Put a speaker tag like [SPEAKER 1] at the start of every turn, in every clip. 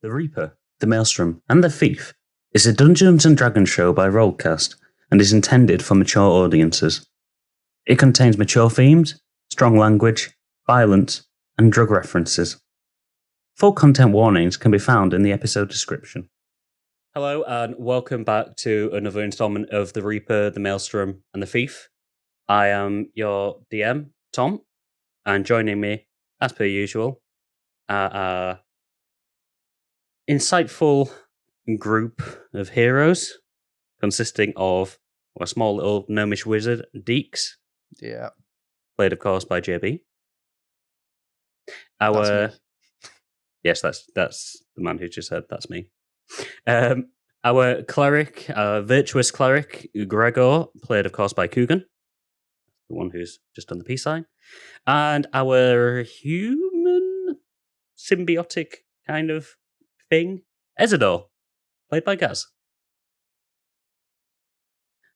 [SPEAKER 1] The Reaper, the Maelstrom, and the Thief is a Dungeons & Dragons show by RollCast and is intended for mature audiences. It contains mature themes, strong language, violence, and drug references. Full content warnings can be found in the episode description. Hello and welcome back to another installment of The Reaper, the Maelstrom, and the Thief. I am your DM, Tom, and joining me, as per usual, are insightful group of heroes consisting of a small little gnomish wizard, Dix.
[SPEAKER 2] Yeah.
[SPEAKER 1] Played, of course, by JB. Yes, that's the man who just said that's me. Our cleric, virtuous cleric, Gregor, played, of course, by Coogan, the one who's just done the peace sign. And our human symbiotic kind of thing, Ezador, played by Gaz.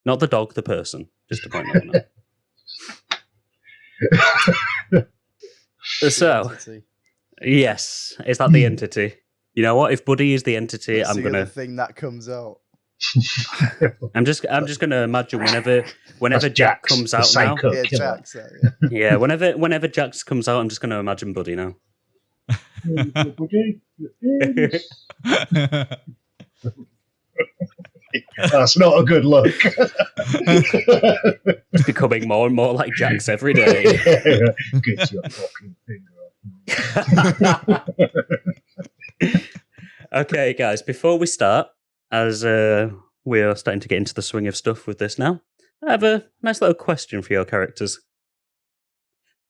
[SPEAKER 1] Not the dog, the person, just to point that one out. So, yes, is that the entity? You know what? If Buddy is the entity,
[SPEAKER 2] That's
[SPEAKER 1] I'm gonna.
[SPEAKER 2] The thing that comes out.
[SPEAKER 1] I'm just gonna imagine whenever Jack comes out now.
[SPEAKER 2] Yeah, Jack's out,
[SPEAKER 1] yeah. Whenever Jax comes out, I'm just gonna imagine Buddy now.
[SPEAKER 3] That's not a good look.
[SPEAKER 1] It's becoming more and more like Jax every day.
[SPEAKER 3] Get your fucking finger off me.
[SPEAKER 1] Okay, guys, before we start, as we are starting to get into the swing of stuff with this now, I have a nice little question for your characters.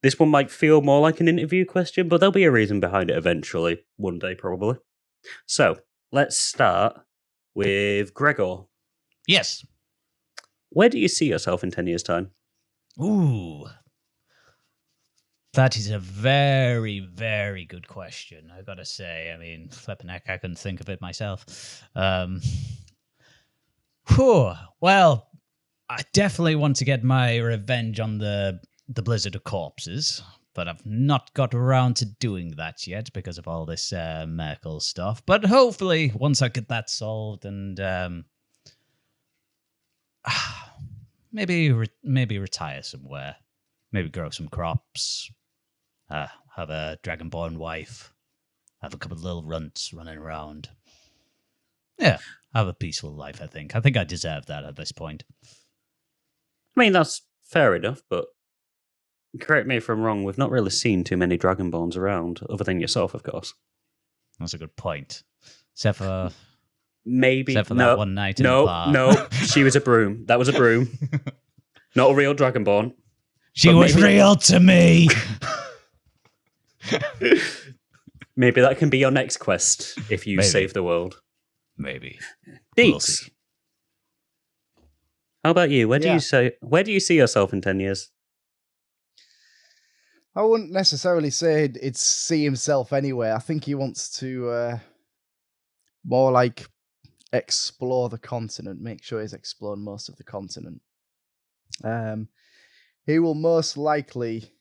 [SPEAKER 1] This one might feel more like an interview question, but there'll be a reason behind it eventually, one day probably. So, let's start with Gregor.
[SPEAKER 4] Yes.
[SPEAKER 1] Where do you see yourself in 10 years' time?
[SPEAKER 4] Ooh. That is a very, very good question, I gotta say. I mean, flipping heck, I couldn't think of it myself. Well, I definitely want to get my revenge on the Blizzard of Corpses, but I've not got around to doing that yet because of all this Merkel stuff. But hopefully, once I get that solved and maybe retire somewhere, maybe grow some crops, have a dragonborn wife, have a couple of little runts running around. Yeah, have a peaceful life, I think. I think I deserve that at this point.
[SPEAKER 1] I mean, that's fair enough, but correct me if I'm wrong, we've not really seen too many dragonborns around, other than yourself, of course.
[SPEAKER 4] That's a good point. Except for...
[SPEAKER 1] Maybe.
[SPEAKER 4] Except for that one night in the bar.
[SPEAKER 1] No, she was a broom. That was a broom. Not a real dragonborn.
[SPEAKER 4] She was real to me!
[SPEAKER 1] Maybe that can be your next quest if you save the world.
[SPEAKER 4] Maybe.
[SPEAKER 1] Dix,
[SPEAKER 4] We'll
[SPEAKER 1] how about you? Where do you see yourself in 10 years?
[SPEAKER 2] I wouldn't necessarily say it's see himself anywhere. I think he wants to more like explore the continent, make sure he's explored most of the continent. He will most likely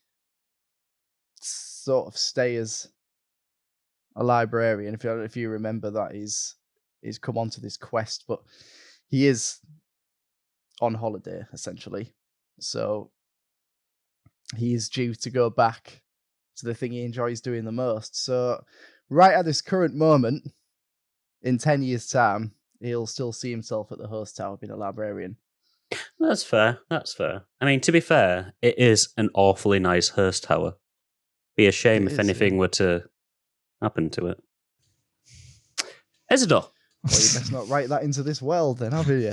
[SPEAKER 2] sort of stay as a librarian. If you remember that he's come onto this quest, but he is on holiday essentially, so he is due to go back to the thing he enjoys doing the most. So right at this current moment, in 10 years' time, he'll still see himself at the host tower being a librarian.
[SPEAKER 1] That's fair. I mean, to be fair, it is an awfully nice hearse tower. Be a shame if anything were to happen to it. Ezador.
[SPEAKER 2] Well, you best not write that into this world then, have you?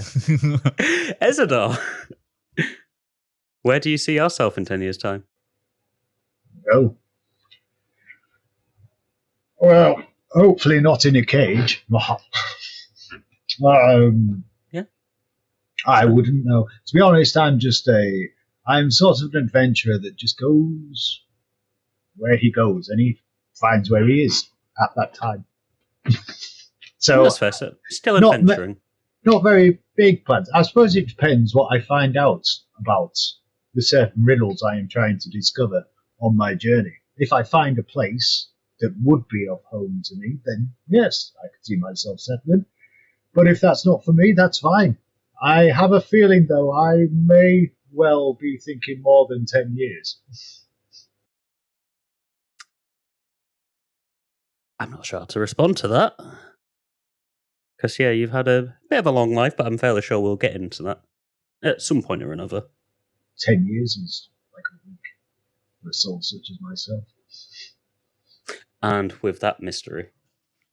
[SPEAKER 1] Ezador. Where do you see yourself in 10 years' time?
[SPEAKER 3] Oh. Well, hopefully not in a cage.
[SPEAKER 1] Yeah.
[SPEAKER 3] I wouldn't know. To be honest, I'm sort of an adventurer that just goes where he goes and he finds where he is at that time. So
[SPEAKER 1] that's fair. So still adventuring.
[SPEAKER 3] Not very big plans. I suppose it depends what I find out about the certain riddles I am trying to discover on my journey. If I find a place that would be of home to me, then yes, I could see myself settling. But if that's not for me, that's fine. I have a feeling, though, I may well be thinking more than 10 years.
[SPEAKER 1] I'm not sure how to respond to that. Because, yeah, you've had a bit of a long life, but I'm fairly sure we'll get into that at some point or another.
[SPEAKER 3] 10 years is like a week for a soul such as myself.
[SPEAKER 1] And with that mystery,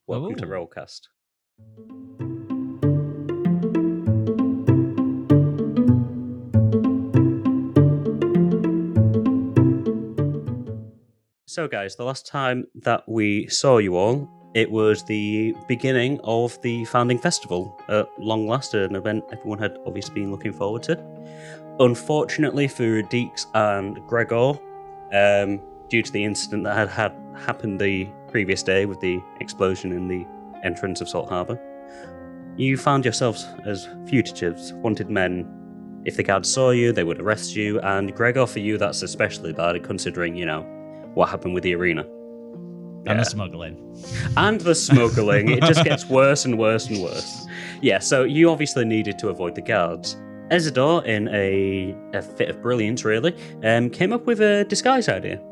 [SPEAKER 1] welcome to
[SPEAKER 4] Ooh.
[SPEAKER 1] RollCast. So, guys, the last time that we saw you all, it was the beginning of the Founding Festival. At long last, an event everyone had obviously been looking forward to. Unfortunately for Dix and Gregor, due to the incident that had happened the previous day with the explosion in the entrance of Salt Harbour, you found yourselves as fugitives, wanted men. If the guards saw you, they would arrest you, and Gregor, for you, that's especially bad, considering, what happened with the arena.
[SPEAKER 4] And the smuggling.
[SPEAKER 1] And the smuggling. It just gets worse and worse and worse. Yeah, so you obviously needed to avoid the guards. Ezador, in a fit of brilliance, really, came up with a disguise idea.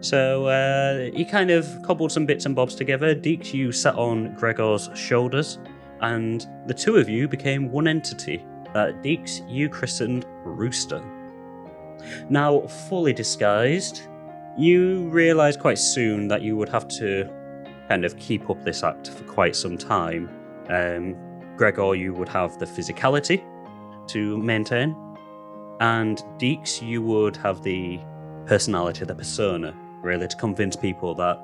[SPEAKER 1] So he kind of cobbled some bits and bobs together. Dix, you sat on Gregor's shoulders, and the two of you became one entity. Dix, you christened Rooster. Now, fully disguised, you realised quite soon that you would have to kind of keep up this act for quite some time. Gregor, you would have the physicality to maintain, and Dix, you would have the personality, the persona, really, to convince people that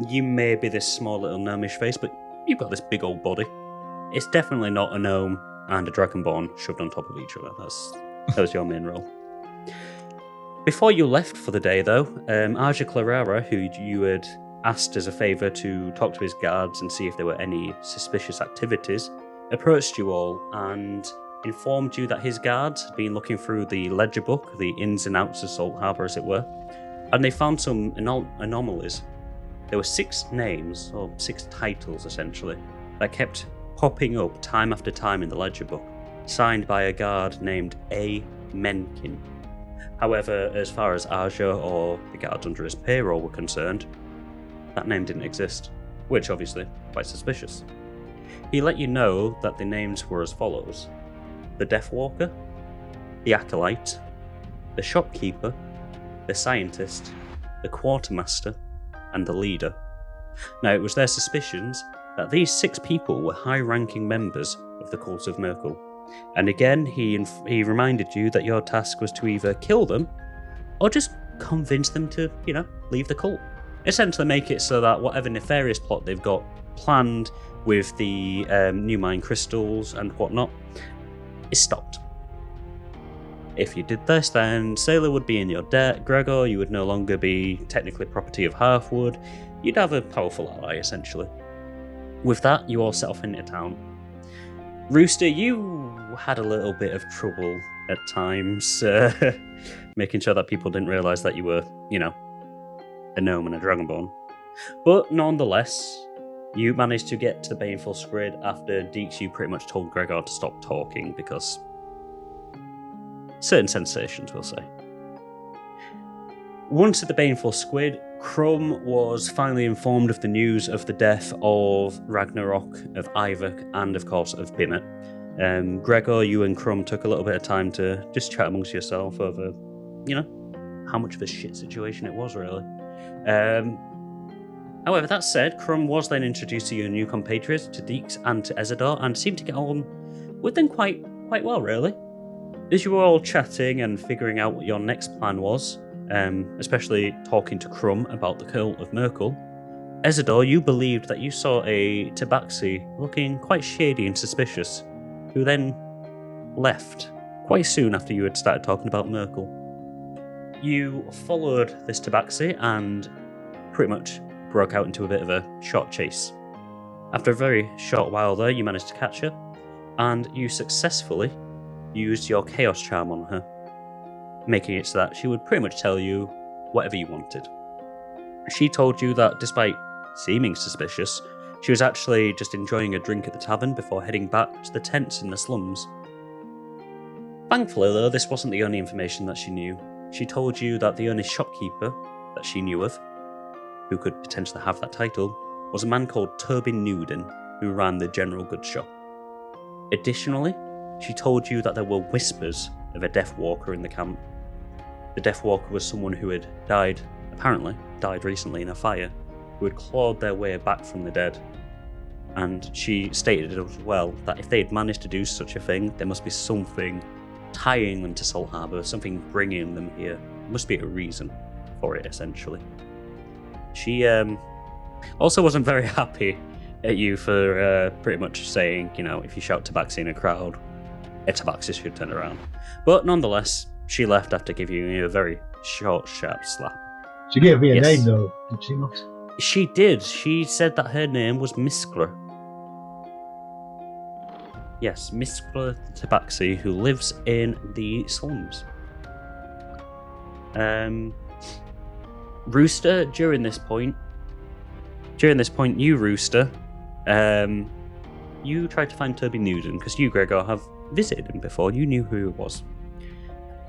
[SPEAKER 1] you may be this small little gnomish face, but you've got this big old body. It's definitely not a gnome and a dragonborn shoved on top of each other. That was your main role. Before you left for the day, though, Aja Clarara, who you had asked as a favour to talk to his guards and see if there were any suspicious activities, approached you all and informed you that his guards had been looking through the ledger book, the ins and outs of Salt Harbour, as it were, and they found some anomalies. There were 6 names, or 6 titles essentially, that kept popping up time after time in the ledger book, signed by a guard named A. Menkin. However, as far as Aja or the guards under his payroll were concerned, that name didn't exist, which obviously quite suspicious. He let you know that the names were as follows: the Deathwalker, the Acolyte, the Shopkeeper, the Scientist, the Quartermaster, and the Leader. Now, it was their suspicions that these 6 people were high-ranking members of the Cult of Merkel. And again, he reminded you that your task was to either kill them or just convince them to, leave the cult. Essentially make it so that whatever nefarious plot they've got planned with the new mine crystals and whatnot is stopped. If you did this, then Sailor would be in your debt. Gregor, you would no longer be technically property of Halfwood. You'd have a powerful ally, essentially. With that, you all set off into town. Rooster, you had a little bit of trouble at times, making sure that people didn't realise that you were, a gnome and a dragonborn. But nonetheless, you managed to get to the Baneful Squid after Dix, you pretty much told Gregor to stop talking because certain sensations, we'll say. Once at the Baneful Squid, Crumb was finally informed of the news of the death of Ragnarok, of Ivok, and of course of Bimmet. Gregor, you and Crumb took a little bit of time to just chat amongst yourself over, how much of a shit situation it was, really. However, that said, Crumb was then introduced to your new compatriots, to Dix and to Ezador, and seemed to get on with them quite well, really. As you were all chatting and figuring out what your next plan was, especially talking to Crumb about the Cult of Merkel, Ezador, you believed that you saw a tabaxi looking quite shady and suspicious, who then left quite soon after you had started talking about Merkel. You followed this tabaxi and pretty much broke out into a bit of a short chase. After a very short while there, you managed to catch her, and you successfully used your Chaos Charm on her, making it so that she would pretty much tell you whatever you wanted. She told you that despite seeming suspicious, she was actually just enjoying a drink at the tavern before heading back to the tents in the slums. Thankfully, though, this wasn't the only information that she knew. She told you that the only shopkeeper that she knew of, who could potentially have that title, was a man called Toby Newden, who ran the general goods shop. Additionally, she told you that there were whispers of a Death Walker in the camp. The Death Walker was someone who had apparently died recently in a fire, who had clawed their way back from the dead. And she stated as well that if they had managed to do such a thing, there must be something tying them to Salt Harbour, something bringing them here. There must be a reason for it, essentially. She also wasn't very happy at you for pretty much saying, if you shout tabaxi in a crowd, a tabaxi should turn around. But nonetheless, she left after giving you a very short, sharp slap.
[SPEAKER 3] She gave me a name, though, did she not?
[SPEAKER 1] She did. She said that her name was Miskla. Yes, Miskla Tabaxi, who lives in the slums. Rooster, during this point, you, Rooster, you tried to find Toby Newden, because you, Gregor, have visited him before. You knew who he was.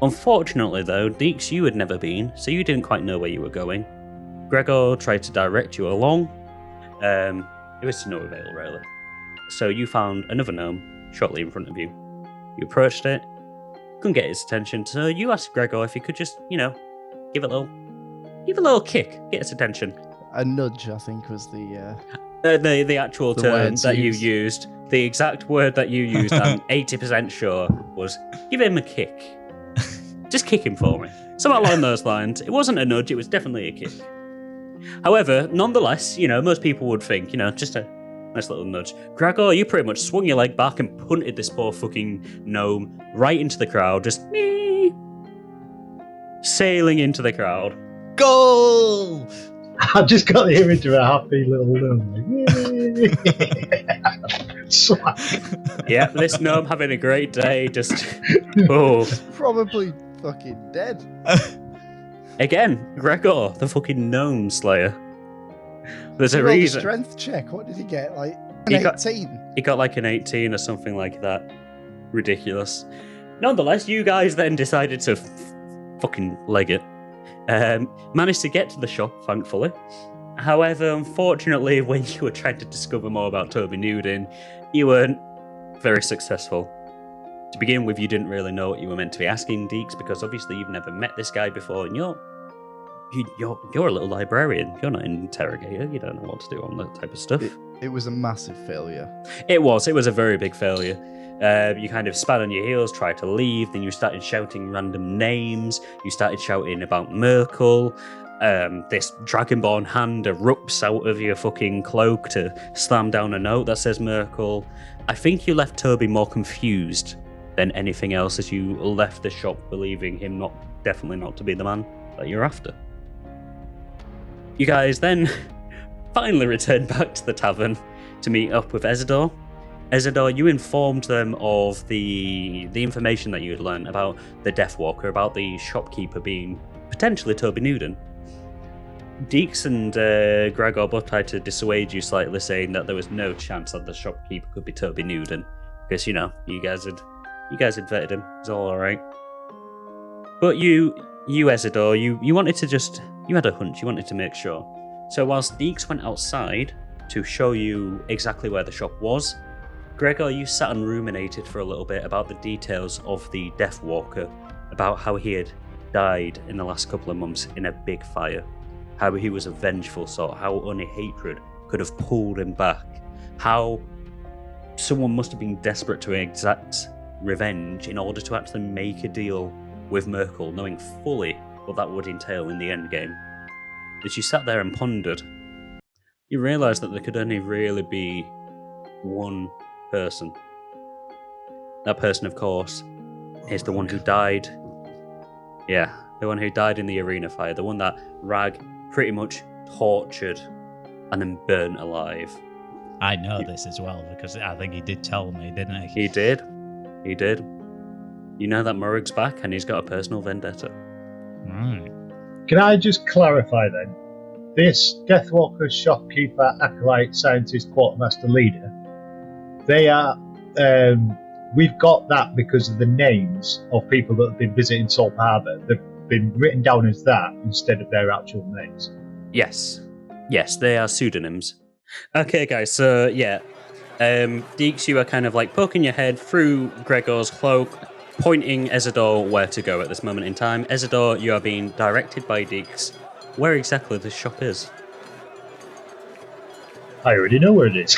[SPEAKER 1] Unfortunately, though, Dix, you had never been, so you didn't quite know where you were going. Gregor tried to direct you along. It was to no avail, really. So you found another gnome shortly in front of you. You approached it, couldn't get its attention, so you asked Gregor if he could just, give it a little kick, get its attention.
[SPEAKER 2] A nudge, I think, was the
[SPEAKER 1] actual term that you used. The exact word that you used, I'm 80% sure, was give him a kick. Just kick him for me. Something along those lines. It wasn't a nudge, it was definitely a kick. However, nonetheless, most people would think, just a nice little nudge. Gregor, you pretty much swung your leg back and punted this poor fucking gnome right into the crowd, just sailing into the crowd.
[SPEAKER 2] Goal!
[SPEAKER 3] I've just got the image of a happy little gnome. Slap.
[SPEAKER 1] Yeah, this gnome having a great day, just... Oh.
[SPEAKER 2] Probably fucking dead.
[SPEAKER 1] Again, Gregor, the fucking gnome slayer. There's a reason.
[SPEAKER 2] Strength check. What did he get? Like an 18?
[SPEAKER 1] He got like an 18 or something like that. Ridiculous. Nonetheless, you guys then decided to fucking leg it. Managed to get to the shop, thankfully. However, unfortunately, when you were trying to discover more about Toby Newden, you weren't very successful. To begin with, you didn't really know what you were meant to be asking Dix, because obviously you've never met this guy before, and you're a little librarian. You're not an interrogator. You don't know what to do on that type of stuff.
[SPEAKER 2] It was a massive failure.
[SPEAKER 1] It was a very big failure. You kind of spat on your heels, tried to leave, then you started shouting random names. You started shouting about Merkel. This dragonborn hand erupts out of your fucking cloak to slam down a note that says Merkel. I think you left Toby more confused than anything else as you left the shop believing him definitely not to be the man that you're after. You guys then finally returned back to the tavern to meet up with Ezador. Ezador, you informed them of the information that you had learned about the Death Walker, about the shopkeeper being potentially Toby Newden. Dix and Gregor both tried to dissuade you slightly, saying that there was no chance that the shopkeeper could be Toby Newden, because you guys had vetted him. It's all alright. But you Ezador, you wanted to you had a hunch. You wanted to make sure. So whilst Dix went outside to show you exactly where the shop was, Gregor, you sat and ruminated for a little bit about the details of the Death Walker, about how he had died in the last couple of months in a big fire, how he was a vengeful sort, how only hatred could have pulled him back, how someone must have been desperate to exact revenge in order to actually make a deal with Merkel, knowing fully what that would entail in the endgame. As you sat there and pondered, you realised that there could only really be one person. That person, of course, is the one who died. Yeah, the one who died in the arena fire, the one that Rag pretty much tortured and then burnt alive.
[SPEAKER 4] I know this as well, because I think he did tell me, didn't he?
[SPEAKER 1] He did. You know that Murrig's back and he's got a personal vendetta.
[SPEAKER 4] Right.
[SPEAKER 3] Can I just clarify then? this Deathwalker, Shopkeeper, Acolyte, Scientist, Quartermaster, Leader, they are... we've got that because of the names of people that have been visiting Salt Harbour. They've been written down as that instead of their actual names.
[SPEAKER 1] Yes, they are pseudonyms. Okay, guys, so yeah. Dix, you are kind of like poking your head through Gregor's cloak, pointing Ezador where to go at this moment in time. Ezador, you are being directed by Dix. Where exactly this shop is?
[SPEAKER 3] I already know where it is.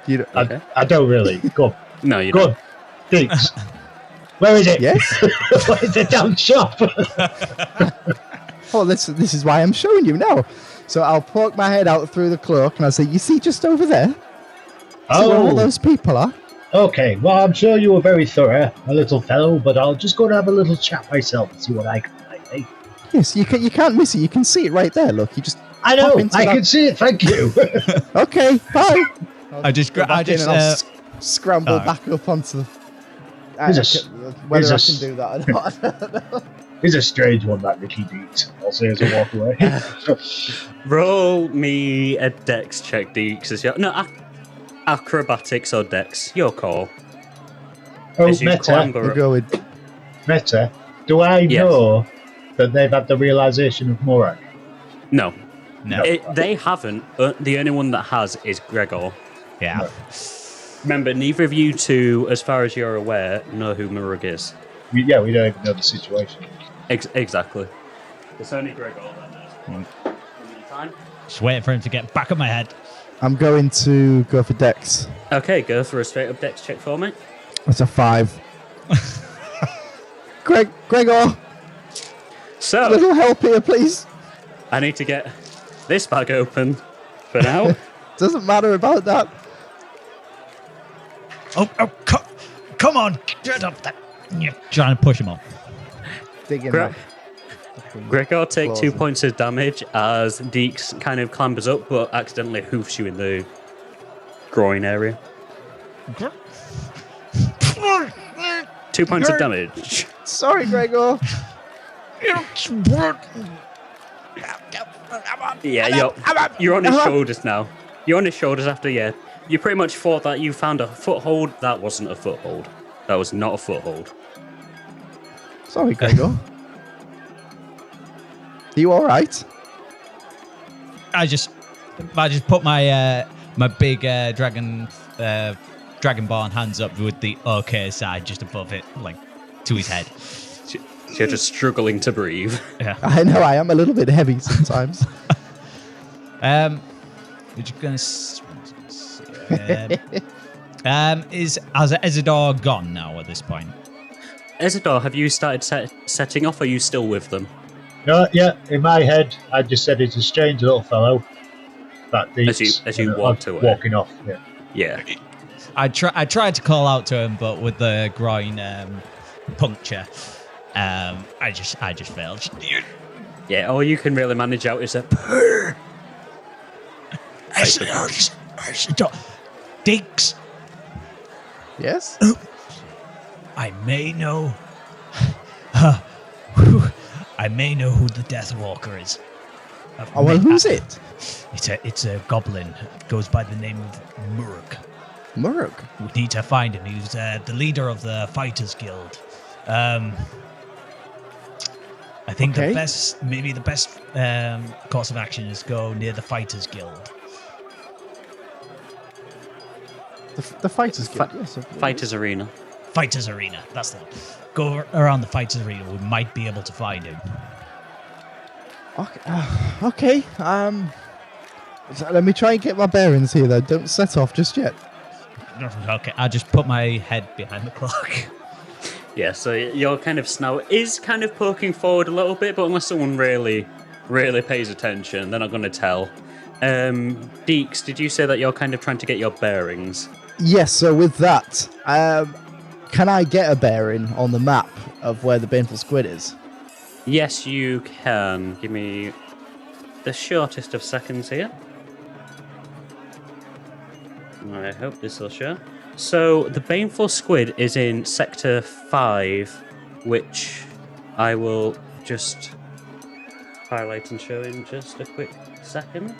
[SPEAKER 2] You don't,
[SPEAKER 1] Okay.
[SPEAKER 3] I don't really. Go on.
[SPEAKER 1] No, you
[SPEAKER 3] Go
[SPEAKER 1] don't.
[SPEAKER 3] on. Dix. Where is it?
[SPEAKER 2] Yes?
[SPEAKER 3] Where's the damn shop?
[SPEAKER 2] Oh, this is why I'm showing you now. So I'll poke my head out through the cloak and I'll say, you see just over there? See where all those people are?
[SPEAKER 3] Okay, well, I'm sure you were very thorough, my little fellow, but I'll just go and have a little chat myself and see what I can find, eh?
[SPEAKER 2] Yes, you can't miss it. You can see it right there. Look, you just.
[SPEAKER 3] I know,
[SPEAKER 2] pop into
[SPEAKER 3] I
[SPEAKER 2] that-
[SPEAKER 3] can see it, thank you.
[SPEAKER 2] Okay, bye.
[SPEAKER 4] I just
[SPEAKER 2] Go back in and I'll scramble
[SPEAKER 4] alright.
[SPEAKER 2] back up onto the.
[SPEAKER 3] Is
[SPEAKER 2] Whether I
[SPEAKER 3] this-
[SPEAKER 2] can do that or not, I don't know.
[SPEAKER 3] He's a strange one, that Nicky Dix. I'll say as I walk away.
[SPEAKER 1] Roll me a dex check, Dix. Acrobatics or dex, your call.
[SPEAKER 3] Oh,
[SPEAKER 1] As you
[SPEAKER 3] Meta,
[SPEAKER 1] clamber
[SPEAKER 2] We'll
[SPEAKER 1] up.
[SPEAKER 2] go with.
[SPEAKER 3] Meta, do I
[SPEAKER 1] Yes.
[SPEAKER 3] know that they've had the realisation of Morak?
[SPEAKER 1] No,
[SPEAKER 4] No.
[SPEAKER 1] they haven't. The only one that has is Gregor.
[SPEAKER 4] Yeah.
[SPEAKER 3] No.
[SPEAKER 1] Remember, neither of you two, as far as you're aware, know who Murug is.
[SPEAKER 3] We don't even know the situation.
[SPEAKER 1] Exactly. It's only Gregor that knows. Time.
[SPEAKER 4] Just waiting for him to get back on my head.
[SPEAKER 2] I'm going to go for Dex.
[SPEAKER 1] Okay, go for a straight up dex check for me.
[SPEAKER 2] That's a 5. Gregor, a
[SPEAKER 1] So,
[SPEAKER 2] little help here, please.
[SPEAKER 1] I need to get this bag open for now.
[SPEAKER 2] Doesn't matter about that.
[SPEAKER 4] Come on. Get up there. You're trying to push him off.
[SPEAKER 2] Dig in
[SPEAKER 1] Gre-
[SPEAKER 2] that.
[SPEAKER 1] Gregor, take
[SPEAKER 2] Claws
[SPEAKER 1] 2
[SPEAKER 2] and-
[SPEAKER 1] points of damage as Dix kind of clambers up but accidentally hoofs you in the groin area. 2 points of damage.
[SPEAKER 2] Sorry, Gregor.
[SPEAKER 1] Yeah, you're on his shoulders now. You're on his shoulders after, you pretty much thought that you found a foothold. That wasn't a foothold. That was not a foothold.
[SPEAKER 2] Sorry, Gregor. Are you all right?
[SPEAKER 4] I just put my my big dragonborn hands up with the okay side just above it, like to his head.
[SPEAKER 1] You're just struggling to breathe.
[SPEAKER 4] Yeah.
[SPEAKER 2] I know I am a little bit heavy sometimes.
[SPEAKER 4] We're just gonna. Has Ezador gone now at this point?
[SPEAKER 1] Ezador, have you started setting off? Or are you still with them?
[SPEAKER 3] No, yeah, in my head, I just said it's a strange little fellow. That Dix,
[SPEAKER 1] As you
[SPEAKER 3] and
[SPEAKER 1] walked
[SPEAKER 3] I'm
[SPEAKER 1] away.
[SPEAKER 3] walking off, yeah.
[SPEAKER 1] Yeah.
[SPEAKER 4] I tried to call out to him, but with the groin puncture, I just failed.
[SPEAKER 1] Yeah, all you can really manage out is a purr.
[SPEAKER 4] Ezador, Dix,
[SPEAKER 2] Yes?
[SPEAKER 4] I may know. I may know who the Deathwalker is.
[SPEAKER 2] Oh, well, who's it?
[SPEAKER 4] It's a goblin. It goes by the name of Murug.
[SPEAKER 2] Murug.
[SPEAKER 4] We need to find him. He's the leader of the Fighters Guild. I think
[SPEAKER 2] Okay.
[SPEAKER 4] the best course of action is go near the Fighters Guild.
[SPEAKER 2] The Fighters Guild. Yes,
[SPEAKER 1] Fighters Arena.
[SPEAKER 4] Fighters Arena. That's the one. Go around the Fighters Arena. We might be able to find him.
[SPEAKER 2] Okay. So let me try and get my bearings here, though. Don't set off just yet.
[SPEAKER 4] Okay, I'll just put my head behind the clock.
[SPEAKER 1] Yeah, so your kind of snout is kind of poking forward a little bit, but unless someone really pays attention, they're not going to tell. Dix, did you say that you're kind of trying to get your bearings?
[SPEAKER 2] Yes, so with that, can I get a bearing on the map of where the Baneful Squid is?
[SPEAKER 1] Yes, you can. Give me the shortest of seconds here. I hope this will show. So, the Baneful Squid is in Sector 5, which I will just highlight and show in just a quick second.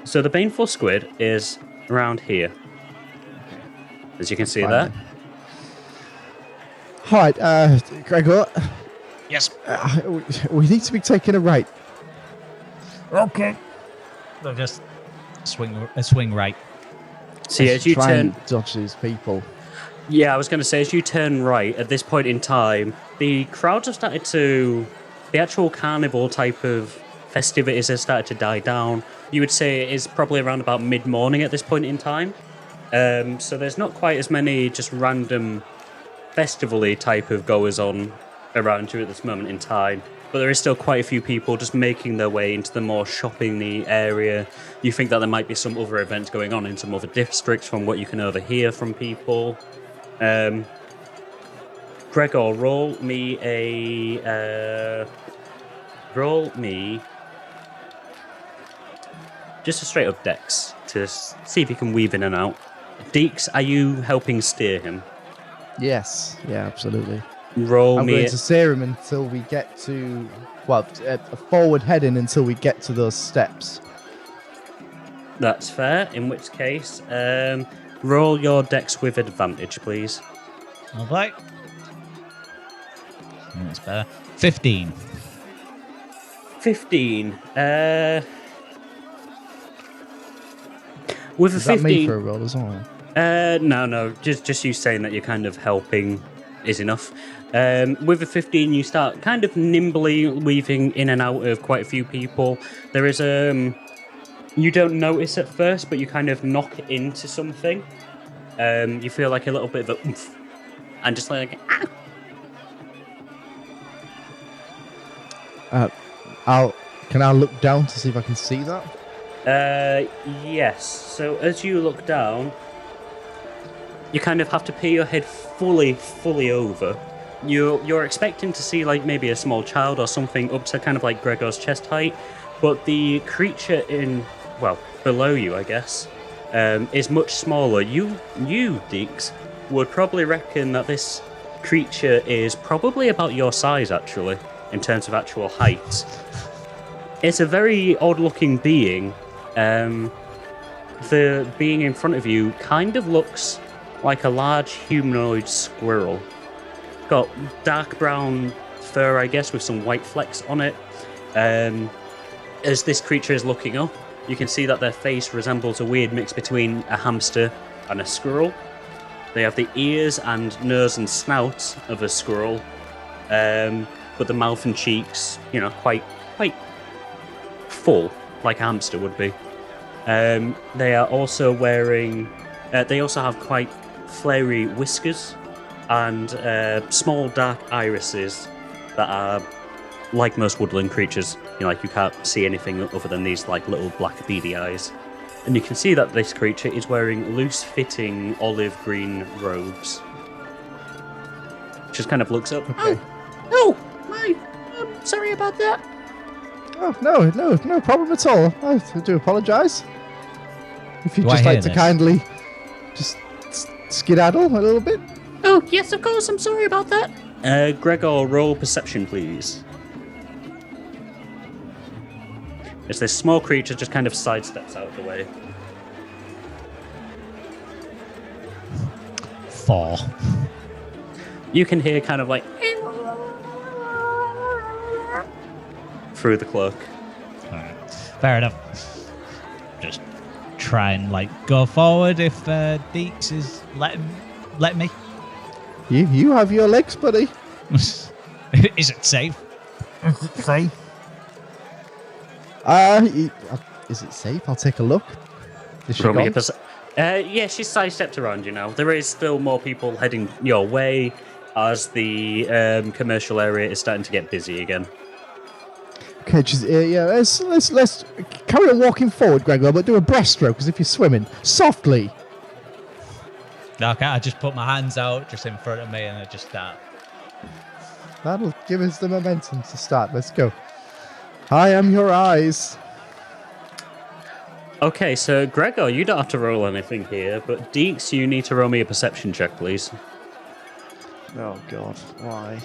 [SPEAKER 1] So the baneful squid is around here, as you can see there.
[SPEAKER 2] All right, Gregor.
[SPEAKER 4] Yes.
[SPEAKER 2] We need to be taking a right.
[SPEAKER 4] Okay. They'll just swing right.
[SPEAKER 1] See, as you
[SPEAKER 2] Try
[SPEAKER 1] turn...
[SPEAKER 2] and dodge these people.
[SPEAKER 1] Yeah, I was going to say, as you turn right, at this point in time, the crowds have started to... The actual carnival type of festivities have started to die down. You would say it is probably around about mid-morning at this point in time. So there's not quite as many just random festival-y type of goers-on around you at this moment in time. But there is still quite a few people just making their way into the more shopping-y area. You think that there might be some other events going on in some other districts from what you can overhear from people. Gregor, roll me just a straight-up dex to see if you can weave in and out. Dix, are you helping steer him?
[SPEAKER 2] Yes. Yeah, absolutely. I'm
[SPEAKER 1] Roll
[SPEAKER 2] going
[SPEAKER 1] me...
[SPEAKER 2] to steer him until we get to... Well, forward heading until we get to those steps.
[SPEAKER 1] That's fair, in which case, roll your dex with advantage, please.
[SPEAKER 4] All right. That's better. 15.
[SPEAKER 1] 15. With a
[SPEAKER 2] Is that
[SPEAKER 1] 15...
[SPEAKER 2] me for a roll as well?
[SPEAKER 1] No. Just you saying that you're kind of helping is enough. With a 15, you start kind of nimbly weaving in and out of quite a few people. There is you don't notice at first, but you kind of knock into something. You feel like a little bit of a oomph, and just like
[SPEAKER 2] Can I look down to see if I can see that?
[SPEAKER 1] Yes. So as you look down, you kind of have to peer your head fully over. You're expecting to see like maybe a small child or something up to kind of like Gregor's chest height, but the creature below you, I guess, is much smaller. You, Dix, would probably reckon that this creature is probably about your size, actually, in terms of actual height. It's a very odd-looking being. The being in front of you kind of looks like a large humanoid squirrel. Got dark brown fur, I guess, with some white flecks on it. As this creature is looking up, you can see that their face resembles a weird mix between a hamster and a squirrel. They have the ears and nose and snout of a squirrel, but the mouth and cheeks, quite full, like a hamster would be. They are also wearing... they also have quite flary whiskers and small dark irises that are like most woodland creatures. You can't see anything other than these like little black beady eyes. And you can see that this creature is wearing loose-fitting olive green robes. Just kind of looks up.
[SPEAKER 2] Okay.
[SPEAKER 1] I'm sorry about that.
[SPEAKER 2] Oh, no problem at all. I do apologise. If you'd
[SPEAKER 4] Do I
[SPEAKER 2] just
[SPEAKER 4] hear
[SPEAKER 2] like to
[SPEAKER 4] this?
[SPEAKER 2] kindly just skedaddle a little bit.
[SPEAKER 1] Oh, yes, of course, I'm sorry about that. Gregor, roll perception, please. As this small creature just kind of sidesteps out of the way.
[SPEAKER 4] 4.
[SPEAKER 1] You can hear kind of like... through the cloak.
[SPEAKER 4] Alright. Fair enough. Just try and go forward if Dix is let me.
[SPEAKER 2] You have your legs, buddy.
[SPEAKER 4] Is it safe?
[SPEAKER 2] Safe? Is it safe? I'll take a look. Is she
[SPEAKER 1] Roll me a
[SPEAKER 2] gone?
[SPEAKER 1] yeah, she's sidestepped around you now. There is still more people heading your way as the commercial area is starting to get busy again.
[SPEAKER 2] Okay, just, let's carry on walking forward, Gregor, but do a breaststroke as if you're swimming. Softly.
[SPEAKER 4] Okay, I just put my hands out just in front of me and I just start.
[SPEAKER 2] That'll give us the momentum to start. Let's go. I am your eyes.
[SPEAKER 1] Okay, so Gregor, you don't have to roll anything here, but Dix, you need to roll me a perception check, please.
[SPEAKER 2] Oh, God. Why?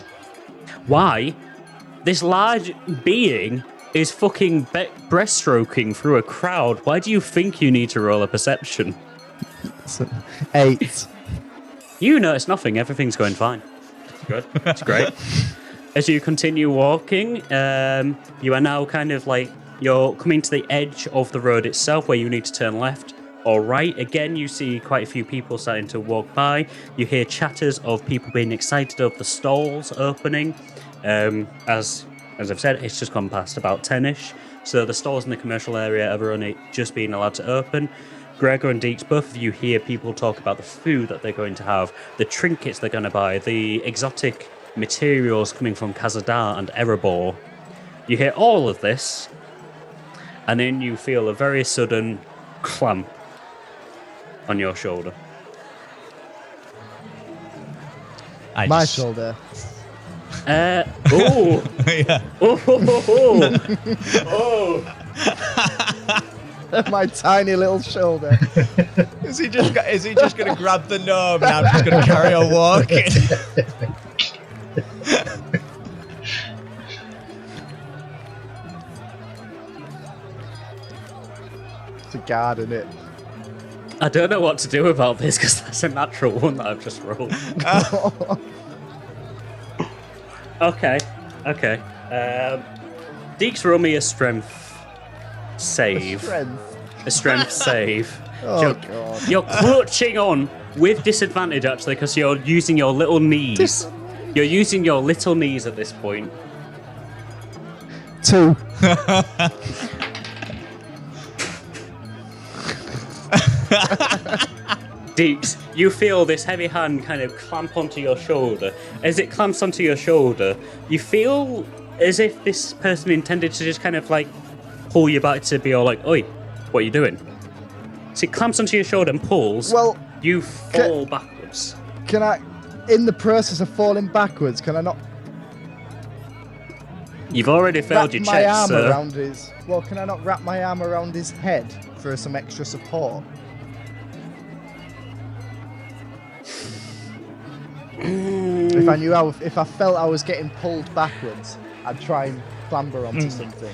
[SPEAKER 1] why this large being is fucking breaststroking through a crowd. Why do you think you need to roll a perception?
[SPEAKER 2] 8.
[SPEAKER 1] You notice nothing. Everything's going fine. Good. It's great. As you continue walking, you are now kind of like, you're coming to the edge of the road itself where you need to turn left or right. Again, you see quite a few people starting to walk by. You hear chatters of people being excited of the stalls opening. As I've said, it's just gone past about 10ish. So the stalls in the commercial area are only just being allowed to open. Gregor and Dix, both of you hear people talk about the food that they're going to have, the trinkets they're going to buy, the exotic materials coming from Khazadar and Erebor. You hear all of this, and then you feel a very sudden clamp on your shoulder.
[SPEAKER 2] My shoulder.
[SPEAKER 1] Oh!
[SPEAKER 4] Yeah.
[SPEAKER 1] Oh!
[SPEAKER 2] My tiny little shoulder.
[SPEAKER 4] Is he just going to grab the gnome and I'm just going to carry on walking?
[SPEAKER 2] It's a guard, isn't it?
[SPEAKER 1] I don't know what to do about this because that's a natural one that I've just rolled. Okay. Dix, roll me a strength save. A strength save.
[SPEAKER 2] Oh, God.
[SPEAKER 1] You're clutching on with disadvantage, actually, because you're using your little knees. You're using your little knees at this point.
[SPEAKER 2] 2.
[SPEAKER 1] Dix, you feel this heavy hand kind of clamp onto your shoulder. As it clamps onto your shoulder, you feel as if this person intended to just kind of like pull you back to be all like, oi, what are you doing? So it clamps onto your shoulder and pulls.
[SPEAKER 2] Well,
[SPEAKER 1] you fall backwards.
[SPEAKER 2] Can I, in the process of falling backwards, can I not
[SPEAKER 1] You've already failed your
[SPEAKER 2] my
[SPEAKER 1] check,
[SPEAKER 2] arm
[SPEAKER 1] sir.
[SPEAKER 2] around his... Well, can I not wrap my arm around his head for some extra support? If I felt I was getting pulled backwards, I'd try and clamber onto something.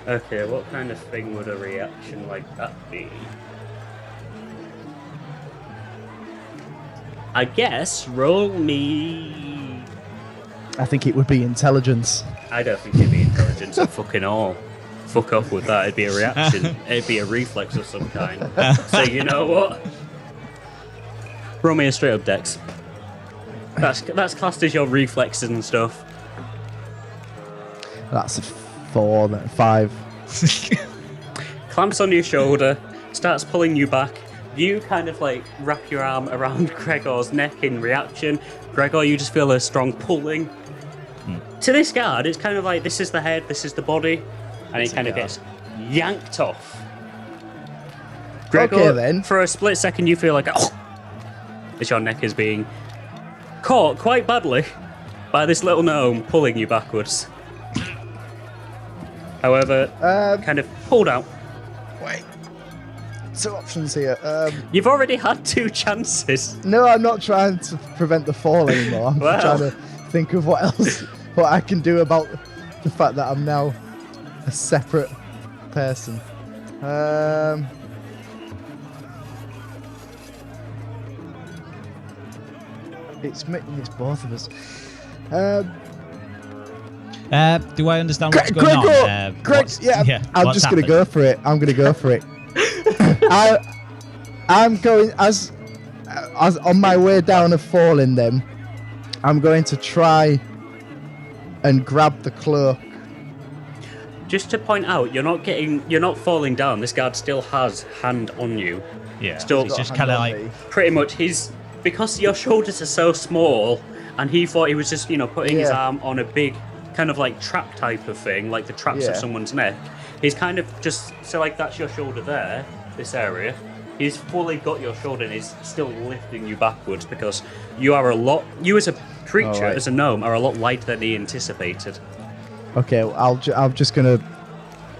[SPEAKER 1] Okay, what kind of thing would a reaction like that be? I guess roll me.
[SPEAKER 2] I think it would be intelligence.
[SPEAKER 1] I don't think it'd be intelligence at fucking all. Fuck off with that. It'd be a reaction. It'd be a reflex of some kind. So you know what? Roll me a straight up dex. That's classed as your reflexes and stuff.
[SPEAKER 2] That's a 4, then 5.
[SPEAKER 1] Clamps on your shoulder, starts pulling you back. You kind of like wrap your arm around Gregor's neck in reaction. Gregor, you just feel a strong pulling. To this guard, it's kind of like this is the head, this is the body, and it kind of gets yanked off. Gregor,
[SPEAKER 2] Okay, then.
[SPEAKER 1] For a split second, you feel like as your neck is being caught quite badly by this little gnome pulling you backwards. However, kind of pulled out.
[SPEAKER 2] Wait. 2 options here.
[SPEAKER 1] You've already had 2 chances.
[SPEAKER 2] No, I'm not trying to prevent the fall anymore. I'm
[SPEAKER 1] Well.
[SPEAKER 2] trying to think of what I can do about the fact that I'm now a separate person. It's both of us.
[SPEAKER 4] Do I understand what's going on?
[SPEAKER 2] I'm just going to go for it. I'm going to go for it. I'm going as on my way down of falling them. I'm going to try and grab the cloak.
[SPEAKER 1] Just to point out, you're not falling down. This guard still has hand on you.
[SPEAKER 4] Yeah,
[SPEAKER 1] Still
[SPEAKER 4] it's just
[SPEAKER 2] Got
[SPEAKER 4] kind of
[SPEAKER 2] hand on
[SPEAKER 4] like...
[SPEAKER 2] me.
[SPEAKER 1] Pretty much, because your shoulders are so small, and he thought he was just, putting his
[SPEAKER 2] Yeah.
[SPEAKER 1] arm on a big kind of like trap type of thing, like the traps of
[SPEAKER 2] Yeah.
[SPEAKER 1] someone's neck. He's kind of just, so like that's your shoulder there, this area. He's fully got your shoulder and he's still lifting you backwards because you as a creature,
[SPEAKER 2] Alright.
[SPEAKER 1] as a gnome, are a lot lighter than he anticipated.
[SPEAKER 2] Okay, well, I'm just going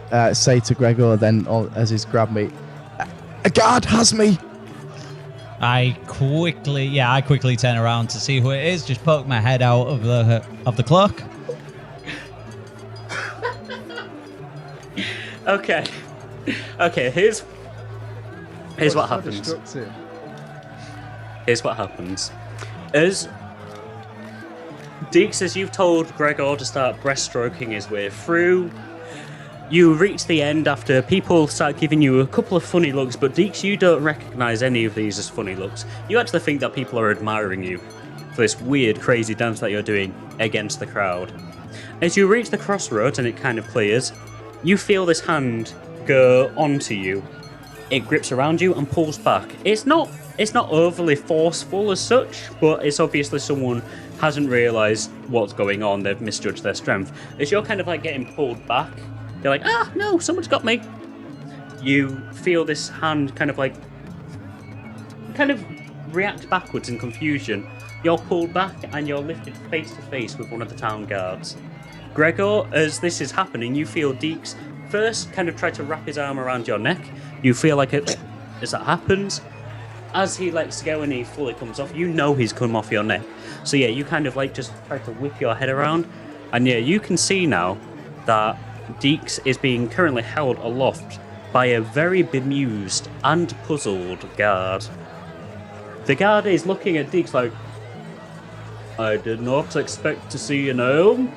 [SPEAKER 2] to say to Gregor then, as he's grabbed me, a guard has me!
[SPEAKER 4] I quickly turn around to see who it is. Just poke my head out of the cloak.
[SPEAKER 1] Okay. Here's what happens. Here's what happens. As Dix, as you've told Gregor to start breaststroking his way through, you reach the end after people start giving you a couple of funny looks, but Dix, you don't recognise any of these as funny looks. You actually think that people are admiring you for this weird, crazy dance that you're doing against the crowd. As you reach the crossroads and it kind of clears, you feel this hand go onto you. It grips around you and pulls back. It's not overly forceful as such, but it's obviously someone hasn't realised what's going on. They've misjudged their strength. As you're kind of like getting pulled back, you're like, no, someone's got me. You feel this hand kind of react backwards in confusion. You're pulled back and you're lifted face to face with one of the town guards. Gregor, as this is happening, you feel Dix first kind of try to wrap his arm around your neck. You feel like it, as that happens, as he lets go and he fully comes off, you know he's come off your neck. So yeah, you kind of like just try to whip your head around, and yeah, you can see now that Dix is being currently held aloft by a very bemused and puzzled guard. The guard is looking at Dix like, I did not expect to see an gnome.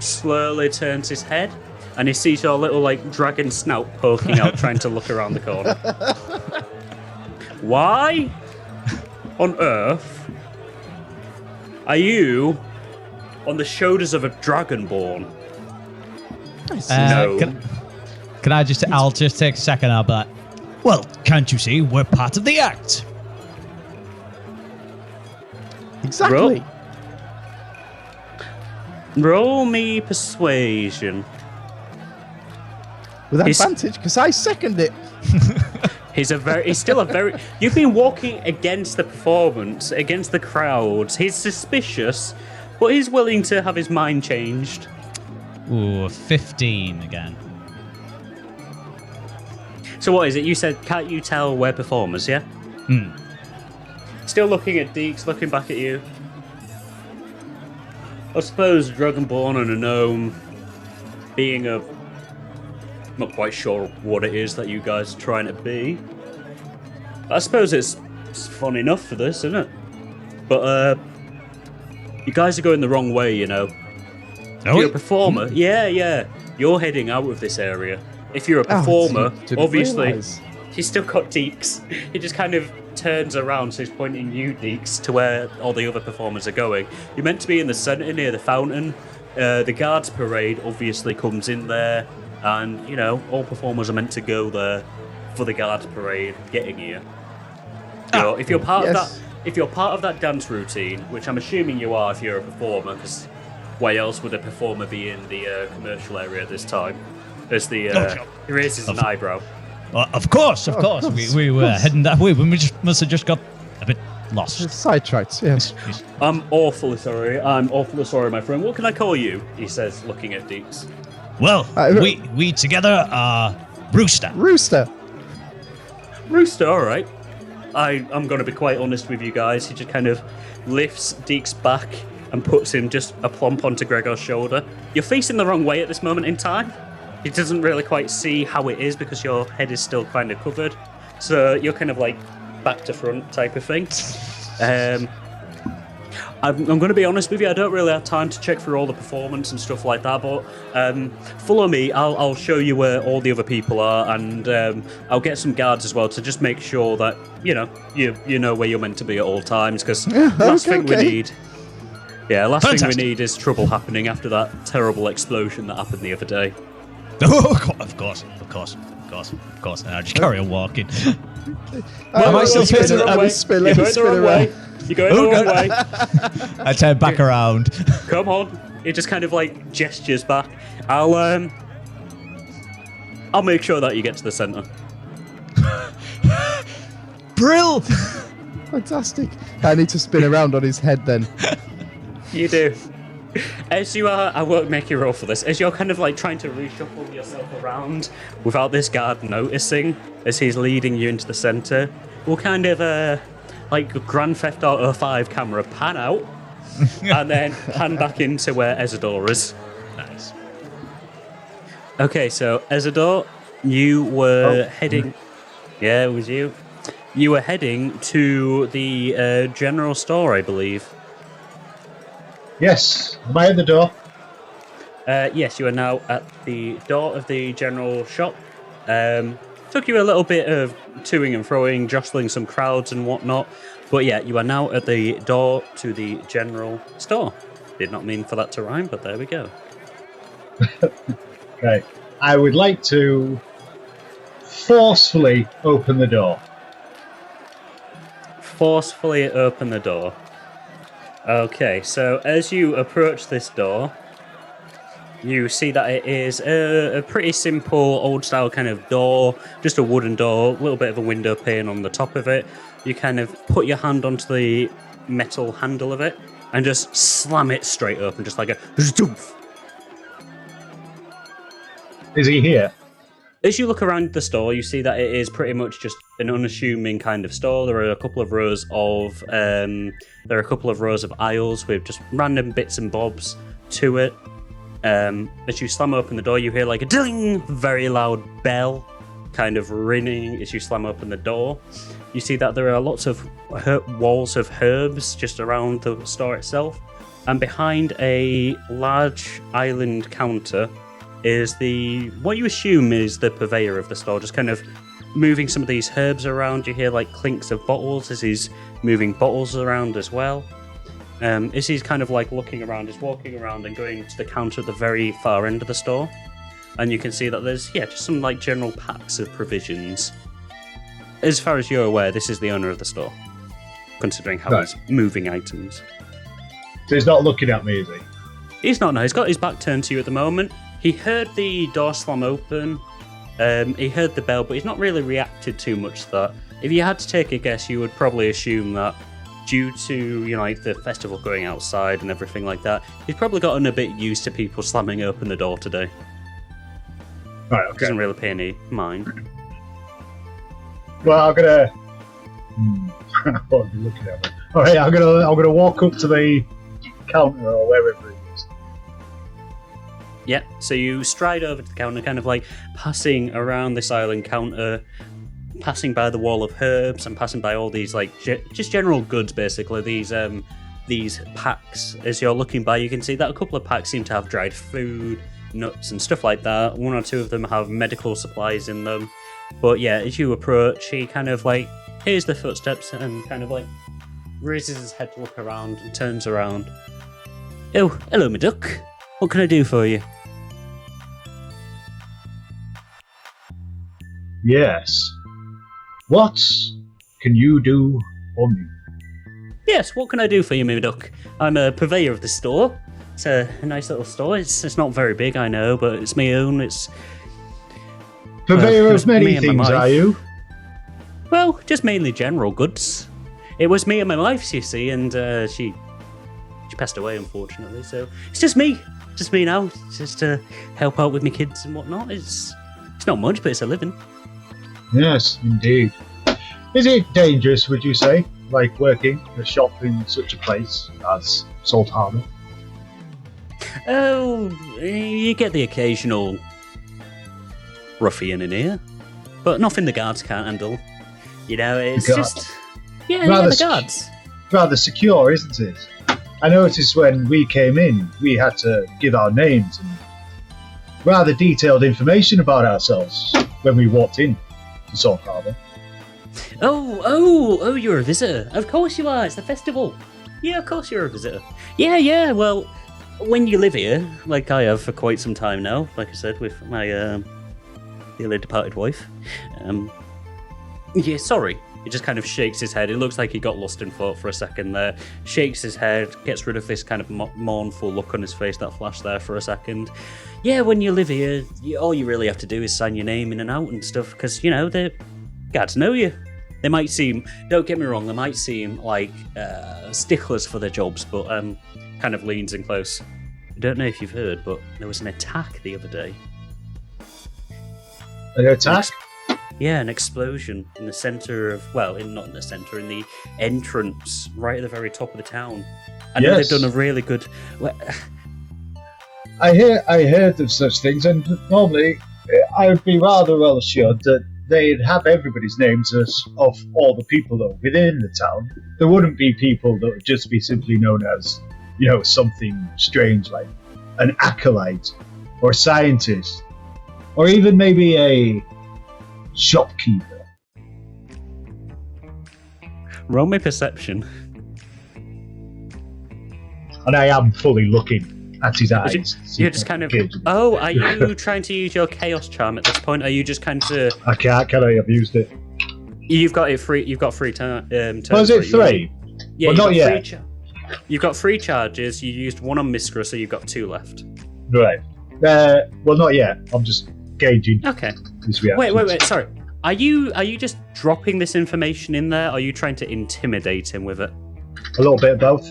[SPEAKER 1] Slowly turns his head and he sees your little like dragon snout poking out trying to look around the corner. Why on earth are you on the shoulders of a dragonborn? No.
[SPEAKER 4] Can I just? I'll just take a second. I'll be like, well, can't you see we're part of the act?
[SPEAKER 2] Exactly.
[SPEAKER 1] Roll me persuasion.
[SPEAKER 2] With advantage, because I second it.
[SPEAKER 1] He's still a very. You've been walking against the performance, against the crowds. He's suspicious, but he's willing to have his mind changed.
[SPEAKER 4] Ooh, 15 again.
[SPEAKER 1] So what is it? You said, can't you tell we're performers, yeah? Still looking at Dix, looking back at you. I suppose Dragonborn and a gnome being a... not quite sure what it is that you guys are trying to be. I suppose it's fun enough for this, isn't it? But, you guys are going the wrong way, you know. If you're a performer, yeah, you're heading out of this area. If you're a performer, obviously, he's still got Dix. He just kind of turns around, so he's pointing you, Dix, to where all the other performers are going. You're meant to be in the centre near the fountain. The guards parade obviously comes in there, and, you know, all performers are meant to go there for the guards parade getting here. You know, if you're part of that dance routine, which I'm assuming you are if you're a performer, because why else would a performer be in the commercial area at this time? As the he raises an eyebrow.
[SPEAKER 4] Of course. We were heading that way. We must have just got a bit lost.
[SPEAKER 2] Sidetracked, yes.
[SPEAKER 1] I'm awfully sorry, my friend. What can I call you? He says, looking at Dix.
[SPEAKER 4] Well, we together are Rooster.
[SPEAKER 2] Rooster,
[SPEAKER 1] all right. I'm going to be quite honest with you guys. He just kind of lifts Dix back and puts him just a plump onto Gregor's shoulder. You're facing the wrong way at this moment in time. He doesn't really quite see how it is because your head is still kind of covered. So you're kind of like back to front type of thing. I'm going to be honest with you, I don't really have time to check through all the performance and stuff like that, but follow me, I'll show you where all the other people are, and I'll get some guards as well to just make sure that, you know where you're meant to be at all times, because last thing we need is trouble happening after that terrible explosion that happened the other day.
[SPEAKER 4] Oh, of course. And I just carry on walking.
[SPEAKER 2] Am I still spinning?
[SPEAKER 1] You're going the wrong way. You're going the wrong way.
[SPEAKER 4] I turn back around.
[SPEAKER 1] Come on. He just kind of like gestures back. I'll make sure that you get to the centre.
[SPEAKER 4] Brill!
[SPEAKER 2] Fantastic. I need to spin around on his head then.
[SPEAKER 1] You do. As you are, I won't make you roll for this. As you're kind of like trying to reshuffle yourself around without this guard noticing, as he's leading you into the center, we'll kind of like Grand Theft Auto 5 camera pan out and then pan back into where Ezador is.
[SPEAKER 4] Nice.
[SPEAKER 1] Okay, so Ezador, you were heading. Yeah, it was you. You were heading to the general store, I believe.
[SPEAKER 3] Yes. Am I at the door?
[SPEAKER 1] Yes, you are now at the door of the general shop. Took you a little bit of toing and froing, jostling some crowds and whatnot. But yeah, you are now at the door to the general store. Did not mean for that to rhyme, but there we go.
[SPEAKER 3] Okay. I would like to forcefully open the door.
[SPEAKER 1] Forcefully open the door. Okay, so as you approach this door, you see that it is a pretty simple, old-style kind of door, just a wooden door, a little bit of a window pane on the top of it. You kind of put your hand onto the metal handle of it and just slam it straight open, just like a zoof.
[SPEAKER 3] Is he here?
[SPEAKER 1] As you look around the store, you see that it is pretty much just an unassuming kind of store. There are a couple of rows of aisles with just random bits and bobs to it. As you slam open the door, you hear like a ding, very loud bell kind of ringing as you slam open the door. You see that there are lots of walls of herbs just around the store itself, and behind a large island counter is what you assume is the purveyor of the store, just kind of moving some of these herbs around. You hear like clinks of bottles as he's moving bottles around as well. As he's kind of like looking around, he's walking around and going to the counter at the very far end of the store. And you can see that there's, just some like general packs of provisions. As far as you're aware, this is the owner of the store, considering how he's moving items.
[SPEAKER 3] So he's not looking at me, is he?
[SPEAKER 1] He's not, no. He's got his back turned to you at the moment. He heard the door slam open. He heard the bell, but he's not really reacted too much to that. If you had to take a guess, you would probably assume that due to, like the festival going outside and everything like that, he's probably gotten a bit used to people slamming open the door today.
[SPEAKER 3] Right, okay.
[SPEAKER 1] Doesn't really pay any mind.
[SPEAKER 3] Well, I'm gonna. I won't be looking at me. All right, I'm gonna walk up to the counter or wherever it is.
[SPEAKER 1] Yeah, so you stride over to the counter, kind of like passing around this island counter, passing by the wall of herbs and passing by all these like just general goods, basically. These packs. As you're looking by, you can see that a couple of packs seem to have dried food, nuts and stuff like that. One or two of them have medical supplies in them. But yeah, as you approach, he kind of like hears the footsteps and kind of like raises his head to look around and turns around. Oh, hello, my duck. What can I do for you?
[SPEAKER 3] Yes. What can you do for me?
[SPEAKER 1] Yes, what can I do for you, my duck? I'm a purveyor of the store. It's a nice little store. It's not very big, I know, but it's my own. It's
[SPEAKER 3] purveyor of many
[SPEAKER 1] me and my
[SPEAKER 3] things,
[SPEAKER 1] wife.
[SPEAKER 3] are you?
[SPEAKER 1] Well, just mainly general goods. It was me and my wife, you see, and she passed away, unfortunately. So it's just me now, just to help out with my kids and whatnot. It's not much, but it's a living.
[SPEAKER 3] Yes, indeed. Is it dangerous, would you say, like working a shop in such a place as Salt Harbour?
[SPEAKER 1] Oh, you get the occasional ruffian in here, but nothing the guards can't handle. You know, it's just the guards.
[SPEAKER 3] Rather secure, isn't it? I noticed when we came in, we had to give our names and rather detailed information about ourselves when we walked in to Salt Harbour.
[SPEAKER 1] Oh, you're a visitor. Of course you are. It's the festival. Yeah, of course you're a visitor. Yeah. Well, when you live here, like I have for quite some time now, like I said, with my dearly departed wife. Yeah, sorry. He just kind of shakes his head. It looks like he got lost in thought for a second there. Shakes his head, gets rid of this kind of mournful look on his face that flashed there for a second. Yeah, when you live here, all you really have to do is sign your name in and out and stuff, because, the guards know you. They might seem, don't get me wrong, they might seem like sticklers for their jobs, but kind of leans in close. I don't know if you've heard, but there was an attack the other day.
[SPEAKER 3] An attack?
[SPEAKER 1] Yeah, an explosion in the centre of, not in the centre, in the entrance, right at the very top of the town. I know they've done a really good...
[SPEAKER 3] I heard of such things, and normally I would be rather well assured that they'd have everybody's names of all the people that are within the town. There wouldn't be people that would just be simply known as, something strange like an acolyte or a scientist, or even maybe a shopkeeper.
[SPEAKER 1] Roll me perception.
[SPEAKER 3] And I am fully looking at his eyes.
[SPEAKER 1] You're just kind of... Oh, are you trying to use your chaos charm at this point? Are you just kind of...
[SPEAKER 3] I can't, can I? I've used it.
[SPEAKER 1] You've got it free. You've got free turns.
[SPEAKER 3] Was it 3?
[SPEAKER 1] Yeah,
[SPEAKER 3] well, not yet.
[SPEAKER 1] You've got 3 charges. You used 1 on Miskra, so you've got 2 left.
[SPEAKER 3] Right. Well, not yet. I'm just gauging.
[SPEAKER 1] Okay.
[SPEAKER 3] This reaction.
[SPEAKER 1] Wait. Sorry. Are you just dropping this information in there? Or are you trying to intimidate him with it?
[SPEAKER 3] A little bit of both.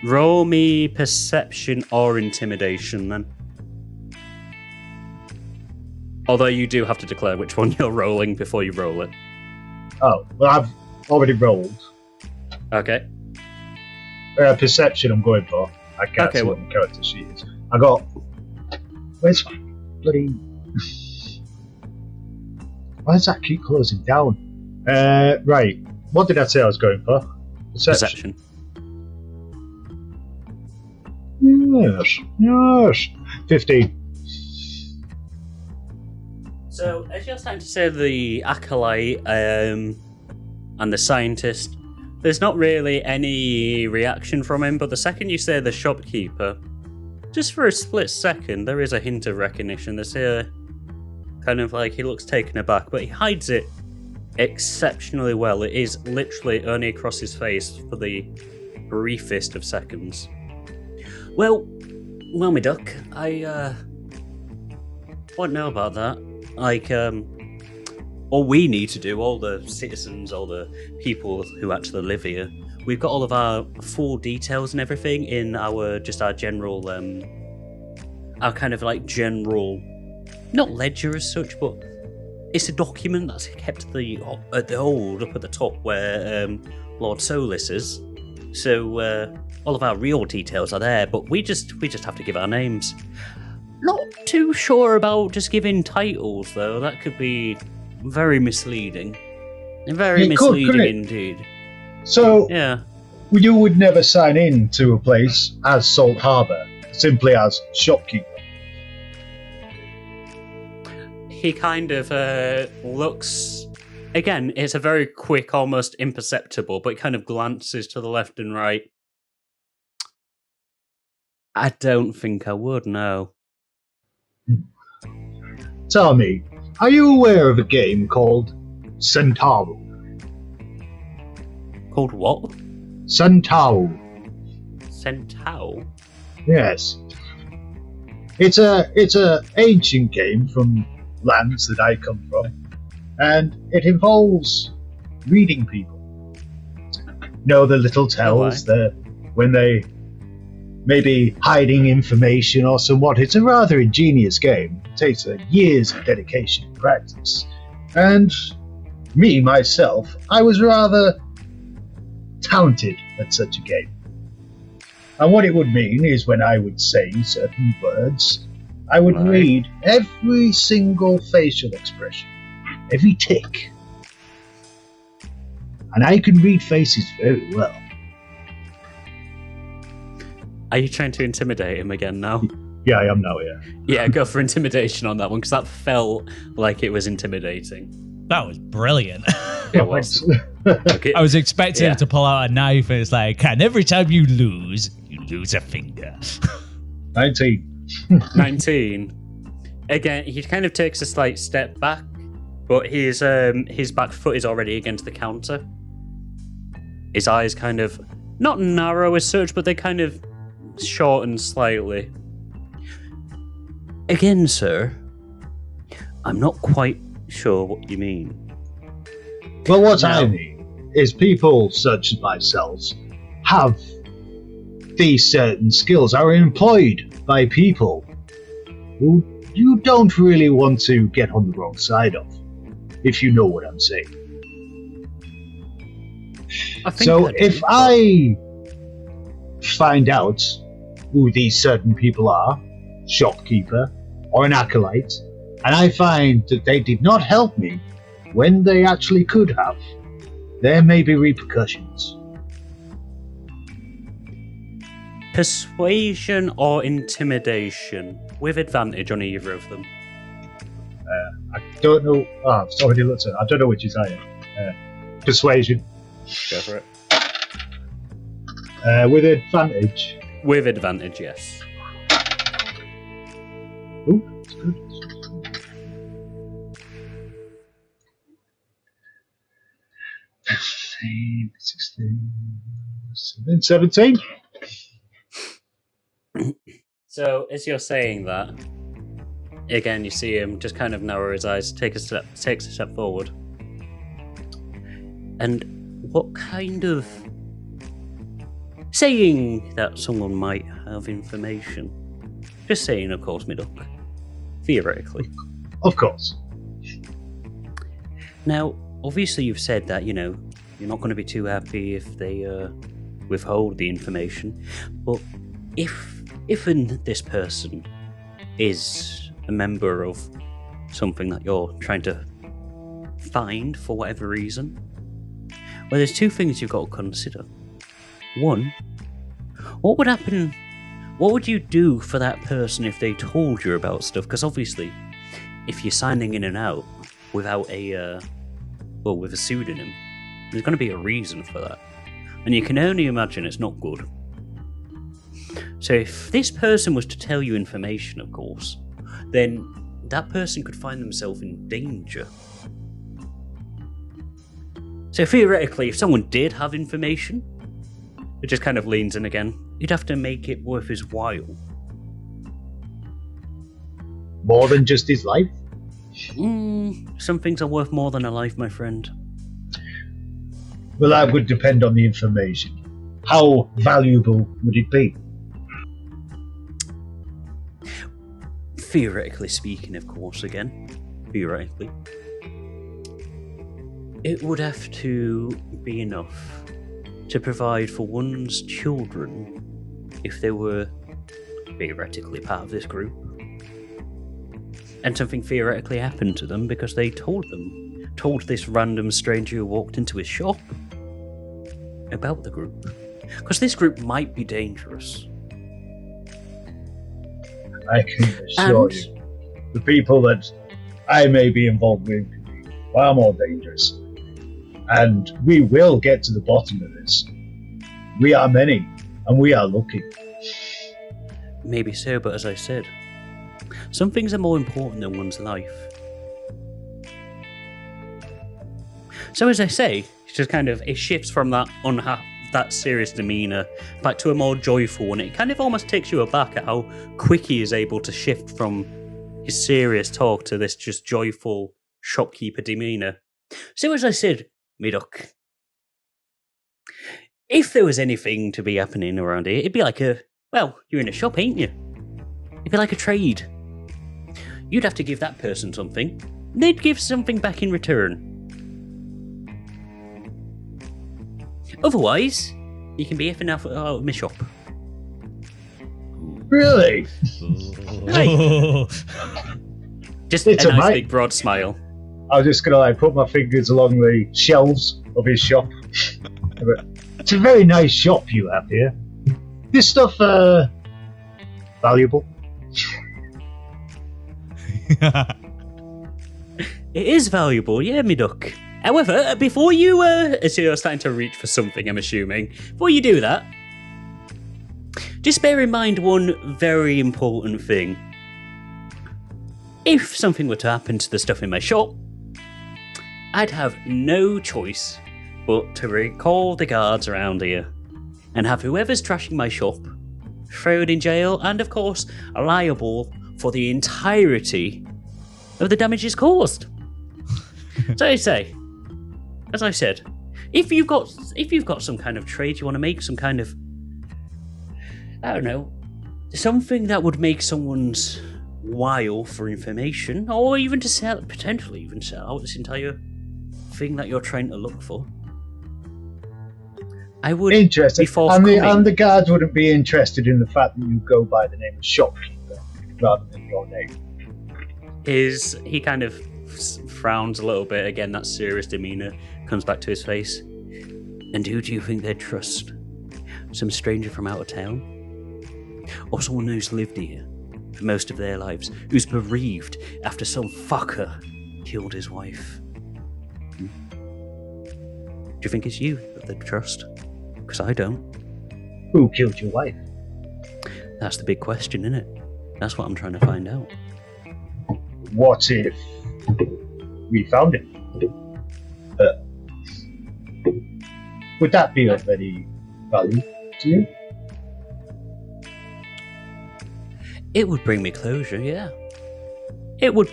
[SPEAKER 1] Roll me perception or intimidation, then. Although you do have to declare which one you're rolling before you roll it.
[SPEAKER 3] Oh, well, I've already rolled.
[SPEAKER 1] Okay.
[SPEAKER 3] Perception I'm going for. I can't see what the character sheet is. I got... Where's bloody... Why does that keep closing down? Right. What did I say I was going for? Perception. Yes. 15.
[SPEAKER 1] So, as you're starting to say the acolyte and the scientist, there's not really any reaction from him, but the second you say the shopkeeper, just for a split second, there is a hint of recognition. There's a kind of like he looks taken aback, but he hides it exceptionally well. It is literally only across his face for the briefest of seconds. Well, me duck, I won't know about that. Like, all we need to do, all the citizens, all the people who actually live here, we've got all of our full details and everything in our general, our kind of like general, not ledger as such, but it's a document that's kept at the hold up at the top where Lord Solus is. So all of our real details are there, but we just have to give our names. Not too sure about just giving titles though. That could be very misleading. Very misleading indeed.
[SPEAKER 3] So
[SPEAKER 1] yeah,
[SPEAKER 3] you would never sign in to a place as Salt Harbour, simply as shopkeeper.
[SPEAKER 1] He kind of looks. Again, it's a very quick, almost imperceptible, but he kind of glances to the left and right. I don't think I would, no.
[SPEAKER 3] Tell me, are you aware of a game called Centauro?
[SPEAKER 1] Called what?
[SPEAKER 3] Centauro.
[SPEAKER 1] Centauro?
[SPEAKER 3] Yes. It's a ancient game from lands that I come from, and it involves reading people. The little tells when they may be hiding information or somewhat. It's a rather ingenious game. It takes years of dedication and practice. And me, myself, I was rather talented at such a game. And what it would mean is when I would say certain words, I would read every single facial expression, every tick. And I can read faces very well.
[SPEAKER 1] Are you trying to intimidate him again now?
[SPEAKER 3] Yeah, I am now, yeah.
[SPEAKER 1] Yeah, go for intimidation on that one, because that felt like it was intimidating.
[SPEAKER 4] That was brilliant.
[SPEAKER 1] It was. Okay.
[SPEAKER 4] I was expecting him to pull out a knife, and it's like, and every time you lose a finger.
[SPEAKER 3] 19.
[SPEAKER 1] 19. Again, he kind of takes a slight step back, but his back foot is already against the counter. His eyes kind of, not narrow as such, but they kind of shorten slightly. Again, sir, I'm not quite sure what you mean.
[SPEAKER 3] Well, what I mean is people such as myself have these certain skills are employed by people who you don't really want to get on the wrong side of, if you know what I'm saying. So if I find out who these certain people are, Shopkeeper or an acolyte, and I find that they did not help me when they actually could have, there may be repercussions.
[SPEAKER 1] Persuasion or intimidation, with advantage on either of them.
[SPEAKER 3] I don't know. Oh, I've already looked at it. I don't know which is higher. Persuasion.
[SPEAKER 1] Go for it.
[SPEAKER 3] With advantage.
[SPEAKER 1] With advantage, yes.
[SPEAKER 3] Oh, that's good. 15, 16, 17.
[SPEAKER 1] So, as you're saying that, again, you see him just kind of narrow his eyes, takes a step forward. And what kind of... Saying that someone might have information. Just saying, of course, Miduck. Theoretically.
[SPEAKER 3] Of course.
[SPEAKER 1] Now, obviously you've said that, you're not going to be too happy if they withhold the information. But if this person is a member of something that you're trying to find for whatever reason, well, there's two things you've got to consider. One, what would happen? What would you do for that person if they told you about stuff? Because obviously, if you're signing in and out without with a pseudonym, there's going to be a reason for that. And you can only imagine it's not good. So if this person was to tell you information, of course, then that person could find themselves in danger. So theoretically, if someone did have information, it just kind of leans in again, you'd have to make it worth his while.
[SPEAKER 3] More than just his life?
[SPEAKER 1] Some things are worth more than a life, my friend.
[SPEAKER 3] Well, that would depend on the information. How valuable would it be?
[SPEAKER 1] Theoretically speaking, of course, again. Theoretically. It would have to be enough to provide for one's children if they were theoretically part of this group. And something theoretically happened to them because they told this random stranger who walked into his shop about the group. Because this group might be dangerous.
[SPEAKER 3] I can assure you, the people that I may be involved with could be far more dangerous. And we will get to the bottom of this. We are many, and we are looking.
[SPEAKER 1] Maybe so, but as I said, some things are more important than one's life. So as I say, it's just kind of, it shifts from that serious demeanour back to a more joyful one. It kind of almost takes you aback at how quick he is able to shift from his serious talk to this just joyful shopkeeper demeanour. So as I said, Miduck, if there was anything to be happening around here, it'd be like you're in a shop, ain't you? It'd be like a trade. You'd have to give that person something. They'd give something back in return. Otherwise, you can be effing out of my shop.
[SPEAKER 3] Really?
[SPEAKER 1] Right. Just
[SPEAKER 3] It's
[SPEAKER 1] a
[SPEAKER 3] a
[SPEAKER 1] nice
[SPEAKER 3] mate.
[SPEAKER 1] big broad smile.
[SPEAKER 3] I was just going to put my fingers along the shelves of his shop. It's a very nice shop you have here. This stuff, valuable?
[SPEAKER 1] It is valuable, yeah, me duck. However, before you, as you're starting to reach for something, I'm assuming, before you do that, just bear in mind one very important thing. If something were to happen to the stuff in my shop, I'd have no choice but to recall the guards around here and have whoever's trashing my shop thrown in jail and, of course, liable for the entirety of the damages caused. So as I said, if you've got some kind of trade you want to make, some kind of I don't know, something that would make someone's while for information, or even to sell, potentially even sell out this entire thing that you're trying to look for. I would
[SPEAKER 3] Interesting.
[SPEAKER 1] be forthcoming.
[SPEAKER 3] And the guards wouldn't be interested in the fact that you go by the name of Shopkeeper rather than your name.
[SPEAKER 1] He kind of frowns a little bit again, that serious demeanour comes back to his face. And who do you think they'd trust? Some stranger from out of town? Or someone who's lived here for most of their lives, who's bereaved after some fucker killed his wife? Do you think it's you that they'd trust? Because I don't.
[SPEAKER 3] Who killed your wife?
[SPEAKER 1] That's the big question, isn't it? That's what I'm trying to find out.
[SPEAKER 3] What if we found him? Would that be of any value to you?
[SPEAKER 1] It would bring me closure, yeah. It would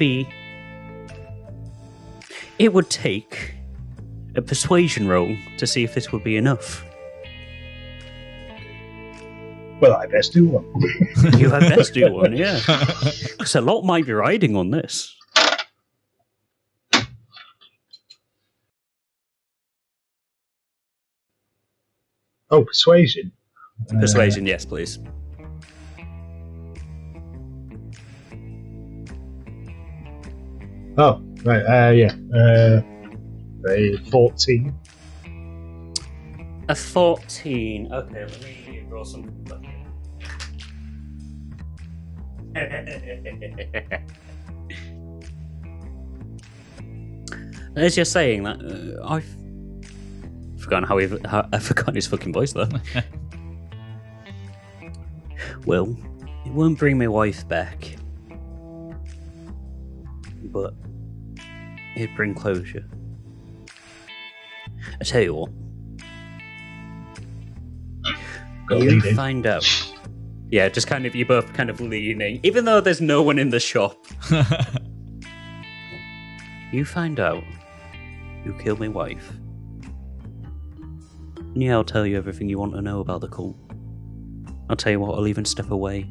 [SPEAKER 1] take a persuasion roll to see if this would be enough.
[SPEAKER 3] Well, I best do one.
[SPEAKER 1] You had best do one, yeah. Because a lot might be riding on this.
[SPEAKER 3] Oh, persuasion.
[SPEAKER 1] Persuasion, yes, please.
[SPEAKER 3] Oh, right, yeah. A 14.
[SPEAKER 1] A 14. Okay, let me draw some. As you're saying that, I've forgotten I've forgotten his fucking voice though. Well, it won't bring my wife back, but it'd bring closure. I tell you what. You find out. Yeah, just kind of, you're both kind of leaning, even though there's no one in the shop. You find out who killed my wife. And yeah, I'll tell you everything you want to know about the cult. I'll tell you what, I'll even step away.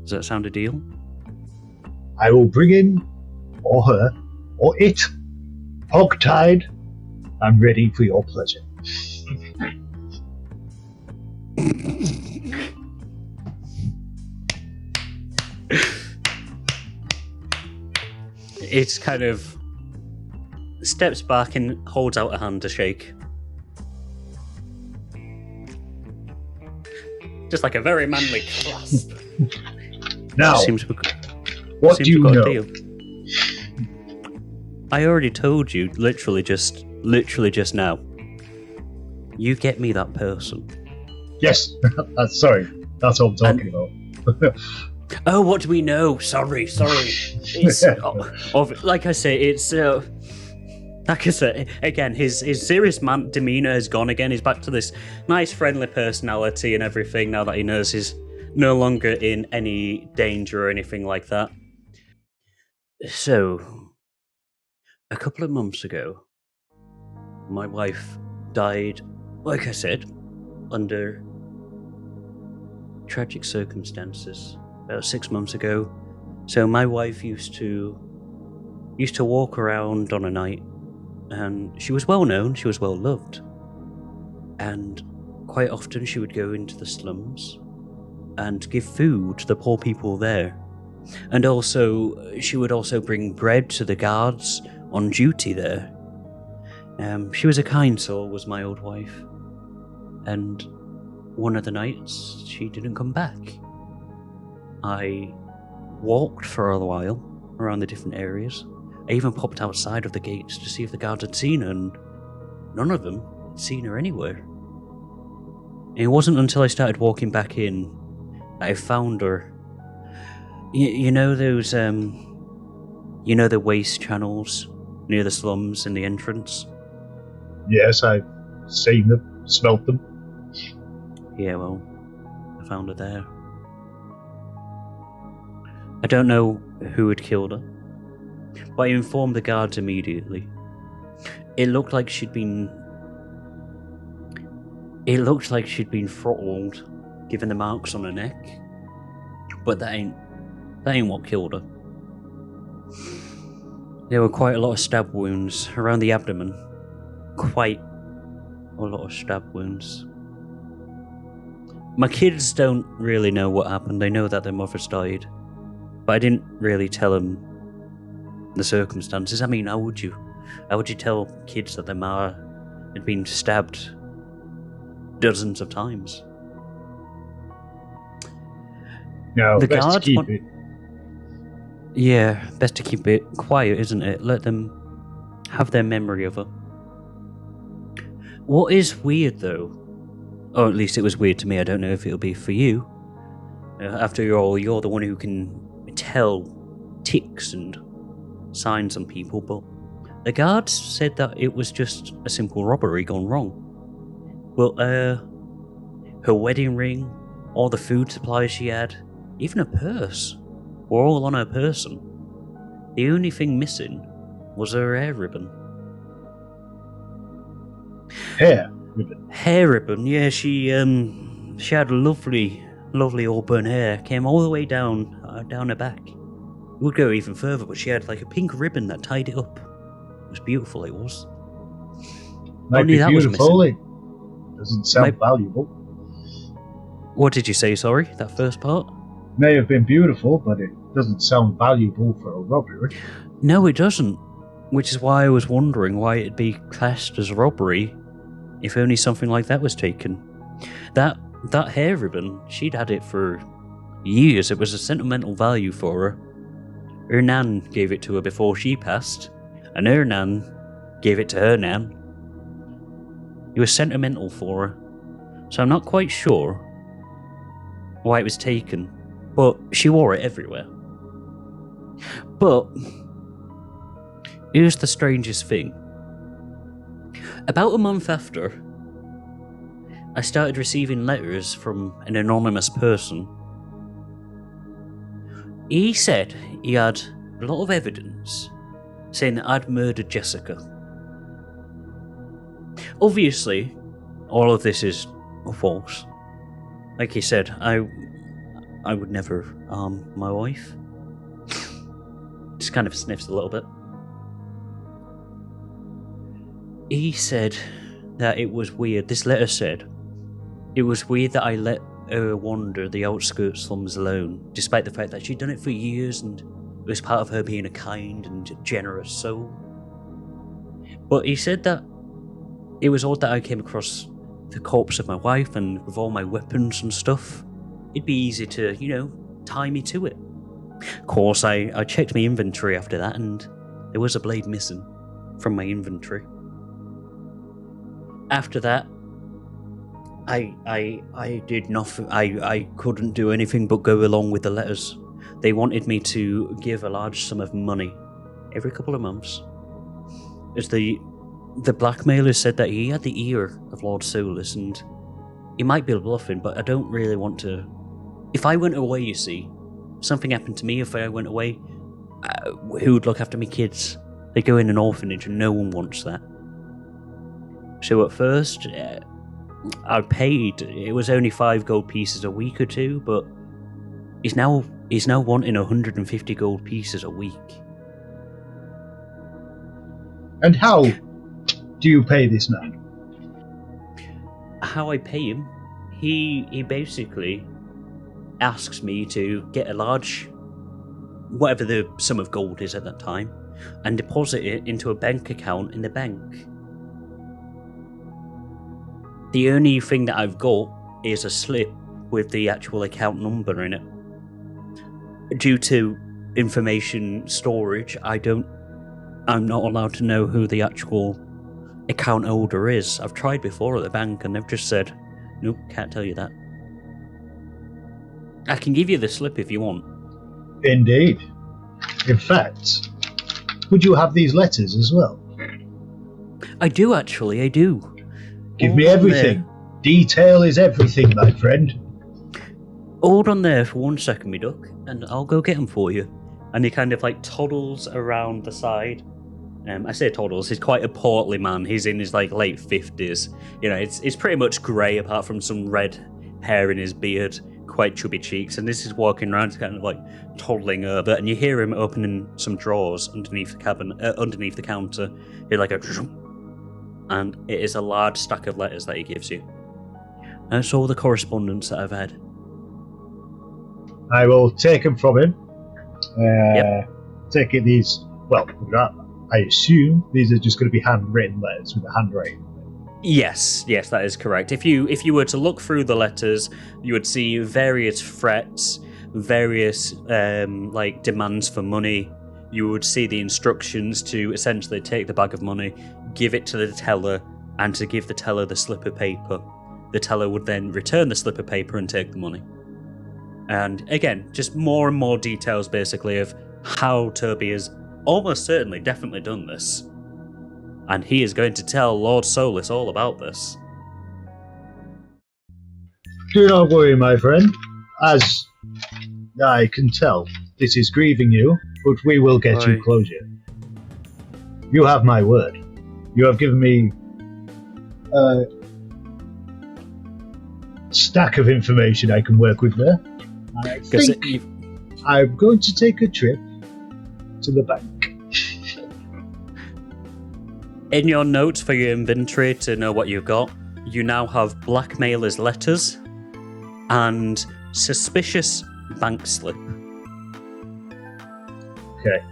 [SPEAKER 1] Does that sound a deal?
[SPEAKER 3] I will bring him, or her, or it, hog-tied, and ready for your pleasure.
[SPEAKER 1] It's kind of steps back and holds out a hand to shake. Just like a very manly clasp.
[SPEAKER 3] Now,
[SPEAKER 1] Seems
[SPEAKER 3] what do you
[SPEAKER 1] we've got
[SPEAKER 3] know?
[SPEAKER 1] a deal. I already told you, literally just now. You get me that person.
[SPEAKER 3] Yes, sorry, that's what I'm talking about.
[SPEAKER 1] Oh, what do we know? Sorry. It's like I say, it's like I said again. His serious man demeanor has gone again. He's back to this nice, friendly personality and everything. Now that he knows he's no longer in any danger or anything like that. So, a couple of months ago, my wife died. Like I said, under tragic circumstances. About 6 months ago. So my wife used to walk around on a night, and she was well known, she was well loved. And quite often she would go into the slums and give food to the poor people there. And also, she would also bring bread to the guards on duty there. She was a kind soul, was my old wife. And one of the nights, she didn't come back. I walked for a while around the different areas. I even popped outside of the gates to see if the guards had seen her, and none of them had seen her anywhere. And it wasn't until I started walking back in that I found her. You know those, you know the waste channels near the slums in the entrance?
[SPEAKER 3] Yes, I've seen them, smelt them.
[SPEAKER 1] Yeah, well, I found her there. I don't know who had killed her, but I informed the guards immediately. It looked like she'd been It looked like she'd been throttled, given the marks on her neck. But that ain't what killed her. There were quite a lot of stab wounds around the abdomen. Quite a lot of stab wounds. My kids don't really know what happened. They know that their mother's died. But I didn't really tell them the circumstances. I mean, how would you? How would you tell kids that their ma had been stabbed dozens of times?
[SPEAKER 3] No,
[SPEAKER 1] The
[SPEAKER 3] best to
[SPEAKER 1] guards
[SPEAKER 3] keep
[SPEAKER 1] want-
[SPEAKER 3] it.
[SPEAKER 1] Yeah, best to keep it quiet, isn't it? Let them have their memory of her. What is weird, though, or at least it was weird to me, I don't know if it'll be for you. After all, you're the one who can tell ticks and signs on people, but the guards said that it was just a simple robbery gone wrong. Well, her wedding ring, all the food supplies she had, even her purse, were all on her person. The only thing missing was her hair ribbon.
[SPEAKER 3] Hair ribbon.
[SPEAKER 1] Hair ribbon, yeah, she had lovely auburn hair, came all the way down her back. It would go even further, but she had like a pink ribbon that tied it up. It was beautiful, it was.
[SPEAKER 3] Might
[SPEAKER 1] Only
[SPEAKER 3] be
[SPEAKER 1] that was
[SPEAKER 3] beautiful.
[SPEAKER 1] missing.
[SPEAKER 3] It doesn't sound valuable.
[SPEAKER 1] What did you say, sorry? That first part?
[SPEAKER 3] May have been beautiful, but it doesn't sound valuable for a robbery.
[SPEAKER 1] No, it doesn't. Which is why I was wondering why it'd be classed as robbery if only something like that was taken. That hair ribbon, she'd had it for years. It was a sentimental value for her. Her nan gave it to her before she passed, and her nan gave it to her nan. It was sentimental for her, so I'm not quite sure why it was taken, but she wore it everywhere. But here's the strangest thing. About a month after, I started receiving letters from an anonymous person. He said he had a lot of evidence saying that I'd murdered Jessica. Obviously, all of this is false. Like he said, I would never harm my wife. Just kind of sniffs a little bit. He said that it was weird. This letter said it was weird that I let her wander the outskirts slums alone, despite the fact that she'd done it for years and it was part of her being a kind and generous soul. But he said that it was odd that I came across the corpse of my wife, and with all my weapons and stuff, it'd be easy to, tie me to it. Of course, I checked my inventory after that, and there was a blade missing from my inventory. After that, I did nothing. I couldn't do anything but go along with the letters. They wanted me to give a large sum of money every couple of months. As the blackmailer said that he had the ear of Lord Solus, and he might be bluffing, but I don't really want to. If I went away, you see, something happened to me. If I went away, who would look after my kids? They go in an orphanage, and no one wants that. So at first, I paid. It was only 5 gold pieces a week or two, but he's now wanting 150 gold pieces a week.
[SPEAKER 3] And how do you pay this man?
[SPEAKER 1] How I pay him? He basically asks me to get a large, whatever the sum of gold is at that time, and deposit it into a bank account in the bank. The only thing that I've got is a slip with the actual account number in it. Due to information storage, I'm not allowed to know who the actual account holder is. I've tried before at the bank and they've just said, nope, can't tell you that. I can give you the slip if you want.
[SPEAKER 3] Indeed. In fact, would you have these letters as well?
[SPEAKER 1] I do actually, I do.
[SPEAKER 3] Give me everything. Detail is everything, my friend.
[SPEAKER 1] Hold on there for 1 second, me duck, and I'll go get them for you. And he kind of toddles around the side I say toddles, he's quite a portly man. He's in his late 50s. It's pretty much grey apart from some red hair in his beard, quite chubby cheeks, and this is walking around kind of toddling over, and you hear him opening some drawers underneath the counter. You're like and it is a large stack of letters that he gives you. That's all the correspondence that I've had.
[SPEAKER 3] I will take them from him.
[SPEAKER 1] Yep.
[SPEAKER 3] Take it these. Well, I assume these are just going to be handwritten letters with a handwriting.
[SPEAKER 1] Yes, that is correct. If you were to look through the letters, you would see various threats, various demands for money. You would see the instructions to essentially take the bag of money, give it to the teller, and to give the teller the slip of paper. The teller would then return the slip of paper and take the money. And again, just more and more details basically of how Toby has almost certainly definitely done this. And he is going to tell Lord Solus all about this.
[SPEAKER 3] Do not worry, my friend. As I can tell, this is grieving you, but we will get you closure. You have my word. You have given me a stack of information I can work with there. I think I'm going to take a trip to the bank.
[SPEAKER 1] In your notes for your inventory to know what you've got, you now have blackmailer's letters and suspicious bank slip.
[SPEAKER 3] Okay.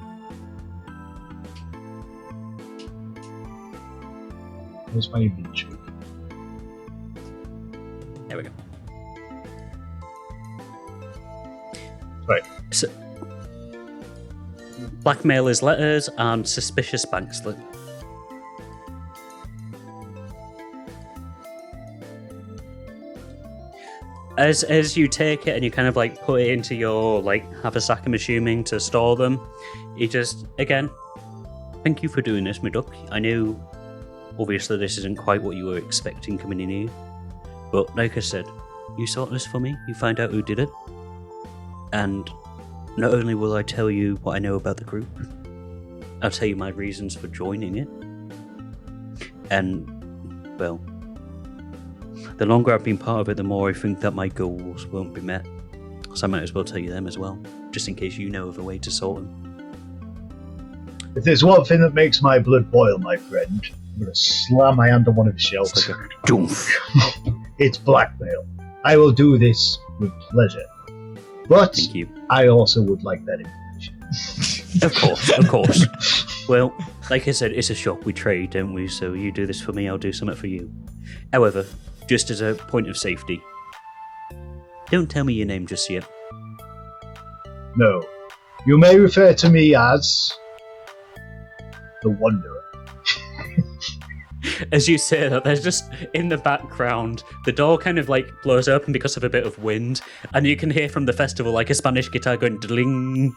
[SPEAKER 3] Where's my inventory?
[SPEAKER 1] There we go.
[SPEAKER 3] Right.
[SPEAKER 1] So, blackmailer's letters and suspicious bank slip. As you take it and you kind of put it into your haversack, I'm assuming, to store them, you just, again, thank you for doing this, my duck. I know, obviously, this isn't quite what you were expecting coming in here, but like I said, you sort this for me, you find out who did it, and not only will I tell you what I know about the group, I'll tell you my reasons for joining it, and, well, the longer I've been part of it, the more I think that my goals won't be met. So I might as well tell you them as well, just in case you know of a way to sort them.
[SPEAKER 3] If there's one thing that makes my blood boil, my friend, I'm going to slam my hand on one of the shelves.
[SPEAKER 1] It's like a doof.
[SPEAKER 3] It's blackmail. I will do this with pleasure. But
[SPEAKER 1] Thank you.
[SPEAKER 3] I also would like that information.
[SPEAKER 1] Of course. Well, like I said, it's a shop. We trade, don't we? So you do this for me, I'll do something for you. However, just as a point of safety, don't tell me your name just yet.
[SPEAKER 3] No. You may refer to me as the Wanderer.
[SPEAKER 1] As you say that, there's just in the background, the door kind of blows open because of a bit of wind, and you can hear from the festival a Spanish guitar going dling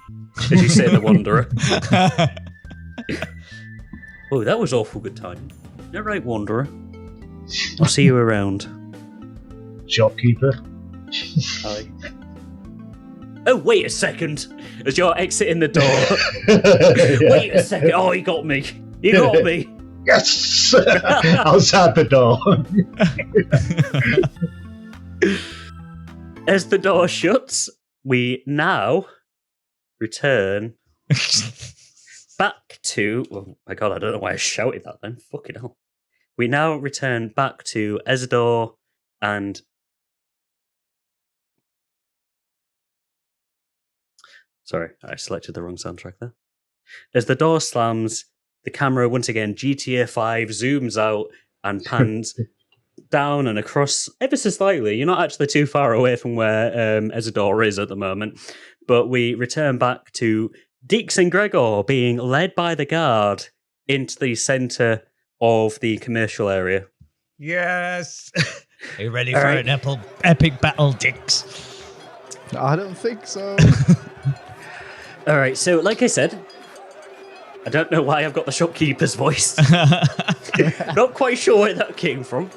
[SPEAKER 1] as you say the Wanderer. Oh, that was awful good timing. All right, Wanderer. I'll see you around.
[SPEAKER 3] Shopkeeper.
[SPEAKER 1] Hi. Oh, wait a second. As you're exiting the door. Wait a second. Oh, he got me. He got me.
[SPEAKER 3] Yes! Outside the door.
[SPEAKER 1] As the door shuts, we now return back to... Oh my god, I don't know why I shouted that then. Fucking hell. We now return back to Ezador and... Sorry, I selected the wrong soundtrack there. As the door slams, the camera once again, GTA 5, zooms out and pans down and across ever so slightly. You're not actually too far away from where Ezador is at the moment. But we return back to Dix and Gregor being led by the guard into the centre of the commercial area.
[SPEAKER 4] Yes! Are you ready for an epic battle, Dix?
[SPEAKER 2] I don't think so.
[SPEAKER 1] All right, so like I said, I don't know why I've got the shopkeeper's voice. Not quite sure where that came from.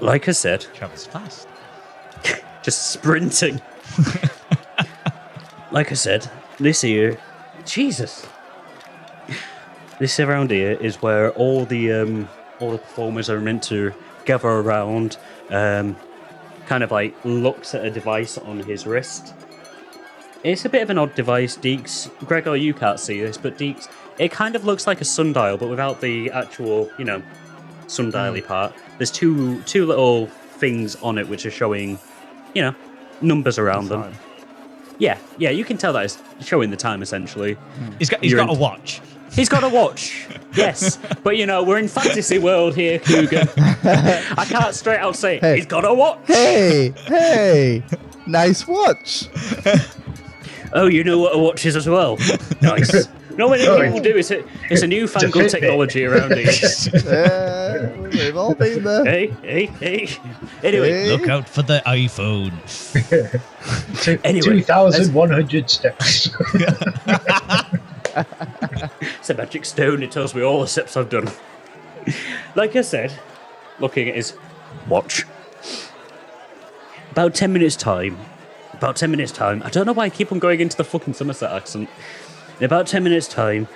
[SPEAKER 1] Like I said,
[SPEAKER 4] Travels fast.
[SPEAKER 1] just sprinting. Like I said, this here, Jesus. this around here is where all the performers are meant to gather around. Kind of like looks at a device on his wrist. It's a bit of an odd device, Dix. Gregor, you can't see this, but Dix, it kind of looks like a sundial, but without the actual, sundial-y part. There's two little things on it which are showing, numbers around them. Yeah, you can tell that it's showing the time, essentially.
[SPEAKER 4] He's got a watch.
[SPEAKER 1] He's got a watch, yes. But, we're in fantasy world here, Coogan. I can't straight out say, he's got a watch.
[SPEAKER 2] Hey, nice watch.
[SPEAKER 1] Oh, you know what a watch is as well? Nice. No, what people do is it's a newfangled technology around here.
[SPEAKER 2] We've all been there.
[SPEAKER 1] Hey. Anyway.
[SPEAKER 4] Look out for the iPhone.
[SPEAKER 1] Anyway,
[SPEAKER 3] 2,100 steps.
[SPEAKER 1] It's a magic stone. It tells me all the steps I've done. Like I said, looking at his watch. About 10 minutes time. I don't know why I keep on going into the fucking Somerset accent. In about 10 minutes time,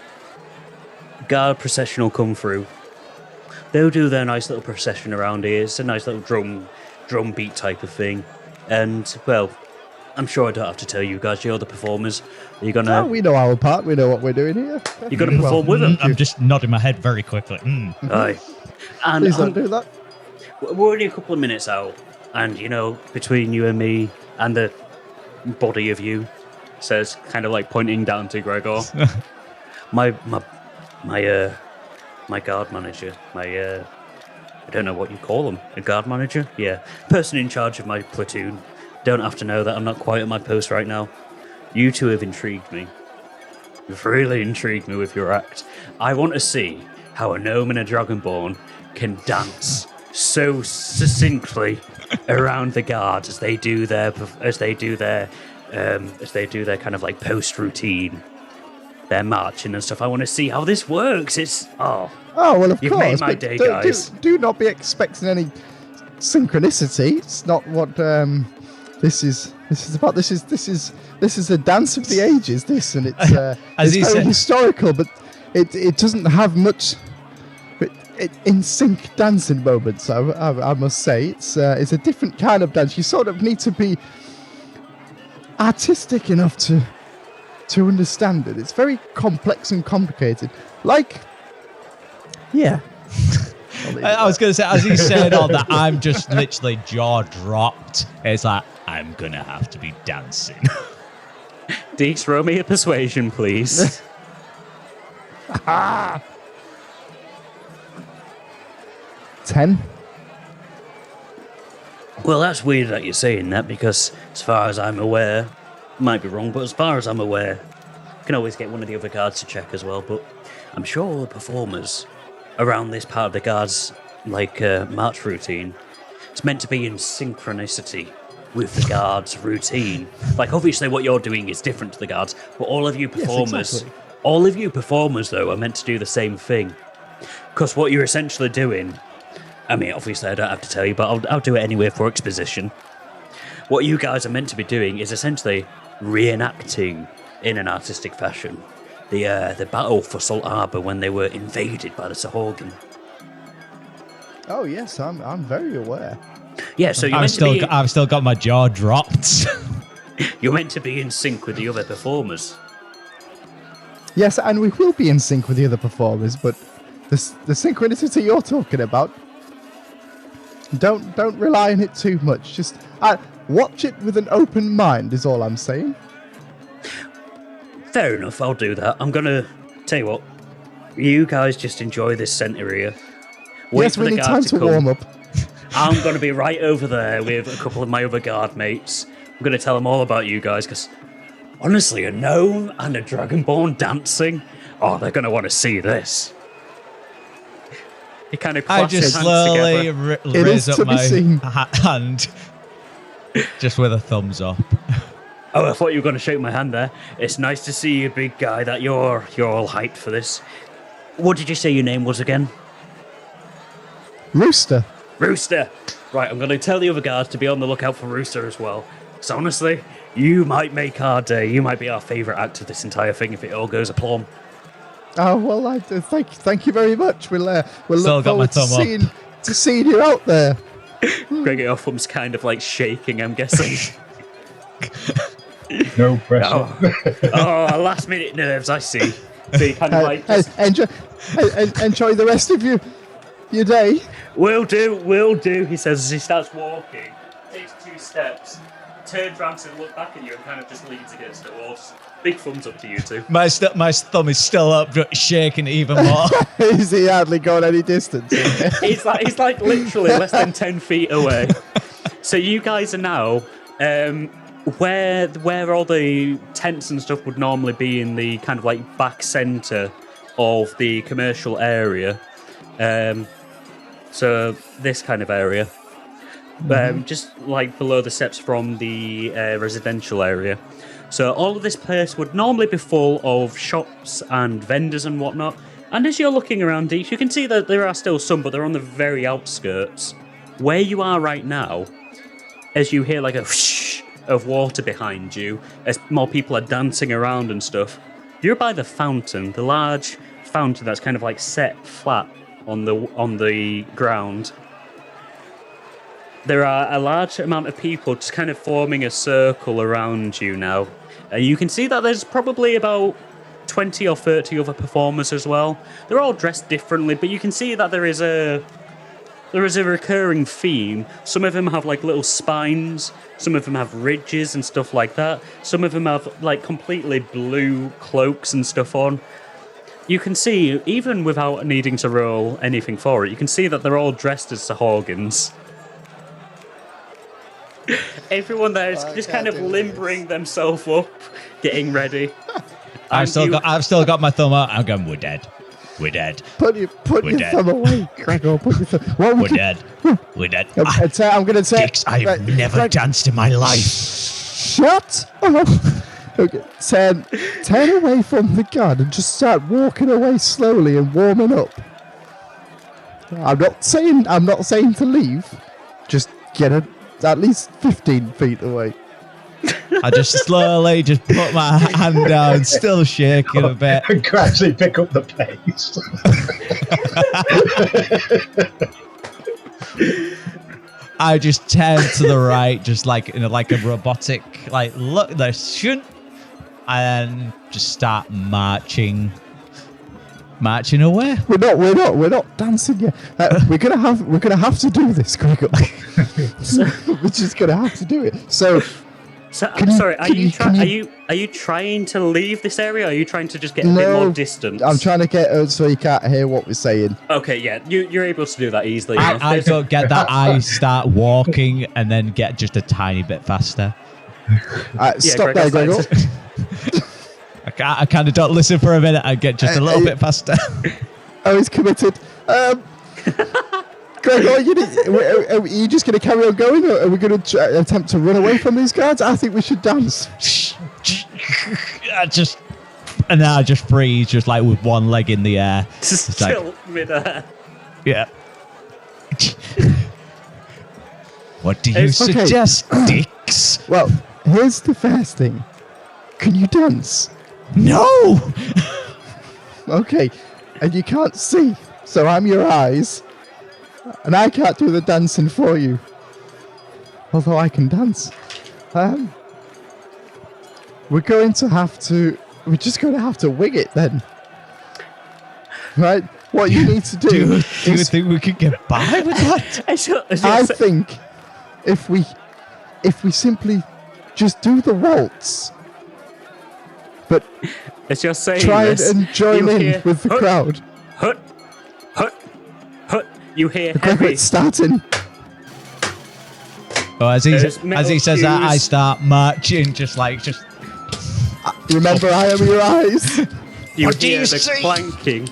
[SPEAKER 1] guard procession will come through. They'll do their nice little procession around here. It's a nice little drum beat type of thing. And, well, I'm sure I don't have to tell you guys, you're the performers. Are you gonna...
[SPEAKER 2] Oh, we know our part. We know what we're doing here.
[SPEAKER 1] You're going to perform with them.
[SPEAKER 4] I'm just nodding my head very quickly.
[SPEAKER 1] Aye. And
[SPEAKER 2] Please don't do that.
[SPEAKER 1] we're only a couple of minutes out. And, between you and me and the body of you, says, kind of like pointing down to Gregor. my guard manager, I don't know what you call him, a guard manager? Yeah. Person in charge of my platoon. Don't have to know that I'm not quite at my post right now. You two have intrigued me. You've really intrigued me with your act. I want to see how a gnome and a dragonborn can dance so succinctly around the guard as they do their kind of like post routine, their marching and stuff. I want to see how this works.
[SPEAKER 2] Oh well, of
[SPEAKER 1] You've
[SPEAKER 2] course.
[SPEAKER 1] made my
[SPEAKER 2] but
[SPEAKER 1] day, guys.
[SPEAKER 2] Do not be expecting any synchronicity. It's not what this is about. This is a dance of the ages. This, and it's very historical, but it doesn't have much in sync dancing moments. I must say it's a different kind of dance. You sort of need to be artistic enough to understand it. It's very complex and complicated. Yeah.
[SPEAKER 4] I was going to say, as he said all that, I'm just literally jaw dropped. It's like, I'm going to have to be dancing.
[SPEAKER 1] Dix, roll me a persuasion, please.
[SPEAKER 2] 10.
[SPEAKER 1] Well, that's weird that you're saying that, because as far as I'm aware, might be wrong, but as far as I'm aware, you can always get one of the other guards to check as well, but I'm sure all the performers around this part of the guards, march routine, it's meant to be in synchronicity with the guards' routine. Obviously what you're doing is different to the guards, but all of you performers, though, are meant to do the same thing. Because what you're essentially doing, I mean, obviously I don't have to tell you, but I'll do it anyway for exposition. What you guys are meant to be doing is essentially reenacting, in an artistic fashion, the battle for Salt Harbour when they were invaded by the Sahorgan.
[SPEAKER 2] Oh yes, I'm very aware.
[SPEAKER 1] Yeah, so
[SPEAKER 4] I've still got my jaw dropped.
[SPEAKER 1] You're meant to be in sync with the other performers.
[SPEAKER 2] Yes, and we will be in sync with the other performers, but the synchronicity you're talking about, don't rely on it too much. Just watch it with an open mind is all I'm saying.
[SPEAKER 1] Fair enough, I'll do that. I'm gonna tell you what, you guys just enjoy this centre here.
[SPEAKER 2] Yes, we need time to warm up.
[SPEAKER 1] I'm gonna be right over there with a couple of my other guard mates. I'm gonna tell them all about you guys, because honestly, a gnome and a dragonborn dancing, they're gonna want to see this. He kind of
[SPEAKER 4] I just slowly raise up my hand, just with a thumbs up.
[SPEAKER 1] Oh, I thought you were going to shake my hand there. It's nice to see you, big guy, that you're all hyped for this. What did you say your name was again?
[SPEAKER 2] Rooster.
[SPEAKER 1] Rooster. Right, I'm going to tell the other guards to be on the lookout for Rooster as well. Because honestly, you might make our day. You might be our favourite act of this entire thing if it all goes aplomb.
[SPEAKER 2] Oh well, thank you very much. We'll
[SPEAKER 4] Still
[SPEAKER 2] look
[SPEAKER 4] got my
[SPEAKER 2] forward
[SPEAKER 4] thumb
[SPEAKER 2] to seeing you out there.
[SPEAKER 1] Gregor, your thumb's kind of like shaking, I'm guessing.
[SPEAKER 3] No pressure.
[SPEAKER 1] Oh, last minute nerves, I see. So you kind of like...
[SPEAKER 2] Enjoy the rest of your day.
[SPEAKER 1] Will do, he says as he starts walking. Takes 2 steps, turns round to look back at you and kind of just leans against the wall. Big thumbs up to you two.
[SPEAKER 4] My thumb is still up, shaking even more.
[SPEAKER 2] Is he hardly gone any distance?
[SPEAKER 1] He's like literally less than 10 feet away. So you guys are now where all the tents and stuff would normally be, in the kind of like back centre of the commercial area. So this kind of area. Just like below the steps from the residential area. So all of this place would normally be full of shops and vendors and whatnot. And as you're looking around Dix, you can see that there are still some, but they're on the very outskirts. Where you are right now, as you hear like a whoosh of water behind you, as more people are dancing around and stuff, you're by the fountain, the large fountain that's kind of like set flat on the ground. There are a large amount of people just kind of forming a circle around you now. You can see that there's probably about 20 or 30 other performers as well. They're all dressed differently, but you can see that there is a recurring theme. Some of them have like little spines, some of them have ridges and stuff like that. Some of them have like completely blue cloaks and stuff on. You can see, even without needing to roll anything for it, you can see that they're all dressed as Sahorgans. Everyone there is just kind of limbering themselves up, getting ready.
[SPEAKER 4] I've still got my thumb out. I'm going, we're dead. We're dead.
[SPEAKER 2] Put your thumb away, Gregor. Put your thumb.
[SPEAKER 4] We're dead. We're dead.
[SPEAKER 2] I'm going to say...
[SPEAKER 4] Dix, I've never danced in my life.
[SPEAKER 2] Shut up. Okay, turn away from the gun and just start walking away slowly and warming up. I'm not saying to leave. Just get at least 15 feet away.
[SPEAKER 4] I just slowly just put my hand down, still shaking a bit.
[SPEAKER 3] And gradually pick up the pace.
[SPEAKER 4] I just turn to the right, just like in a robotic, like, look, there shouldn't, and just start marching away.
[SPEAKER 2] We're not dancing yet. We're gonna have to do this, Gregor. We're just gonna have to do it. So
[SPEAKER 1] I'm sorry. Are you trying to leave this area? Or are you trying to just get a bit more distance?
[SPEAKER 2] I'm trying to get out so you can't hear what we're saying.
[SPEAKER 1] Okay, yeah, you're able to do that easily.
[SPEAKER 4] I don't get that. I start walking and then get just a tiny bit faster.
[SPEAKER 2] Stop there, Gregor.
[SPEAKER 4] I kind of don't listen for a minute. I get just a little bit faster.
[SPEAKER 2] Oh, he's committed. Gregor, are you just going to carry on going, or are we going to attempt to run away from these guards? I think we should dance.
[SPEAKER 4] I just freeze, just like with one leg in the air.
[SPEAKER 1] Just still mid-air.
[SPEAKER 4] Yeah. What do you suggest, Dix?
[SPEAKER 2] Well, here's the first thing. Can you dance?
[SPEAKER 4] No!
[SPEAKER 2] Okay, and you can't see, so I'm your eyes, and I can't do the dancing for you. Although I can dance. We're just going to have to wing it then. Right? What you need to do
[SPEAKER 4] do you think we could get by with that?
[SPEAKER 2] I think if we simply just do the waltz, but
[SPEAKER 1] as you're saying
[SPEAKER 2] try
[SPEAKER 1] this,
[SPEAKER 2] and join in with the crowd.
[SPEAKER 1] Hut, hut, hut. You hear
[SPEAKER 2] Gregor,
[SPEAKER 1] heavy.
[SPEAKER 2] it's starting.
[SPEAKER 4] Oh, as he says that, I start marching, just.
[SPEAKER 2] Remember, I am your eyes.
[SPEAKER 1] You
[SPEAKER 4] What do
[SPEAKER 1] hear
[SPEAKER 4] you
[SPEAKER 1] the
[SPEAKER 4] see?
[SPEAKER 1] clanking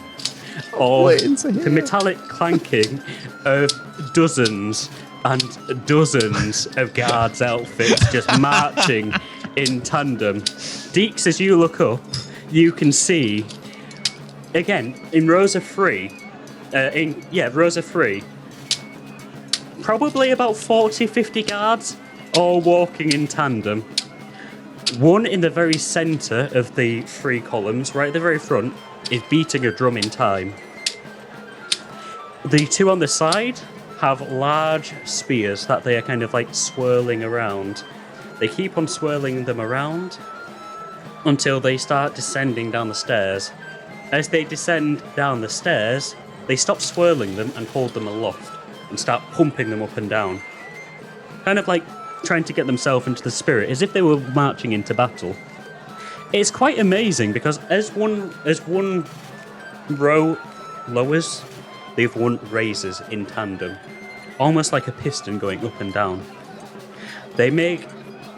[SPEAKER 1] of the metallic clanking of dozens and dozens of guards' outfits just marching in tandem. Dix, as you look up, you can see again in rows of three. Rows of three. Probably about 40-50 guards, all walking in tandem. One in the very centre of the 3 columns, right at the very front, is beating a drum in time. The 2 on the side have large spears that they are kind of like swirling around. They keep on swirling them around until they start descending down the stairs. As they descend down the stairs, they stop swirling them and hold them aloft and start pumping them up and down. Kind of like trying to get themselves into the spirit, as if they were marching into battle. It's quite amazing because as one row lowers, the other one raises in tandem, almost like a piston going up and down. They make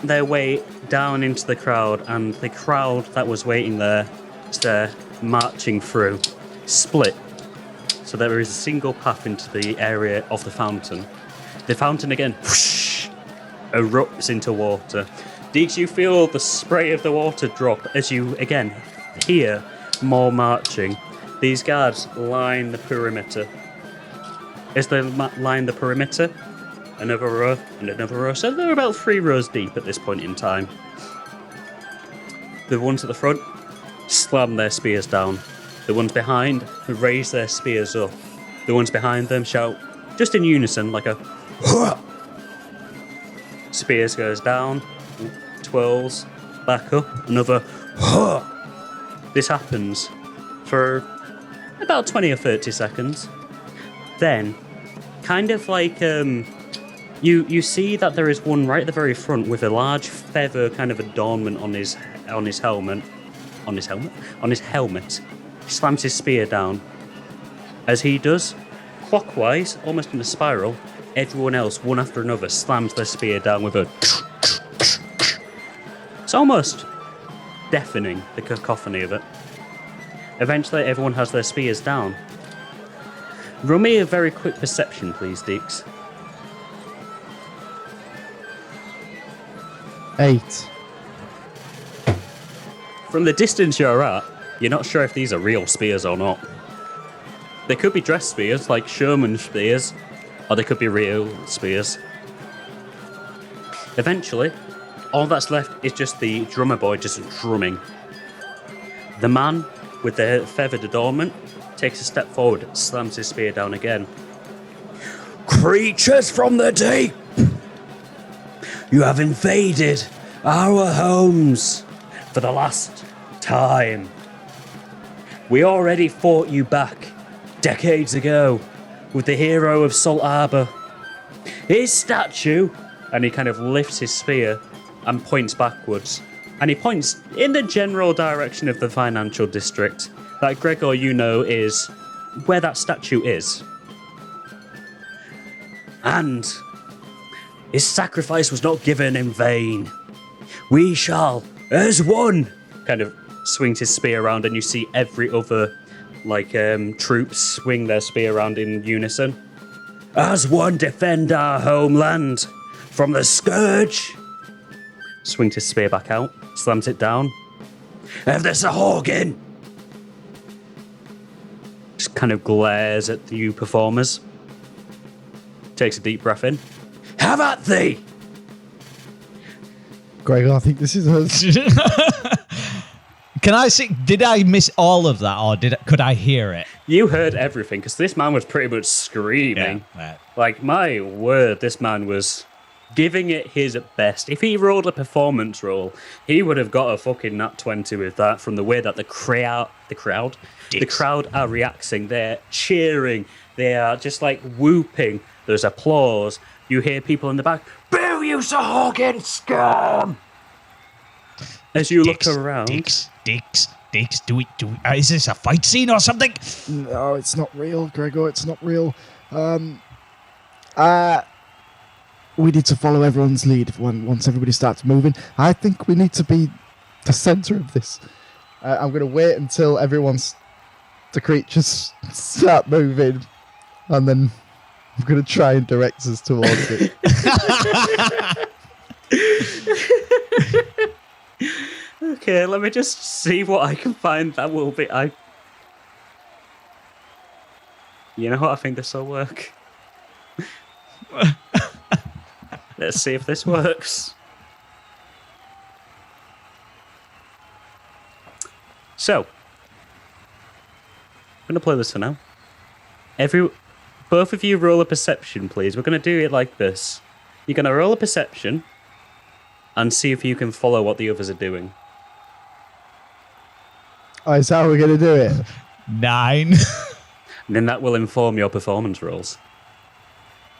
[SPEAKER 1] their way down into the crowd, and the crowd that was waiting there, marching through, split. So there is a single path into the area of the fountain. The fountain again whoosh, erupts into water. Dix, you feel the spray of the water drop as you again hear more marching. These guards line the perimeter. As they line the perimeter, another row and another row. So they're about 3 rows deep at this point in time. The ones at the front slam their spears down. The ones behind raise their spears up. The ones behind them shout, just in unison, like a Hua! Spears goes down, twirls, back up, another Hua! This happens for about 20 or 30 seconds. Then, kind of like, you see that there is one right at the very front with a large feather kind of adornment on his helmet. He slams his spear down. As he does, clockwise, almost in a spiral, everyone else, one after another, slams their spear down with a... It's almost deafening, the cacophony of it. Eventually, everyone has their spears down. Roll me a very quick perception, please, Dix.
[SPEAKER 2] 8.
[SPEAKER 1] From the distance you're at, you're not sure if these are real spears or not. They could be dress spears, like Sherman spears, or they could be real spears. Eventually, all that's left is just the drummer boy just drumming. The man with the feathered adornment takes a step forward, slams his spear down again. Creatures from the deep! You have invaded our homes for the last time. We already fought you back decades ago with the hero of Salt Harbour. His statue, and he kind of lifts his spear and points backwards. And he points in the general direction of the financial district that Gregor, you know, is where that statue is. And his sacrifice was not given in vain. We shall, as one, kind of swings his spear around, and you see every other, troops swing their spear around in unison. As one, defend our homeland from the scourge. Swings his spear back out, slams it down. If there's a Horgan! Just kind of glares at you performers. Takes a deep breath in. Have at thee!
[SPEAKER 2] Gregor, I think this is us.
[SPEAKER 4] Can I see? Did I miss all of that, or could I hear it?
[SPEAKER 1] You heard everything, because this man was pretty much screaming.
[SPEAKER 4] Yeah, right.
[SPEAKER 1] Like, my word, this man was giving it his best. If he rolled a performance roll, he would have got a fucking nat 20 with that, from the way that the crowd are reacting. They're cheering. They are just like whooping. There's applause. You hear people in the back, boo you, Sir Horgan, scum! As you look around...
[SPEAKER 4] Dix, do we, is this a fight scene or something?
[SPEAKER 2] No, it's not real, Gregor, it's not real. We need to follow everyone's lead once everybody starts moving. I think we need to be the centre of this. I'm going to wait until the creatures start moving, and then I'm going to try and direct us towards it.
[SPEAKER 1] Okay, let me just see what I can find that will be... You know what? I think this will work. Let's see if this works. So, I'm going to play this for now. Both of you roll a perception, please. We're going to do it like this. You're going to roll a perception and see if you can follow what the others are doing.
[SPEAKER 2] Oh, is that how we're going to do it?
[SPEAKER 4] 9.
[SPEAKER 1] And then that will inform your performance rolls.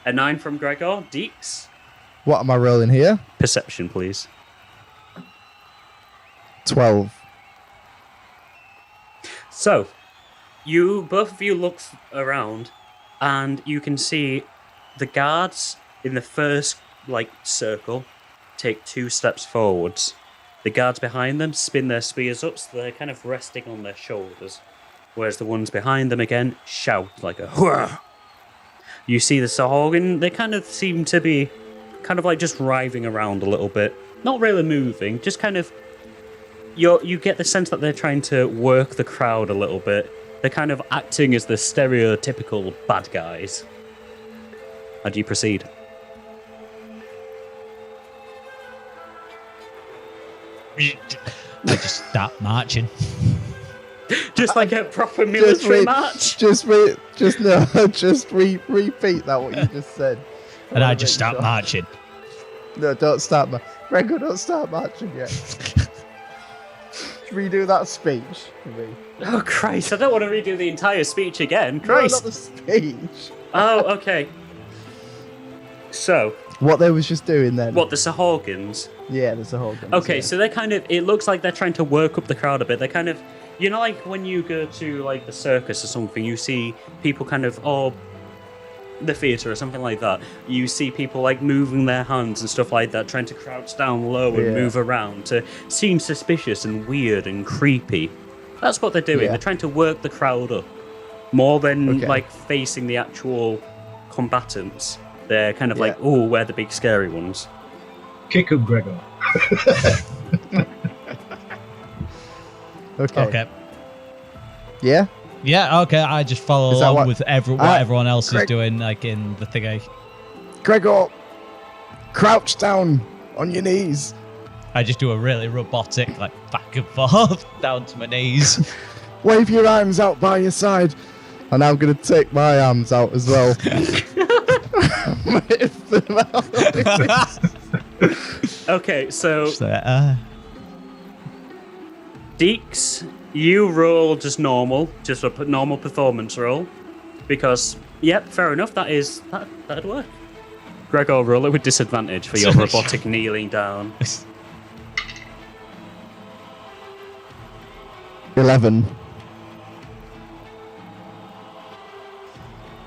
[SPEAKER 1] A 9 from Gregor. Dix?
[SPEAKER 2] What am I rolling here?
[SPEAKER 1] Perception, please.
[SPEAKER 2] 12.
[SPEAKER 1] So, both of you look around, and you can see the guards in the first, circle take 2 steps forwards. The guards behind them spin their spears up, so they're kind of resting on their shoulders. Whereas the ones behind them, again, shout like a hurrah. You see the Sahorgan, they kind of seem to be just writhing around a little bit. Not really moving, just kind of... You get the sense that they're trying to work the crowd a little bit. They're kind of acting as the stereotypical bad guys. How do you proceed?
[SPEAKER 4] I just start marching.
[SPEAKER 1] Just like a proper military march?
[SPEAKER 2] Repeat that, what you just said.
[SPEAKER 4] And I just start marching.
[SPEAKER 2] No, don't start Gregor, don't start marching yet. Redo that speech for me.
[SPEAKER 1] Oh, Christ, I don't want to redo the entire speech again.
[SPEAKER 2] No,
[SPEAKER 1] Christ.
[SPEAKER 2] not the speech.
[SPEAKER 1] Oh, okay. So...
[SPEAKER 2] What they was just doing then.
[SPEAKER 1] What, the Sahorgans?
[SPEAKER 2] Yeah, the Sahorgans.
[SPEAKER 1] Okay,
[SPEAKER 2] yeah.
[SPEAKER 1] so they're kind of... It looks like they're trying to work up the crowd a bit. They're kind of... You know, like when you go to, the circus or something, you see people kind of... Or the theatre or something like that. You see people, moving their hands and stuff like that, trying to crouch down low and move around to seem suspicious and weird and creepy. That's what they're doing.
[SPEAKER 2] Yeah.
[SPEAKER 1] They're trying to work the crowd up. More than,
[SPEAKER 2] Okay.
[SPEAKER 1] facing the actual combatants. They're kind of
[SPEAKER 2] Yeah.
[SPEAKER 1] we're the big scary ones.
[SPEAKER 3] Kick him, Gregor.
[SPEAKER 4] Okay.
[SPEAKER 2] Yeah?
[SPEAKER 4] Yeah, okay, I just follow
[SPEAKER 2] Is that
[SPEAKER 4] along
[SPEAKER 2] what-
[SPEAKER 4] with what everyone else is doing, in the thingy.
[SPEAKER 2] Gregor, crouch down on your knees.
[SPEAKER 4] I just do a really robotic, back and forth, down to my knees.
[SPEAKER 2] Wave your arms out by your side. And I'm going to take my arms out as well.
[SPEAKER 1] Okay, so
[SPEAKER 4] Just like,
[SPEAKER 1] Dix, you roll just normal, just a normal performance roll, because fair enough. That'd work. Gregor, roll it with disadvantage for your robotic kneeling down.
[SPEAKER 2] 11.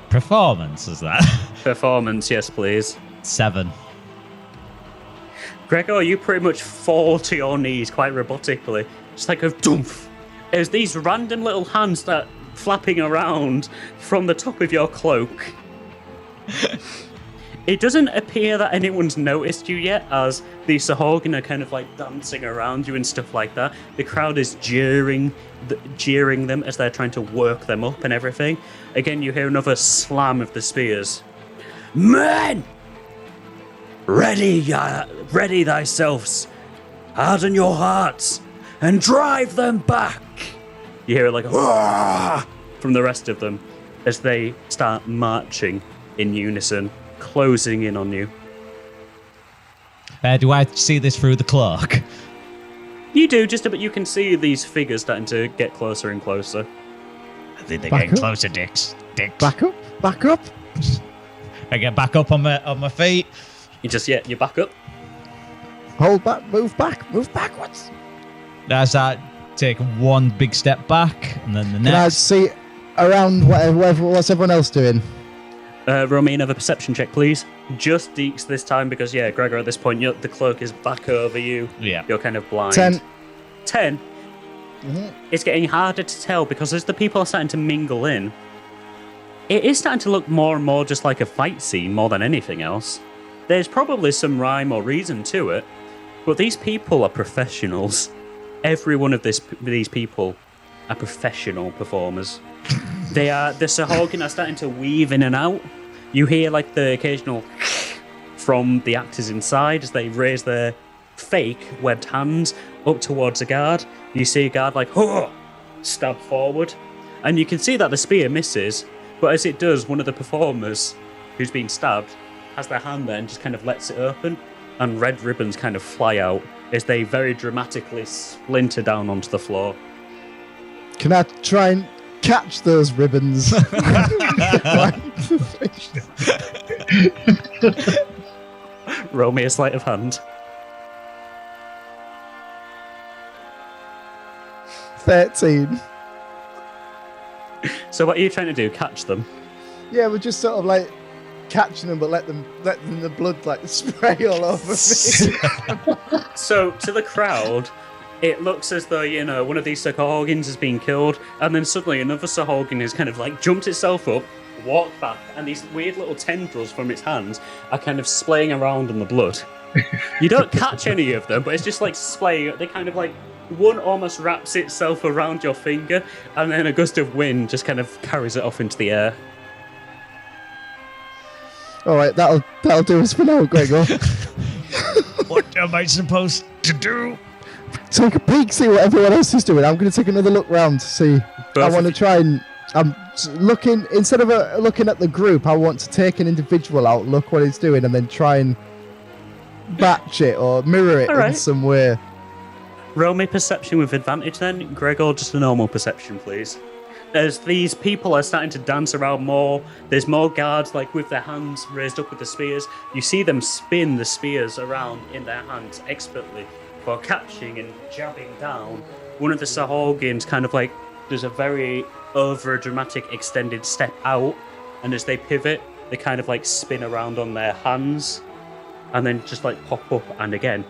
[SPEAKER 4] Performance, is that?
[SPEAKER 1] Performance, yes, please.
[SPEAKER 4] 7.
[SPEAKER 1] Gregor, you pretty much fall to your knees quite robotically, just like a doomph. There's these random little hands that flapping around from the top of your cloak. It doesn't appear that anyone's noticed you yet, as the Sahorgan are kind of dancing around you and stuff like that. The crowd is jeering them as they're trying to work them up and everything. Again, you hear another slam of the spears. Men! Ready thyself, harden your hearts, and drive them back! You hear "Hurrah!" from the rest of them as they start marching in unison, closing in on you.
[SPEAKER 4] Do I see this through the cloak?
[SPEAKER 1] You do, just a bit. You can see these figures starting to get closer and closer.
[SPEAKER 4] I think they're
[SPEAKER 2] Back
[SPEAKER 4] getting
[SPEAKER 2] up.
[SPEAKER 4] closer, Dix.
[SPEAKER 2] Back up. Back up.
[SPEAKER 4] I get back up on my feet.
[SPEAKER 1] You just, you back up.
[SPEAKER 2] Hold back. Move back. Move backwards.
[SPEAKER 4] As I take one big step back, and then the
[SPEAKER 2] Can I
[SPEAKER 4] next.
[SPEAKER 2] see around what's everyone else doing?
[SPEAKER 1] Roll me another perception check, please. Just Deeks this time, because, Gregor, at this point, the cloak is back over you.
[SPEAKER 4] Yeah.
[SPEAKER 1] You're kind of blind.
[SPEAKER 2] 10.
[SPEAKER 1] 10?
[SPEAKER 2] Mm-hmm.
[SPEAKER 1] It's getting harder to tell, because as the people are starting to mingle in, it is starting to look more and more just like a fight scene more than anything else. There's probably some rhyme or reason to it, but these people are professionals. Every one of these people are professional performers. The Sahorgan are starting to weave in and out. You hear the occasional from the actors inside as they raise their fake webbed hands up towards a guard. You see a guard "Huh!" stab forward. And you can see that the spear misses, but as it does, one of the performers who's been stabbed has their hand there and just kind of lets it open, and red ribbons kind of fly out as they very dramatically splinter down onto the floor.
[SPEAKER 2] Can I try and catch those ribbons?
[SPEAKER 1] Roll me a sleight of hand.
[SPEAKER 2] 13.
[SPEAKER 1] So what are you trying to do? Catch them?
[SPEAKER 2] Yeah, we're just sort of like catching them, but let them the blood like spray all over me.
[SPEAKER 1] So to the crowd, it looks as though, you know, one of these Sahorgans has been killed, and then suddenly another Sahorgan has kind of like jumped itself up, walked back, and these weird little tendrils from its hands are kind of splaying around in the blood. You don't catch any of them, but it's just like splaying. They kind of like, one almost wraps itself around your finger, and then a gust of wind just kind of carries it off into the air.
[SPEAKER 2] All right, that'll do us for now, Gregor.
[SPEAKER 4] What am I supposed to do?
[SPEAKER 2] Take a peek, see what everyone else is doing. I'm going to take another look round to see. I want to try and I'm looking, instead of looking at the group, I want to take an individual out, look what it's doing, and then try and batch it or mirror it in some way.
[SPEAKER 1] Roll me perception with advantage then. Gregor, just a normal perception, please. As these people are starting to dance around more, there's more guards like with their hands raised up with the spears. You see them spin the spears around in their hands expertly for catching and jabbing down. One of the Sahorgans kind of like does a very over-dramatic extended step out, and as they pivot, they kind of like spin around on their hands and then just like pop up, and again.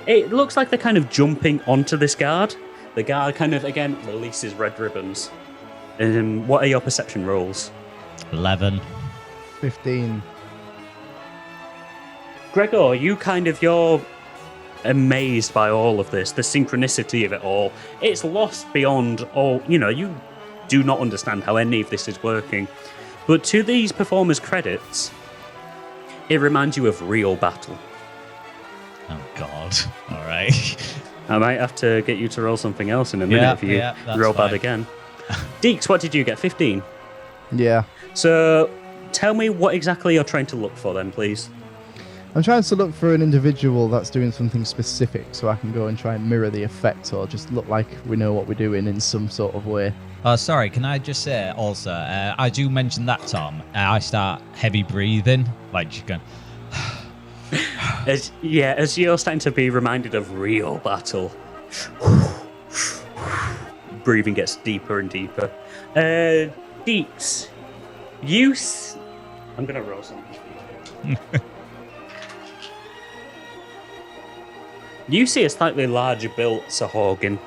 [SPEAKER 1] It looks like they're kind of jumping onto this guard. The guard kind of, again, releases red ribbons. What are your perception rolls?
[SPEAKER 4] 11.
[SPEAKER 2] 15.
[SPEAKER 1] Gregor, you're amazed by all of this, the synchronicity of it all. It's lost beyond all, you do not understand how any of this is working. But to these performers' credits, it reminds you of real battle.
[SPEAKER 4] Oh, God. All right.
[SPEAKER 1] I might have to get you to roll something else in a minute if you roll bad again. Dix, what did you get? 15?
[SPEAKER 2] Yeah.
[SPEAKER 1] So, tell me what exactly you're trying to look for then, please.
[SPEAKER 2] I'm trying to look for an individual that's doing something specific so I can go and try and mirror the effect or just look like we know what we're doing in some sort of way.
[SPEAKER 4] Sorry, can I just say also, I do mention that, Tom. I start heavy breathing, like just going...
[SPEAKER 1] As you're starting to be reminded of real battle, breathing gets deeper and deeper. Dix, I'm going to roll something. You see a slightly larger built Sahorgan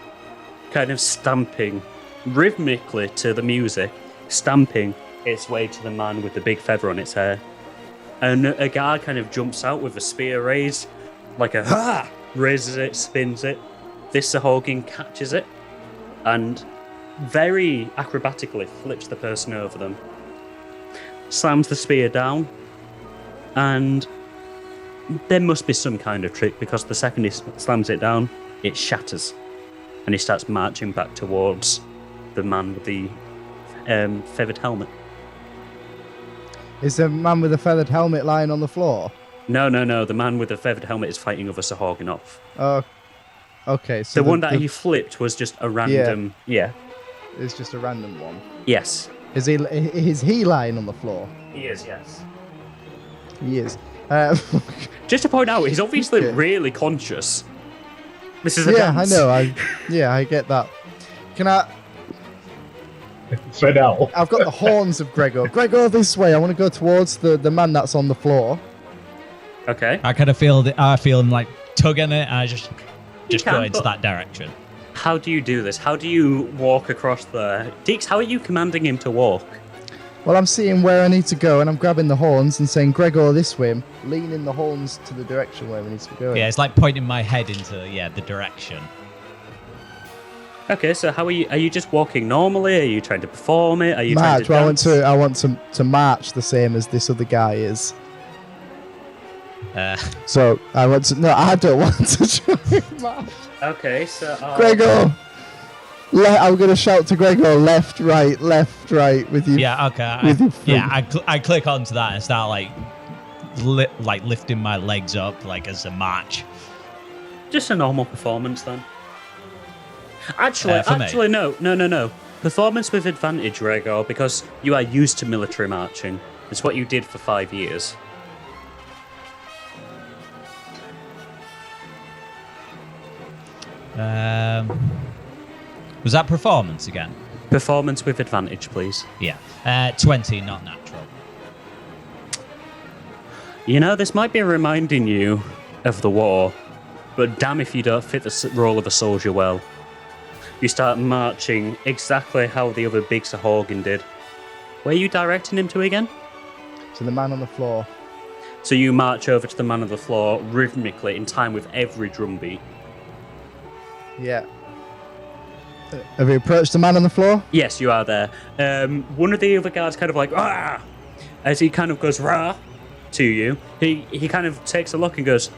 [SPEAKER 1] kind of stamping rhythmically to the music, stamping its way to the man with the big feather on its hair. And a guard kind of jumps out with a spear raised, like a ha! Raises it, spins it. This Sahorgan catches it, and very acrobatically flips the person over them. Slams the spear down, and there must be some kind of trick, because the second he slams it down, it shatters, and he starts marching back towards the man with the feathered helmet.
[SPEAKER 2] Is the man with the feathered helmet lying on the floor?
[SPEAKER 1] No. The man with the feathered helmet is fighting other Sahorgan off.
[SPEAKER 2] Okay. So
[SPEAKER 1] the one that he flipped was just a random... Yeah.
[SPEAKER 2] It's just a random one?
[SPEAKER 1] Yes.
[SPEAKER 2] Is he lying on the floor?
[SPEAKER 1] He is, yes.
[SPEAKER 2] He is.
[SPEAKER 1] Just to point out, he's obviously really conscious. This is a dance.
[SPEAKER 2] I know. I get that. Can I...
[SPEAKER 3] For now.
[SPEAKER 2] I've got the horns of Gregor. Gregor, this way. I want to go towards the man that's on the floor.
[SPEAKER 1] Okay.
[SPEAKER 4] I kind of feel him like tugging it, and I just go into that direction.
[SPEAKER 1] How do you do this? How do you walk across there? Dix, how are you commanding him to walk?
[SPEAKER 2] Well, I'm seeing where I need to go, and I'm grabbing the horns and saying, Gregor, this way. I'm leaning the horns to the direction where we need to be going.
[SPEAKER 4] Yeah, it's like pointing my head into the direction.
[SPEAKER 1] Okay, so how are you? Are you just walking normally? Are you trying to perform it? Are you
[SPEAKER 2] march?
[SPEAKER 1] trying to dance?
[SPEAKER 2] I want to march the same as this other guy is. So I want to. No, I don't want to try and march.
[SPEAKER 1] Okay, so
[SPEAKER 2] Gregor, I'm going to shout to Gregor, left, right, with you.
[SPEAKER 4] Yeah, okay. I click onto that and start like lifting my legs up like as a march.
[SPEAKER 1] Just a normal performance then. Actually, no. Performance with advantage, Gregor, because you are used to military marching. It's what you did for 5 years.
[SPEAKER 4] Was that performance again?
[SPEAKER 1] Performance with advantage, please.
[SPEAKER 4] Yeah. 20, not natural.
[SPEAKER 1] You know, this might be reminding you of the war, but damn if you don't fit the role of a soldier well. You start marching exactly how the other big Sahorgan did. Where are you directing him to again?
[SPEAKER 2] To the man on the floor.
[SPEAKER 1] So you march over to the man on the floor rhythmically in time with every drumbeat.
[SPEAKER 2] Yeah. Have you approached the man on the floor?
[SPEAKER 1] Yes, you are there. One of the other guards kind of like, ah! As he kind of goes, rah, to you. He kind of takes a look and goes,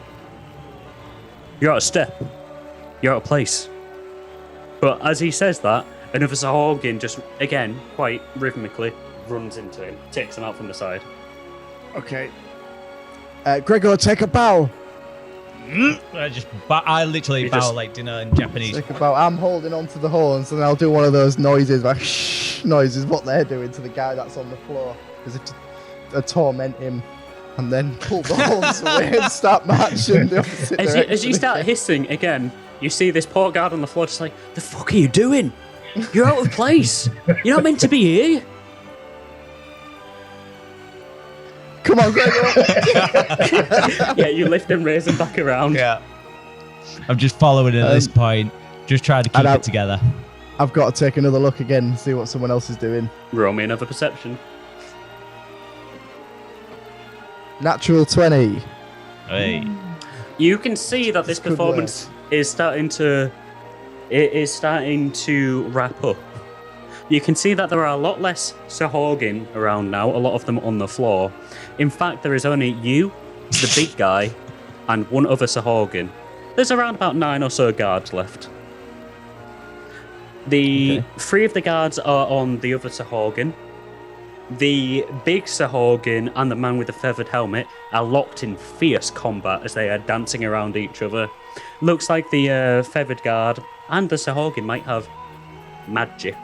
[SPEAKER 1] you're out of step. You're out of place. But as he says that, another Sahorgan just, again, quite rhythmically, runs into him, takes him out from the side.
[SPEAKER 2] Okay. Gregor, take a bow.
[SPEAKER 4] I literally bow like dinner in Japanese.
[SPEAKER 2] Take a bow. I'm holding onto the horns, and I'll do one of those noises, like shh noises, what they're doing to the guy that's on the floor, as if to torment him, and then pull the horns away and start marching the opposite direction.
[SPEAKER 1] As you start hissing again, you see this poor guard on the floor just like, the fuck are you doing? You're out of place. You're not meant to be here.
[SPEAKER 2] Come on, Gregor.
[SPEAKER 1] Yeah, you lift and raise him back around.
[SPEAKER 4] Yeah. I'm just following at this point, just trying to keep it together.
[SPEAKER 2] I've got to take another look again and see what someone else is doing.
[SPEAKER 1] Roll me another perception.
[SPEAKER 2] Natural 20.
[SPEAKER 4] Hey.
[SPEAKER 1] You can see that this performance is starting to wrap up. You can see that there are a lot less Sahorgan around now, a lot of them on the floor. In fact, there is only you, the big guy, and one other Sahorgan. There's around about 9 or so guards left. The 3 of the guards are on the other Sahorgan. The big Sahorgan and the man with the feathered helmet are locked in fierce combat as they are dancing around each other. Looks like the feathered guard and the Sahorgan might have magic,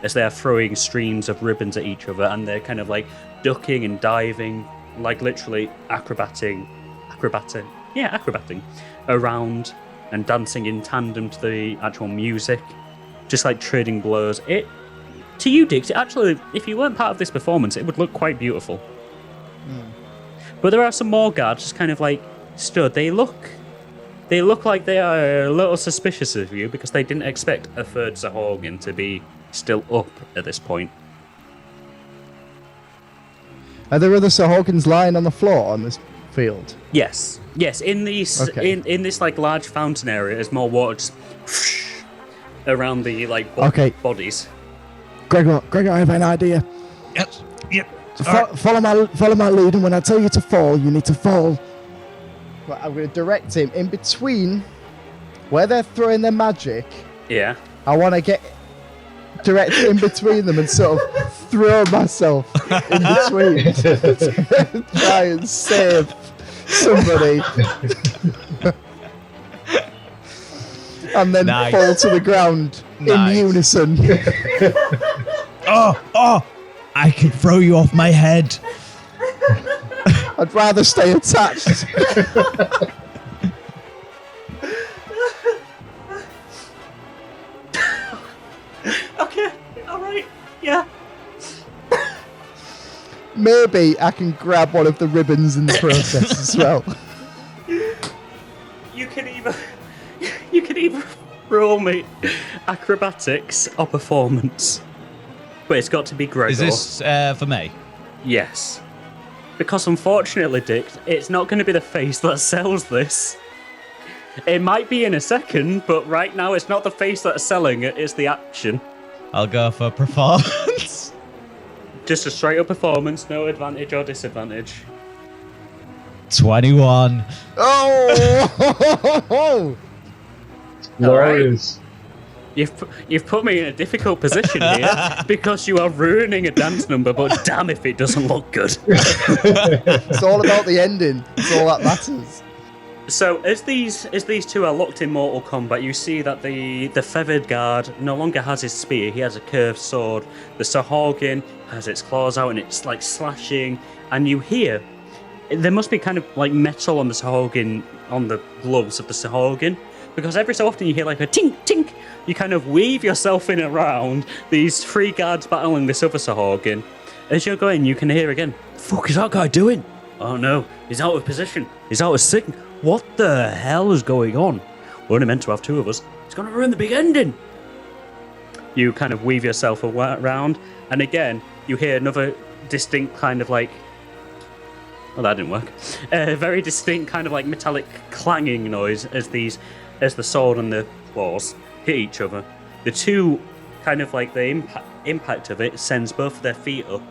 [SPEAKER 1] as they are throwing streams of ribbons at each other, and they're kind of like ducking and diving, like literally acrobating around and dancing in tandem to the actual music, just like trading blows. To you, Dix, actually, if you weren't part of this performance, it would look quite beautiful. But there are some more guards just kind of like stood. They look like they are a little suspicious of you because they didn't expect a third Sahorgan to be still up at this point.
[SPEAKER 2] Are there other Sahorgans lying on the floor on this field?
[SPEAKER 1] Yes. In these in this like large fountain area, there's more water just around the like bodies.
[SPEAKER 2] Gregor, I have an idea.
[SPEAKER 4] Yes. Yep.
[SPEAKER 2] Follow my lead, and when I tell you to fall, you need to fall. Right, I'm going to direct him in between where they're throwing their magic.
[SPEAKER 1] Yeah.
[SPEAKER 2] I want to get direct in between them and sort of throw myself in between to try and save somebody. And then fall to the ground in unison.
[SPEAKER 4] Oh! I can throw you off my head.
[SPEAKER 2] I'd rather stay attached.
[SPEAKER 1] Okay, alright, yeah.
[SPEAKER 2] Maybe I can grab one of the ribbons in the process as well.
[SPEAKER 1] You can either roll me acrobatics or performance. But it's got to be Gregor.
[SPEAKER 4] Is this for me?
[SPEAKER 1] Yes. Because unfortunately, Dick, it's not going to be the face that sells this. It might be in a second, but right now it's not the face that's selling it, it's the action.
[SPEAKER 4] I'll go for performance.
[SPEAKER 1] Just a straight up performance, no advantage or disadvantage.
[SPEAKER 2] 21. Oh!
[SPEAKER 3] Glorious.
[SPEAKER 1] You've put me in a difficult position here because you are ruining a dance number, but damn if it doesn't look good.
[SPEAKER 2] It's all about the ending. It's all that matters.
[SPEAKER 1] So as these two are locked in mortal combat, you see that the feathered guard no longer has his spear, he has a curved sword. The Sahagin has its claws out and it's like slashing, and you hear there must be kind of like metal on the Sahagin, on the gloves of the Sahagin, because every so often you hear like a tink tink. You kind of weave yourself in around these three guards battling this other Sahagin. As you're going, you can hear again, "Fuck is that guy doing? Oh no, he's out of position. He's out of sync. What the hell is going on? We're only meant to have two of us. It's going to ruin the big ending." You kind of weave yourself around, and again, you hear another distinct kind of like... Well, that didn't work. A very distinct kind of like metallic clanging noise as the sword and the claws hit each other. The two kind of like the impact of it sends both of their feet up,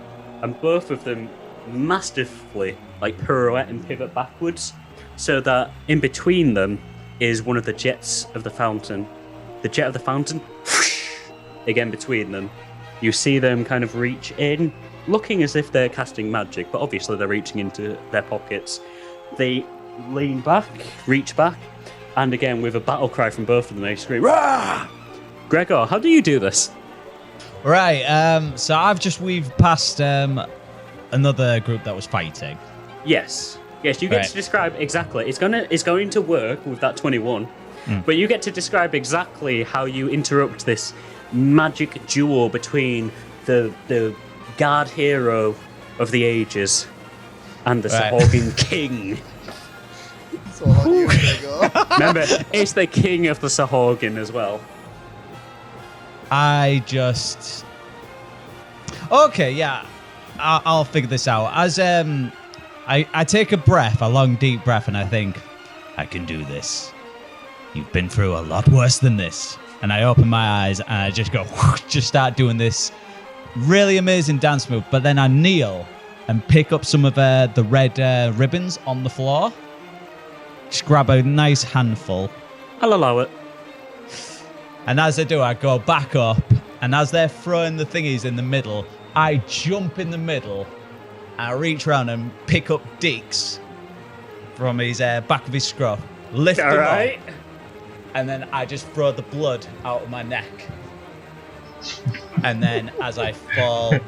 [SPEAKER 1] and both of them masterfully like pirouette and pivot backwards, so that in between them is one of the jets of the fountain. The jet of the fountain, whoosh, again between them. You see them kind of reach in, looking as if they're casting magic, but obviously they're reaching into their pockets. They lean back, reach back, and again with a battle cry from both of them, they scream, "Rah!" Gregor, how do you do this?
[SPEAKER 4] Right, so I've just weaved past another group that was fighting.
[SPEAKER 1] Yes, you get to describe exactly. It's going to work with that 21, but you get to describe exactly how you interrupt this magic duel between the guard hero of the ages and the Sahagin king.
[SPEAKER 2] It's all on you, Gregor.
[SPEAKER 1] Remember, it's the king of the Sahagin as well.
[SPEAKER 4] Okay, yeah, I'll figure this out. As I take a long deep breath, and I think, I can do this. You've been through a lot worse than this. And I open my eyes and I just go, just start doing this really amazing dance move. But then I kneel and pick up some of the red ribbons on the floor. Just grab a nice handful.
[SPEAKER 1] I'll allow it.
[SPEAKER 4] And as I do, I go back up. And as they're throwing the thingies in the middle, I jump in the middle. I reach around and pick up Dix from his back of his scruff. Lift him up. And then I just throw the blood out of my neck. And then as I fall,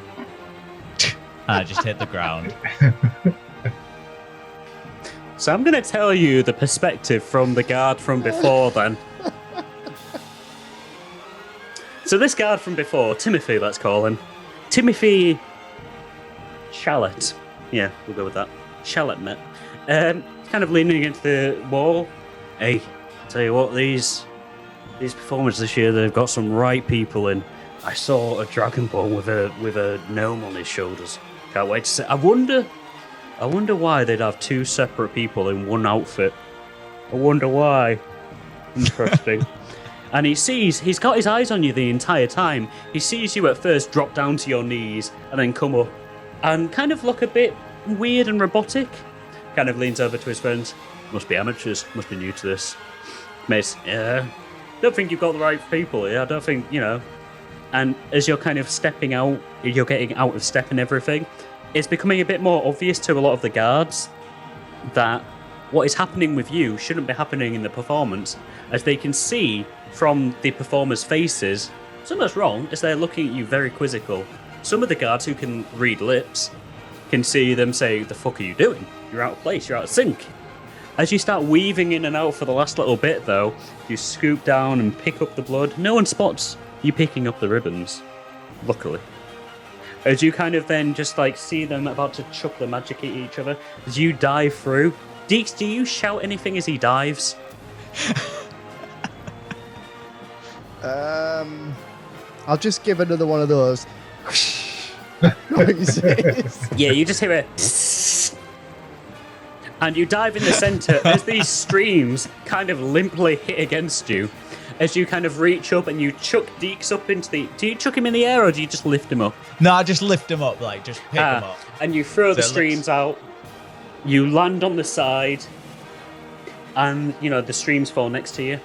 [SPEAKER 4] I just hit the ground.
[SPEAKER 1] So I'm going to tell you the perspective from the guard from before then. So this guard from before, Timothy, let's call him. Timothy Shallot. Yeah, we'll go with that. Shallot met. Kind of leaning against the wall. Hey, tell you what, these performers this year, they've got some right people in. I saw a dragonborn with a gnome on his shoulders. Can't wait to see. I wonder why they'd have two separate people in one outfit. I wonder why. Interesting. And he's got his eyes on you the entire time. He sees you at first drop down to your knees and then come up and kind of look a bit weird and robotic. Kind of leans over to his friends. Must be amateurs, must be new to this. Mace, yeah, don't think you've got the right people here. I don't think, And as you're kind of stepping out, you're getting out of step and everything, it's becoming a bit more obvious to a lot of the guards that what is happening with you shouldn't be happening in the performance, as they can see from the performers' faces something's wrong as they're looking at you very quizzical. Some of the guards who can read lips can see them say, "The fuck are you doing? You're out of place, you're out of sync." As you start weaving in and out for the last little bit, though, you scoop down and pick up the blood. No one spots you picking up the ribbons, luckily. As you kind of then just see them about to chuck the magic at each other, as you dive through. Dix, do you shout anything as he dives?
[SPEAKER 2] I'll just give another one of those noises.
[SPEAKER 1] Yeah, you just hear it. And you dive in the centre as these streams kind of limply hit against you. As you kind of reach up and you chuck Dix up into the... Do you chuck him in the air or do you just lift him up?
[SPEAKER 4] No, I just lift him up, just pick him up.
[SPEAKER 1] And you throw the streams out. You land on the side. And, the streams fall next to you.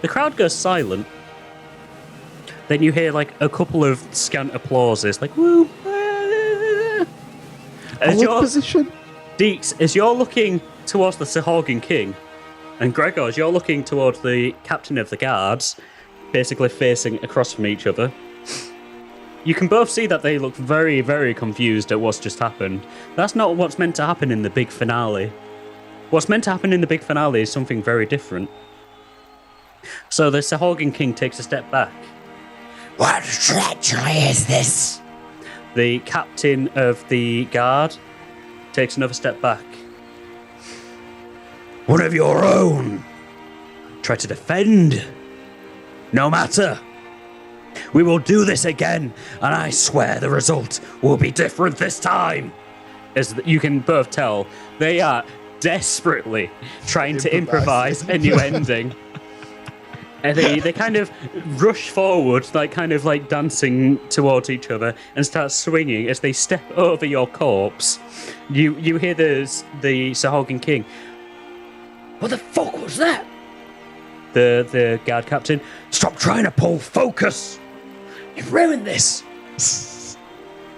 [SPEAKER 1] The crowd goes silent. Then you hear like a couple of scant applauses, like woo. As
[SPEAKER 2] Forward position.
[SPEAKER 1] Dix, as you're looking towards the Sahorgan King, and Gregor, as you're looking towards the captain of the guards, basically facing across from each other, you can both see that they look very, very confused at what's just happened. That's not what's meant to happen in the big finale. What's meant to happen in the big finale is something very different. So the Sahorgan King takes a step back.
[SPEAKER 5] What treachery is this?
[SPEAKER 1] The captain of the guard takes another step back. One of your own. Try to defend. No matter. We will do this again, and I swear the result will be different this time. As you can both tell, they are desperately trying to improvise a new ending. And they kind of rush forward, like kind of like dancing towards each other, and start swinging as they step over your corpse. You hear the Sahorgan King. What the fuck was that? The guard captain. Stop trying to pull focus. You've ruined this.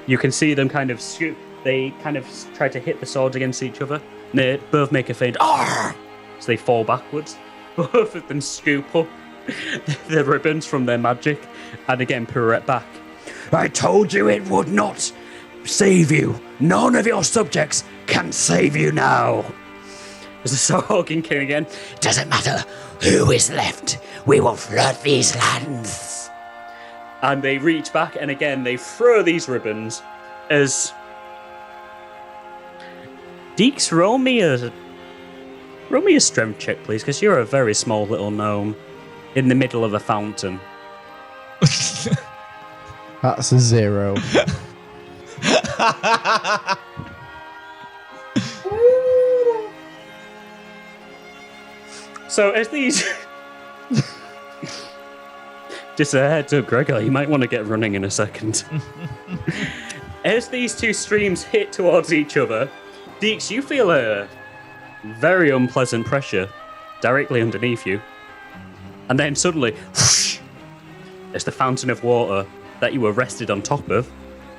[SPEAKER 1] You can see them kind of scoop. They kind of try to hit the swords against each other. And they both make a feint. Arr! So they fall backwards. Both of them scoop up the ribbons from their magic and again pirouette back. I told you it would not save you. None of your subjects can save you now. There's the Sahorgan King again.
[SPEAKER 5] Doesn't matter who is left. We will flood these lands.
[SPEAKER 1] And they reach back and again they throw these ribbons as Dix, roll me a strength check, please, because you're a very small little gnome in the middle of a fountain.
[SPEAKER 2] That's a 0.
[SPEAKER 1] So as these... Just a heads up, Gregor, you might want to get running in a second. As these two streams hit towards each other, Dix, you feel a very unpleasant pressure directly underneath you. And then suddenly, whoosh, as the fountain of water that you were rested on top of,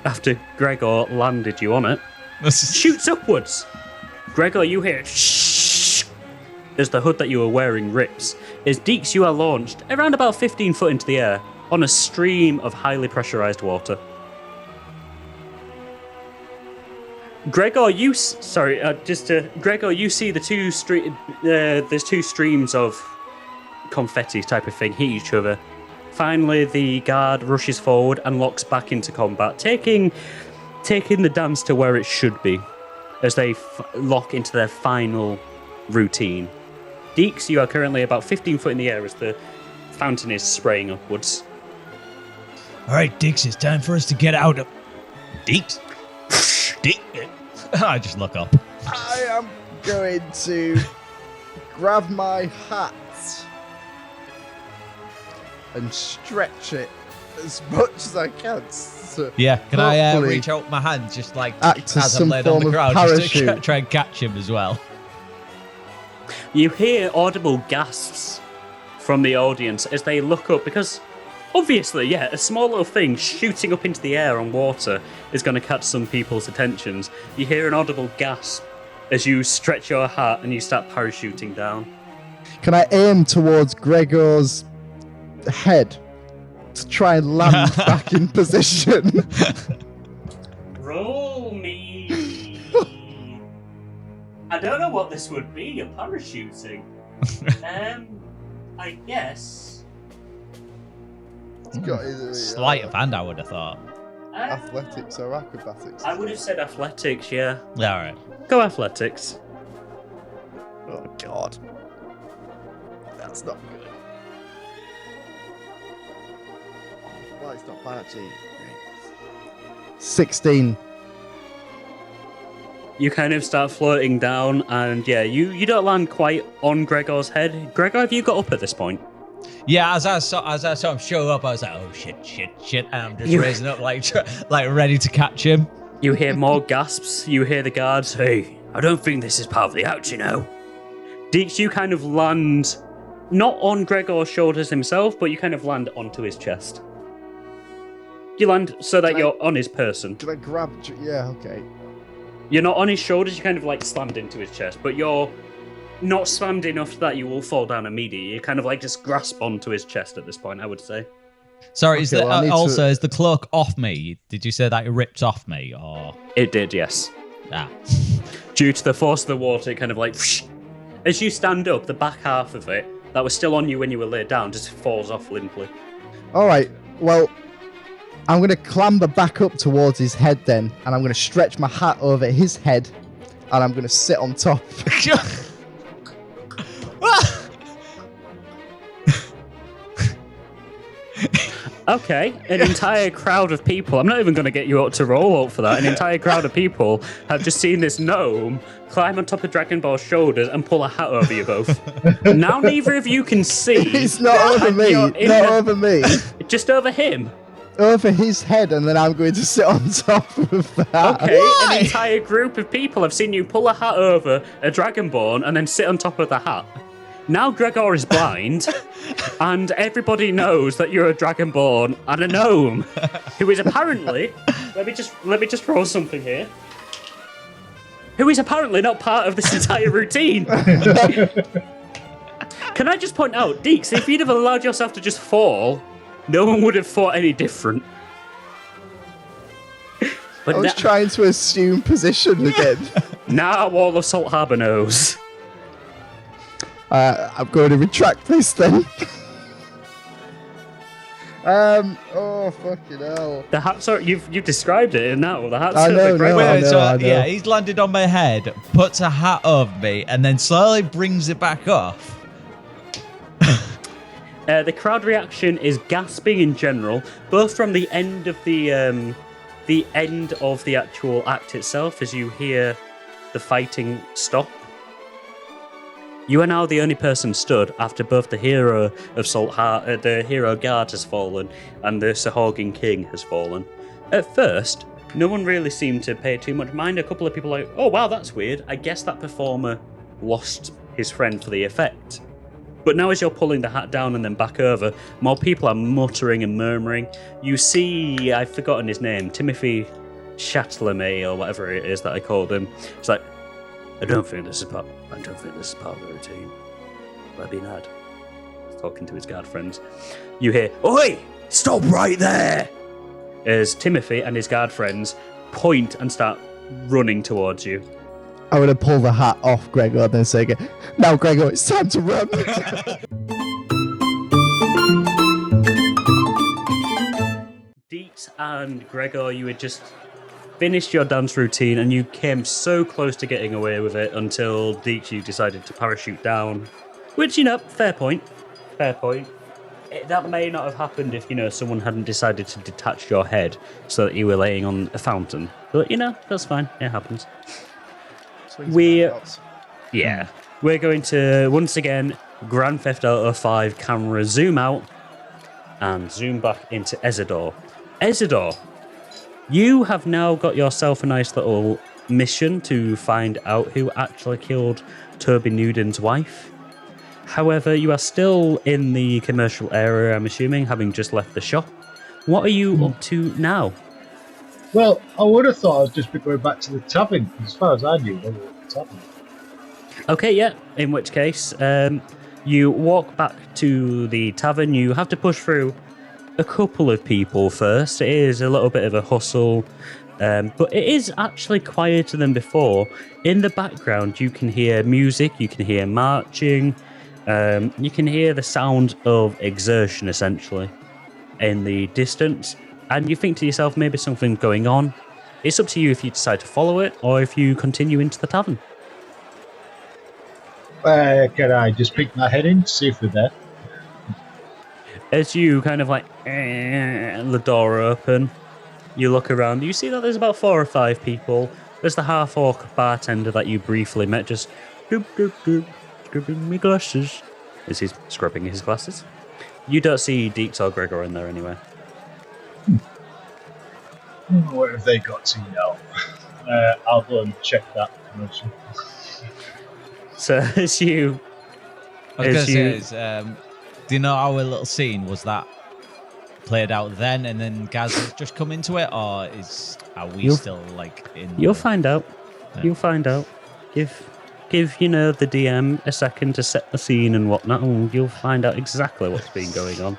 [SPEAKER 1] after Gregor landed you on it, shoots upwards. Gregor, you hear shh as the hood that you were wearing rips. As Dix, you are launched around about 15 foot into the air on a stream of highly pressurized water. Gregor, you see the there's two streams of confetti type of thing hit each other. Finally, the guard rushes forward and locks back into combat, taking the dance to where it should be as they lock into their final routine. Dix, you are currently about 15 foot in the air as the fountain is spraying upwards.
[SPEAKER 4] All right, Dix, it's time for us to get out of... Dix? Dix? I just look up.
[SPEAKER 2] I am going to grab my hat and stretch it as much as I can. So
[SPEAKER 4] yeah, can I
[SPEAKER 2] hopefully
[SPEAKER 4] reach out my hand just like
[SPEAKER 2] act as
[SPEAKER 4] as I'm
[SPEAKER 2] some
[SPEAKER 4] laid on
[SPEAKER 2] form
[SPEAKER 4] the
[SPEAKER 2] of
[SPEAKER 4] ground just to
[SPEAKER 2] parachute.
[SPEAKER 4] try and catch him as well?
[SPEAKER 1] You hear audible gasps from the audience as they look up because obviously, yeah, a small little thing shooting up into the air on water is going to catch some people's attentions. You hear an audible gasp as you stretch your hat and you start parachuting down.
[SPEAKER 2] Can I aim towards Gregor's head to try and land back in position?
[SPEAKER 1] Roll me. I don't know what this would be. You're parachuting. I guess.
[SPEAKER 2] It's got either
[SPEAKER 4] Sleight of hand, I would have thought.
[SPEAKER 2] athletics or acrobatics.
[SPEAKER 1] I would have said athletics, yeah.
[SPEAKER 4] Yeah, all right.
[SPEAKER 1] Go athletics.
[SPEAKER 2] Oh god, that's not good. Well, it's not bad actually. 16.
[SPEAKER 1] You kind of start floating down, and yeah, you don't land quite on Gregor's head. Gregor, have you got up at this point?
[SPEAKER 4] Yeah, as I saw him show up, I was like, oh shit, and I'm just raising up like ready to catch him.
[SPEAKER 1] You hear more gasps. You hear the guards, hey, I don't think this is part of the act, you know. Dix, you kind of land, not on Gregor's shoulders himself, but you kind of land onto his chest. You land so that you're on his person.
[SPEAKER 2] Can I grab? Yeah, okay.
[SPEAKER 1] You're not on his shoulders, you're kind of like slammed into his chest, but you're not slammed enough that you will fall down immediately. You kind of like just grasp onto his chest at this point, I would say.
[SPEAKER 4] Sorry, is the cloak off me? Did you say that it ripped off me, or...?
[SPEAKER 1] It did, yes.
[SPEAKER 4] Ah.
[SPEAKER 1] Due to the force of the water, it kind of like... Whoosh. As you stand up, the back half of it, that was still on you when you were laid down, just falls off limply.
[SPEAKER 2] Alright, well, I'm going to clamber back up towards his head then, and I'm going to stretch my hat over his head, and I'm going to sit on top.
[SPEAKER 1] Okay, an entire crowd of people, I'm not even going to get you up to roll up for that, an entire crowd of people have just seen this gnome climb on top of Dragon Ball's shoulders and pull a hat over you both. Now neither of you can see.
[SPEAKER 2] It's not over me, over me.
[SPEAKER 1] Just over him.
[SPEAKER 2] Over his head, and then I'm going to sit on top of that.
[SPEAKER 1] Okay, Why? An entire group of people have seen you pull a hat over a Dragonborn and then sit on top of the hat. Now Gregor is blind, and everybody knows that you're a Dragonborn and a gnome, who is apparently... let me just roll something here. Who is apparently not part of this entire routine. Can I just point out, Dix, if you'd have allowed yourself to just fall, no one would have thought any different. But
[SPEAKER 2] I was trying to assume position again.
[SPEAKER 1] Now all of Salt Harbour knows.
[SPEAKER 2] I'm going to retract this then. Oh fucking hell!
[SPEAKER 1] The hat's you've described it now. The hat's
[SPEAKER 2] I know.
[SPEAKER 4] Yeah, he's landed on my head, puts a hat over me, and then slowly brings it back off.
[SPEAKER 1] The crowd reaction is gasping in general, both from the end of the actual act itself, as you hear the fighting stop. You are now the only person stood after both the hero of the hero guard has fallen and the Sahagin king has fallen. At first, no one really seemed to pay too much mind. A couple of people were like, oh wow, that's weird. I guess that performer lost his friend for the effect. But now as you're pulling the hat down and then back over, more people are muttering and murmuring. You see, I've forgotten his name, Timothy Chatelemay or whatever it is that I called him. It's like, I don't think this is part of the routine. I've been had. He's talking to his guard friends. You hear, oi! Stop right there! As Timothy and his guard friends point and start running towards you.
[SPEAKER 2] I'm going to pull the hat off Gregor and then say again, now Gregor, it's time to run.
[SPEAKER 1] Dix and Gregor, you had just finished your dance routine and you came so close to getting away with it until Dix, you decided to parachute down. Which, fair point. That may not have happened if, someone hadn't decided to detach your head so that you were laying on a fountain. But, that's fine. It happens. We're going to, once again, Grand Theft Auto 5 camera zoom out and zoom back into Ezador. Ezador, you have now got yourself a nice little mission to find out who actually killed Toby Newden's wife. However, you are still in the commercial area, I'm assuming, having just left the shop. What are you up to now?
[SPEAKER 3] Well, I would have thought I was just going back to the tavern. As far as I knew, they were at the tavern.
[SPEAKER 1] Okay, yeah. In which case, you walk back to the tavern. You have to push through a couple of people first. It is a little bit of a hustle, but it is actually quieter than before. In the background, you can hear music, you can hear marching, you can hear the sound of exertion, essentially, in the distance. And you think to yourself, maybe something's going on. It's up to you if you decide to follow it or if you continue into the tavern.
[SPEAKER 3] Can I just peek my head in to see if they're there?
[SPEAKER 1] As you kind of the door open, you look around, you see that there's about 4 or 5 people. There's the half-orc bartender that you briefly met, just scrubbing my glasses. As he's scrubbing his glasses. You don't see Dix or Gregor in there anyway.
[SPEAKER 3] What have they got to know? I'll go and check that promotion.
[SPEAKER 1] So as you...
[SPEAKER 4] I was going to say, do you know our little scene was that played out then, and then Gaz has just come into it, or are we still like in?
[SPEAKER 1] You'll find out.
[SPEAKER 4] Yeah.
[SPEAKER 1] You'll find out. Give the DM a second to set the scene and whatnot, and you'll find out exactly what's been going on.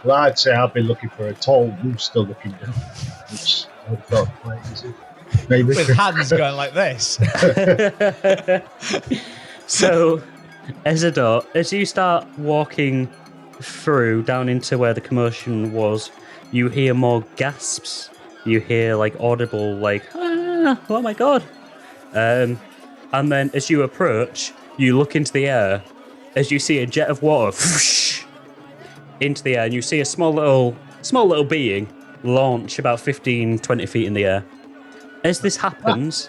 [SPEAKER 3] Well, I'd say I've been looking for a tall rooster-looking guy, which I would thought maybe
[SPEAKER 4] With hands going like this.
[SPEAKER 1] So, Ezador, as you start walking through down into where the commotion was, you hear more gasps. You hear like audible, like, oh my god. And then as you approach, you look into the air as you see a jet of water whoosh, into the air, and you see a small little being launch about 15-20 feet in the air. As this happens,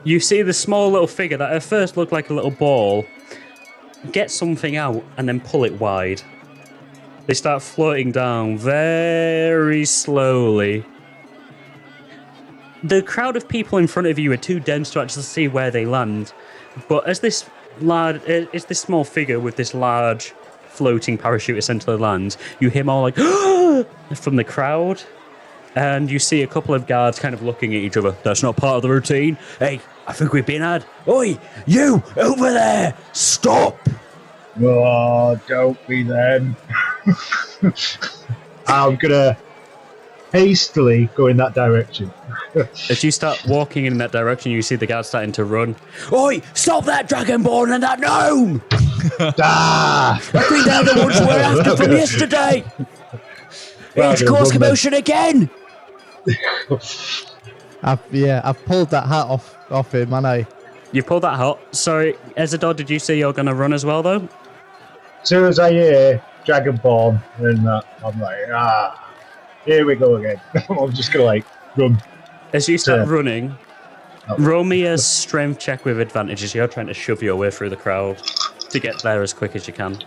[SPEAKER 1] you see the small little figure that at first looked like a little ball get something out and then pull it wide. They start floating down very slowly. The crowd of people in front of you are too dense to actually see where they land, but as this small figure with this large floating parachute essentially lands, you hear more like from the crowd, and you see a couple of guards kind of looking at each other. That's not part of the routine. Hey, I think we've been had. Oi, you over there! Stop!
[SPEAKER 3] Oh, don't be them. I'm gonna hastily go in that direction.
[SPEAKER 1] As you start walking in that direction, you see the guards starting to run. Oi, stop that Dragonborn and that gnome!
[SPEAKER 3] Ah!
[SPEAKER 1] I think they're the ones we're after from yesterday!
[SPEAKER 3] Well,
[SPEAKER 1] It's caused commotion again!
[SPEAKER 2] I've pulled that hat off him, man.
[SPEAKER 1] You pulled that hot. Sorry, Ezador, did you say you're going to run as well, though?
[SPEAKER 3] As soon as I hear Dragonborn and that, I'm like, here we go again. I'm just gonna like run.
[SPEAKER 1] As you start running, roll me a strength check with advantage as you're trying to shove your way through the crowd to get there as quick as you can.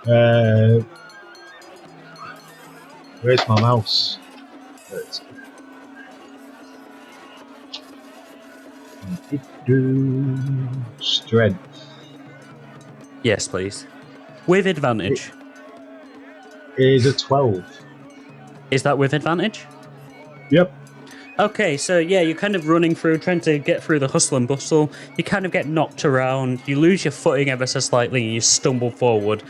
[SPEAKER 3] Right. Where's my mouse? Strength.
[SPEAKER 1] Yes, please. With advantage.
[SPEAKER 3] Is a 12.
[SPEAKER 1] Is that with advantage?
[SPEAKER 3] Yep.
[SPEAKER 1] Okay, so yeah, you're kind of running through, trying to get through the hustle and bustle. You kind of get knocked around, you lose your footing ever so slightly, and you stumble forward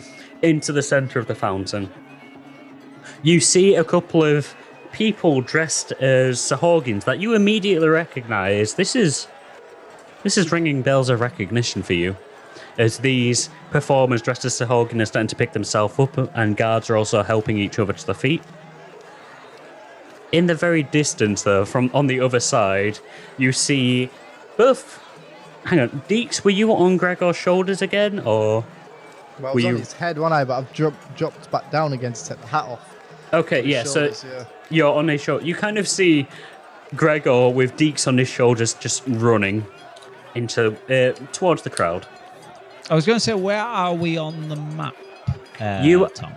[SPEAKER 1] into the centre of the fountain. You see a couple of people dressed as Sahorgans that you immediately recognise. This is ringing bells of recognition for you, as these performers dressed as Sahorgan are starting to pick themselves up, and guards are also helping each other to their feet. In the very distance, though, from on the other side, you see both. Hang on, Dix, were you on Gregor's shoulders again, or?
[SPEAKER 2] Well, I was on his head, wasn't I? But I've dropped back down again to take the hat off.
[SPEAKER 1] Okay, yeah, shoulders, so you're on his shoulder. You kind of see Gregor with Dix on his shoulders just running into towards the crowd.
[SPEAKER 4] I was going to say, where are we on the map, Tom?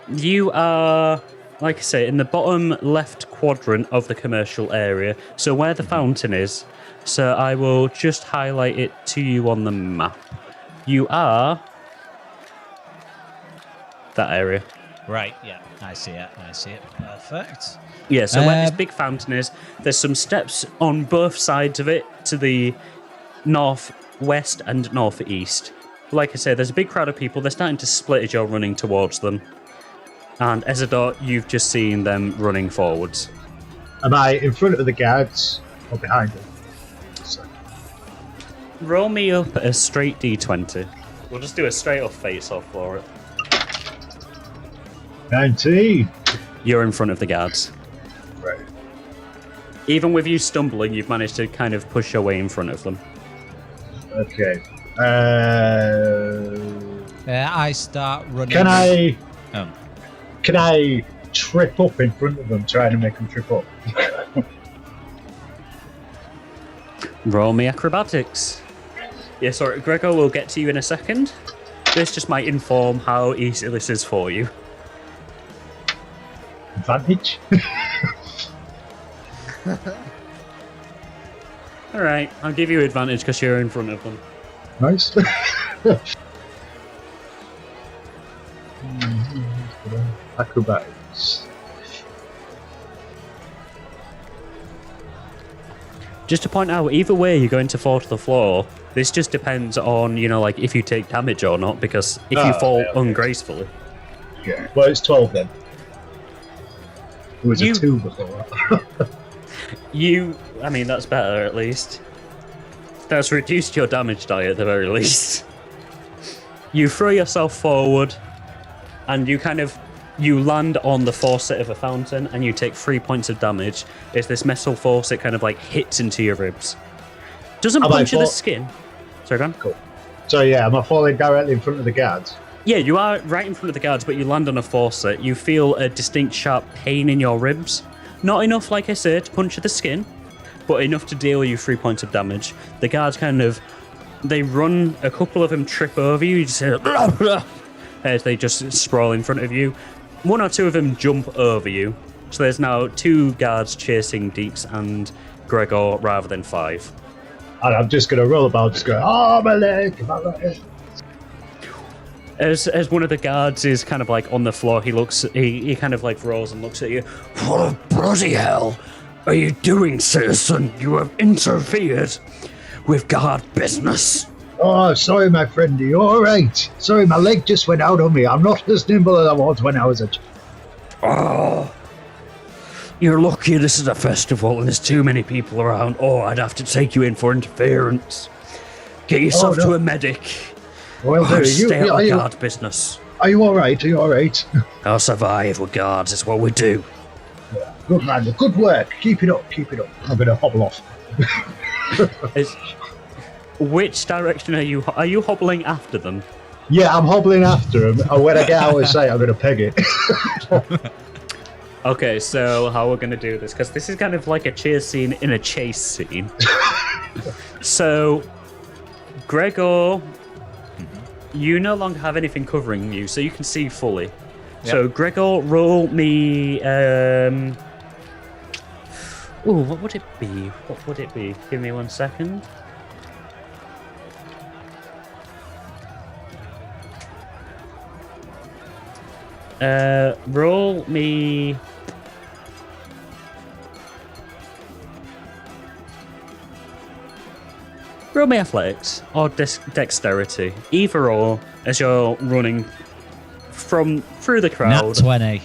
[SPEAKER 1] You are, like I say, in the bottom left quadrant of the commercial area, so where the fountain is. So I will just highlight it to you on the map. You are that area.
[SPEAKER 4] Right, yeah, I see it. Perfect.
[SPEAKER 1] Yeah, so where this big fountain is, there's some steps on both sides of it to the northwest and northeast. Like I say, there's a big crowd of people. They're starting to split as you're running towards them. And Ezador, you've just seen them running forwards.
[SPEAKER 3] Am I in front of the guards or behind them? So.
[SPEAKER 1] Roll me up a straight D20. We'll just do a straight up face-off for it.
[SPEAKER 3] 19.
[SPEAKER 1] You're in front of the guards.
[SPEAKER 3] Right.
[SPEAKER 1] Even with you stumbling, you've managed to kind of push your way in front of them.
[SPEAKER 3] Okay.
[SPEAKER 4] I start running.
[SPEAKER 3] Can I trip up in front of them, trying to make them trip up?
[SPEAKER 1] Roll me acrobatics. Yeah, sorry, Gregor will get to you in a second. This just might inform how easy this is for you.
[SPEAKER 3] Advantage?
[SPEAKER 1] All right, I'll give you advantage because you're in front of them.
[SPEAKER 3] Nice. Acrobatics.
[SPEAKER 1] Just to point out, either way you're going to fall to the floor. This just depends on, like if you take damage or not, because if you fall ungracefully.
[SPEAKER 3] Yeah. Well, it's 12 then. It was a 2 before that.
[SPEAKER 1] I mean, that's better at least. That's reduced your damage die at the very least. You throw yourself forward, and you land on the faucet of a fountain, and you take 3 points of damage as this metal faucet kind of hits into your ribs. Doesn't puncture the skin. Sorry, go on.
[SPEAKER 3] Cool. So yeah, am I falling directly in front of the guards?
[SPEAKER 1] Yeah, you are right in front of the guards, but you land on a faucet. You feel a distinct sharp pain in your ribs. Not enough, like I said, to puncture the skin, but enough to deal you 3 points of damage. The guards they run, a couple of them trip over you, just say, blah, blah, as they just sprawl in front of you. 1 or 2 of them jump over you. So there's now 2 guards chasing Dix and Gregor rather than 5.
[SPEAKER 3] And I'm just going to roll about, just go, oh, my leg, my leg.
[SPEAKER 1] As one of the guards is on the floor, he rolls and looks at you.
[SPEAKER 5] What the bloody hell are you doing, citizen? You have interfered with guard business.
[SPEAKER 3] Oh, sorry, my friend. Are you all right? Sorry, my leg just went out on me. I'm not as nimble as I was when I was a child.
[SPEAKER 5] Oh, you're lucky this is a festival and there's too many people around. Oh, I'd have to take you in for interference. Get yourself to a medic.
[SPEAKER 3] Well,
[SPEAKER 5] Stay out of guard business.
[SPEAKER 3] Are you all right? Are you all right?
[SPEAKER 5] I'll survive with guards. It's what we do.
[SPEAKER 3] Yeah. Good man. Good work. Keep it up. Keep it up. I'm going to hobble off.
[SPEAKER 1] Which direction are you? Are you hobbling after them?
[SPEAKER 3] Yeah, I'm hobbling after them. And when I get out of sight, I'm going to peg it.
[SPEAKER 1] Okay, so how we're going to do this? Because this is kind of like a chase scene in a chase scene. So, Gregor, you no longer have anything covering you, so you can see fully. Yep. So, Gregor, roll me. What would it be? What would it be? Give me 1 second. Roll me. Roll me athletics or dexterity, either or, as you're running through the crowd.
[SPEAKER 4] Nat 20.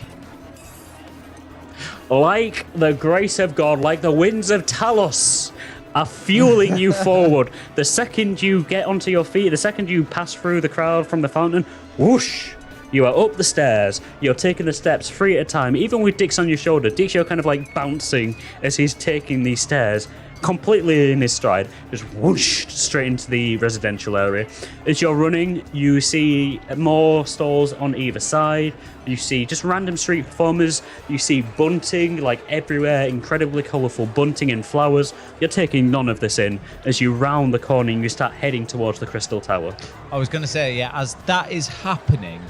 [SPEAKER 1] Like the grace of God, like the winds of Talos, are fueling you forward. The second you get onto your feet, the second you pass through the crowd from the fountain, whoosh, you are up the stairs. You're taking the steps 3 at a time. Even with Dix on your shoulder, Dix, you're kind of bouncing as he's taking these stairs, completely in his stride, just whoosh straight into the residential area. As you're running, you see more stalls on either side. You see just random street performers. You see bunting everywhere, incredibly colourful bunting and flowers. You're taking none of this in as you round the corner and you start heading towards the Crystal Tower.
[SPEAKER 6] I was going to say, yeah, as that is happening,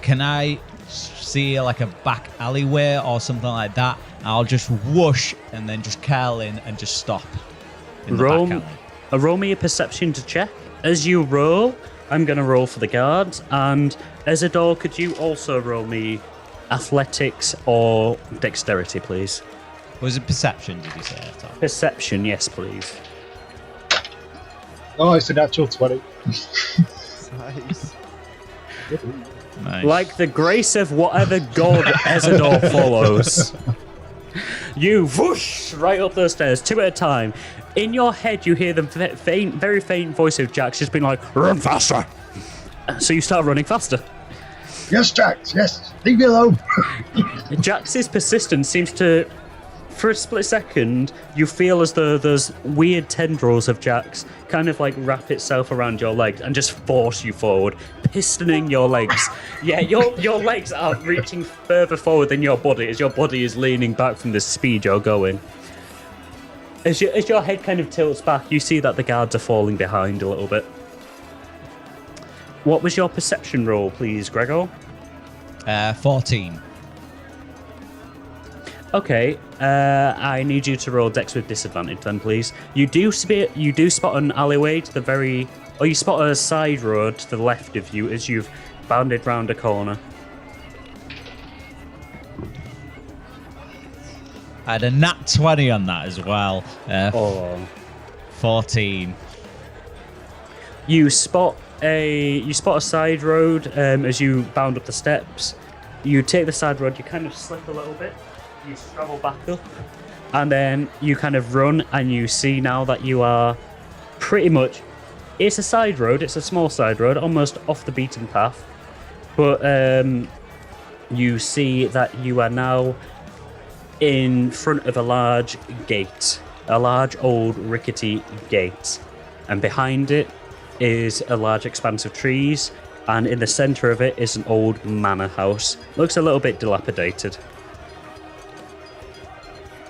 [SPEAKER 6] can I see a back alleyway or something like that? I'll just whoosh and then just curl in and just stop.
[SPEAKER 1] Roll me a perception to check. As you roll, I'm going to roll for the guards. And Ezador, could you also roll me athletics or dexterity, please?
[SPEAKER 6] Was it perception, did you say?
[SPEAKER 1] Perception, yes, please.
[SPEAKER 3] Oh, it's a natural 20.
[SPEAKER 2] Nice.
[SPEAKER 6] Nice.
[SPEAKER 1] Like the grace of whatever god Ezador follows. You whoosh right up those stairs, 2 at a time. In your head, you hear the very faint voice of Jax just being like, "Run faster!" So you start running faster.
[SPEAKER 3] Yes, Jax, yes. Leave me alone.
[SPEAKER 1] Jax's persistence seems to, for a split second, you feel as though those weird tendrils of Jax kind of wrap itself around your legs and just force you forward, pistoning your legs. Yeah, your legs are reaching further forward than your body as your body is leaning back from the speed you're going. As your head kind of tilts back, you see that the guards are falling behind a little bit. What was your perception roll, please, Gregor?
[SPEAKER 6] 14.
[SPEAKER 1] Okay, I need you to roll Dex with disadvantage, then, please. You do spot an alleyway to the very, or you spot a side road to the left of you as you've bounded round a corner.
[SPEAKER 6] I had a nat 20 on that as well. 14.
[SPEAKER 1] You spot a side road as you bound up the steps. You take the side road. You kind of slip a little bit. You travel back up, and then you kind of run, and you see now that you are pretty much. It's a side road. It's a small side road, almost off the beaten path. But you see that you are now in front of a large gate, a large old rickety gate, and behind it is a large expanse of trees, and in the centre of it is an old manor house. Looks a little bit dilapidated.